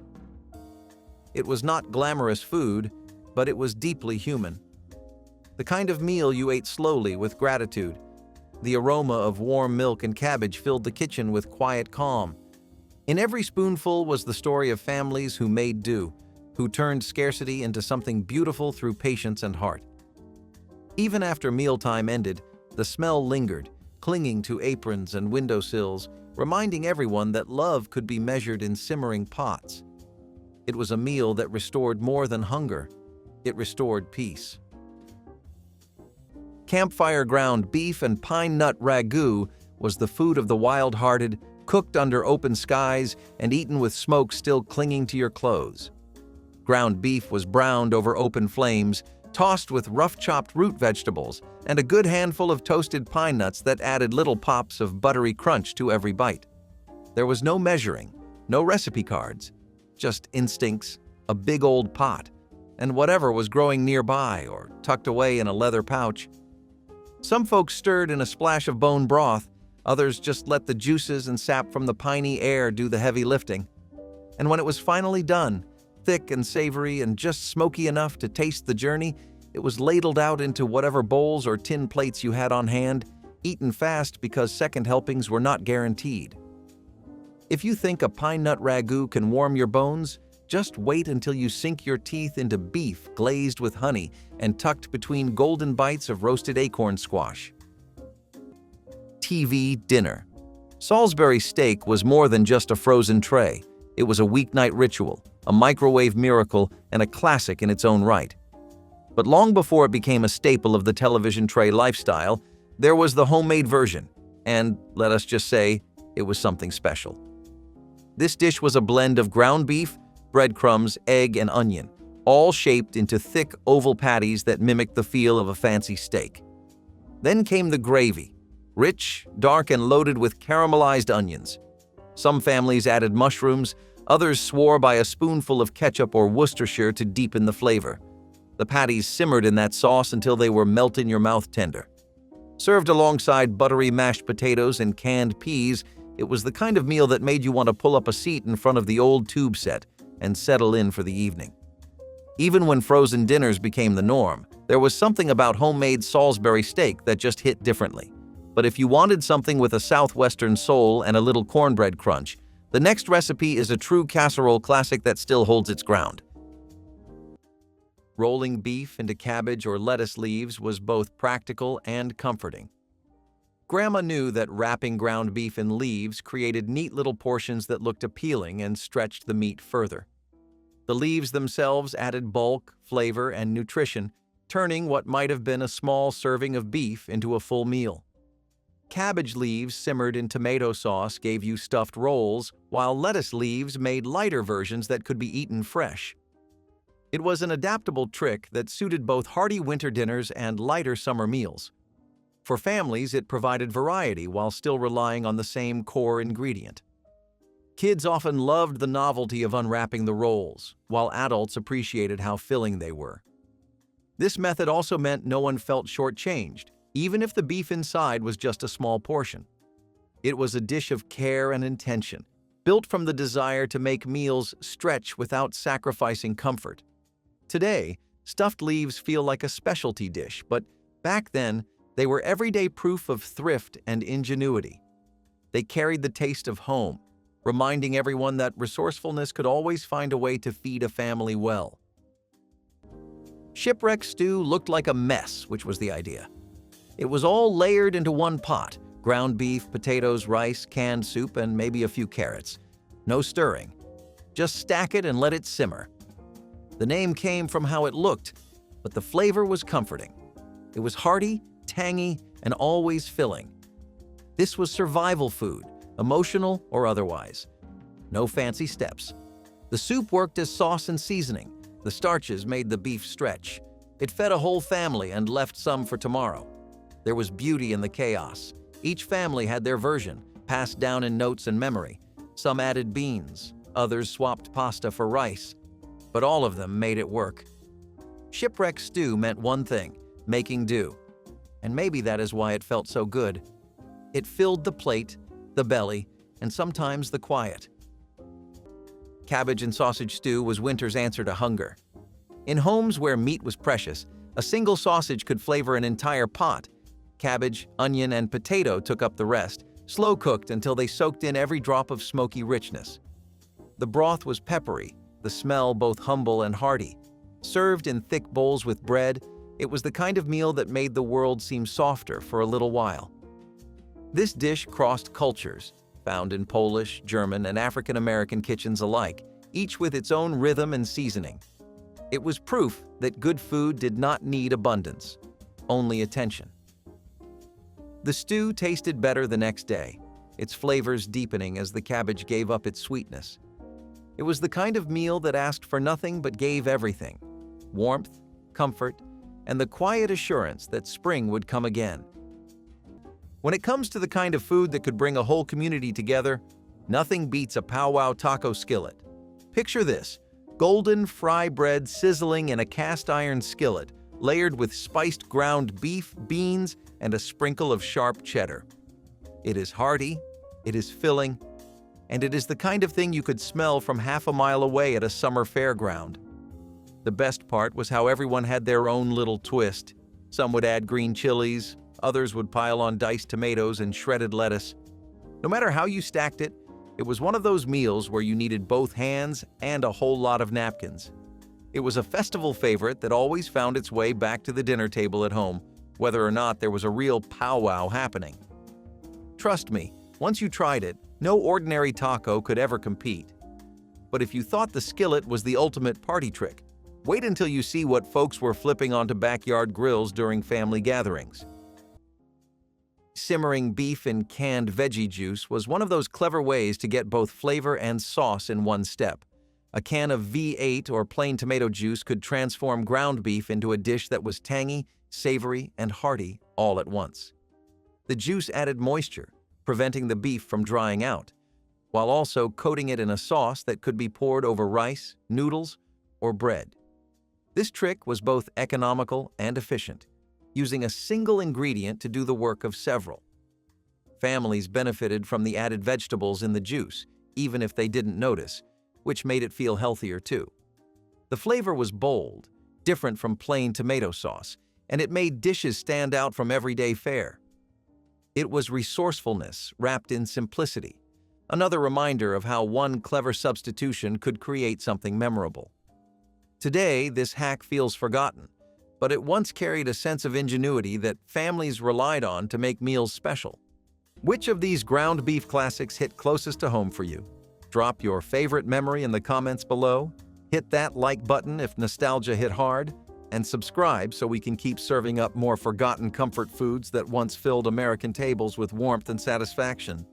It was not glamorous food, but it was deeply human. The kind of meal you ate slowly with gratitude. The aroma of warm milk and cabbage filled the kitchen with quiet calm. In every spoonful was the story of families who made do, who turned scarcity into something beautiful through patience and heart. Even after mealtime ended, the smell lingered, clinging to aprons and windowsills, reminding everyone that love could be measured in simmering pots. It was a meal that restored more than hunger. It restored peace. Campfire ground beef and pine nut ragu was the food of the wild-hearted, cooked under open skies and eaten with smoke still clinging to your clothes. Ground beef was browned over open flames, tossed with rough-chopped root vegetables, and a good handful of toasted pine nuts that added little pops of buttery crunch to every bite. There was no measuring, no recipe cards, just instincts, a big old pot, and whatever was growing nearby or tucked away in a leather pouch. Some folks stirred in a splash of bone broth, others just let the juices and sap from the piney air do the heavy lifting. And when it was finally done, thick and savory and just smoky enough to taste the journey, it was ladled out into whatever bowls or tin plates you had on hand, eaten fast because second helpings were not guaranteed. If you think a pine nut ragu can warm your bones, just wait until you sink your teeth into beef glazed with honey and tucked between golden bites of roasted acorn squash. TV dinner. Salisbury steak was more than just a frozen tray. It was a weeknight ritual, a microwave miracle, and a classic in its own right. But long before it became a staple of the television tray lifestyle, there was the homemade version, and let us just say, it was something special. This dish was a blend of ground beef, breadcrumbs, egg, and onion, all shaped into thick oval patties that mimicked the feel of a fancy steak. Then came the gravy, rich, dark, and loaded with caramelized onions. Some families added mushrooms, others swore by a spoonful of ketchup or Worcestershire to deepen the flavor. The patties simmered in that sauce until they were melt-in-your-mouth tender. Served alongside buttery mashed potatoes and canned peas, it was the kind of meal that made you want to pull up a seat in front of the old tube set and settle in for the evening. Even when frozen dinners became the norm, there was something about homemade Salisbury steak that just hit differently. But if you wanted something with a southwestern soul and a little cornbread crunch, the next recipe is a true casserole classic that still holds its ground. Rolling beef into cabbage or lettuce leaves was both practical and comforting. Grandma knew that wrapping ground beef in leaves created neat little portions that looked appealing and stretched the meat further. The leaves themselves added bulk, flavor, and nutrition, turning what might have been a small serving of beef into a full meal. Cabbage leaves simmered in tomato sauce gave you stuffed rolls, while lettuce leaves made lighter versions that could be eaten fresh. It was an adaptable trick that suited both hearty winter dinners and lighter summer meals. For families, it provided variety while still relying on the same core ingredient. Kids often loved the novelty of unwrapping the rolls, while adults appreciated how filling they were. This method also meant no one felt shortchanged, even if the beef inside was just a small portion. It was a dish of care and intention, built from the desire to make meals stretch without sacrificing comfort. Today, stuffed leaves feel like a specialty dish, but back then, they were everyday proof of thrift and ingenuity. They carried the taste of home, reminding everyone that resourcefulness could always find a way to feed a family well. Shipwreck stew looked like a mess, which was the idea. It was all layered into one pot: ground beef, potatoes, rice, canned soup, and maybe a few carrots. No stirring. Just stack it and let it simmer. The name came from how it looked, but the flavor was comforting. It was hearty, tangy, and always filling. This was survival food, emotional or otherwise. No fancy steps. The soup worked as sauce and seasoning. The starches made the beef stretch. It fed a whole family and left some for tomorrow. There was beauty in the chaos. Each family had their version, passed down in notes and memory. Some added beans, others swapped pasta for rice, but all of them made it work. Shipwreck stew meant one thing: making do. And maybe that is why it felt so good. It filled the plate, the belly, and sometimes the quiet. Cabbage and sausage stew was winter's answer to hunger. In homes where meat was precious, a single sausage could flavor an entire pot. Cabbage, onion, and potato took up the rest, slow-cooked until they soaked in every drop of smoky richness. The broth was peppery, the smell both humble and hearty. Served in thick bowls with bread, it was the kind of meal that made the world seem softer for a little while. This dish crossed cultures, found in Polish, German, and African American kitchens alike, each with its own rhythm and seasoning. It was proof that good food did not need abundance, only attention. The stew tasted better the next day, its flavors deepening as the cabbage gave up its sweetness. It was the kind of meal that asked for nothing but gave everything: warmth, comfort, and the quiet assurance that spring would come again. When it comes to the kind of food that could bring a whole community together, Nothing beats a powwow taco skillet. Picture this: golden fry bread sizzling in a cast-iron skillet, layered with spiced ground beef, beans, and a sprinkle of sharp cheddar. It is hearty, it is filling, and it is the kind of thing you could smell from half a mile away at a summer fairground. The best part was how everyone had their own little twist. Some would add green chilies, others would pile on diced tomatoes and shredded lettuce. No matter how you stacked it, it was one of those meals where you needed both hands and a whole lot of napkins. It was a festival favorite that always found its way back to the dinner table at home, whether or not there was a real powwow happening. Trust me, once you tried it, no ordinary taco could ever compete. But if you thought the skillet was the ultimate party trick, wait until you see what folks were flipping onto backyard grills during family gatherings. Simmering beef in canned veggie juice was one of those clever ways to get both flavor and sauce in one step. A can of V8 or plain tomato juice could transform ground beef into a dish that was tangy, savory, and hearty all at once. The juice added moisture, preventing the beef from drying out, while also coating it in a sauce that could be poured over rice, noodles, or bread. This trick was both economical and efficient, using a single ingredient to do the work of several. Families benefited from the added vegetables in the juice, even if they didn't notice, which made it feel healthier too. The flavor was bold, different from plain tomato sauce, and it made dishes stand out from everyday fare. It was resourcefulness wrapped in simplicity, another reminder of how one clever substitution could create something memorable. Today, this hack feels forgotten, but it once carried a sense of ingenuity that families relied on to make meals special. Which of these ground beef classics hit closest to home for you? Drop your favorite memory in the comments below, hit that like button if nostalgia hit hard, and subscribe so we can keep serving up more forgotten comfort foods that once filled American tables with warmth and satisfaction.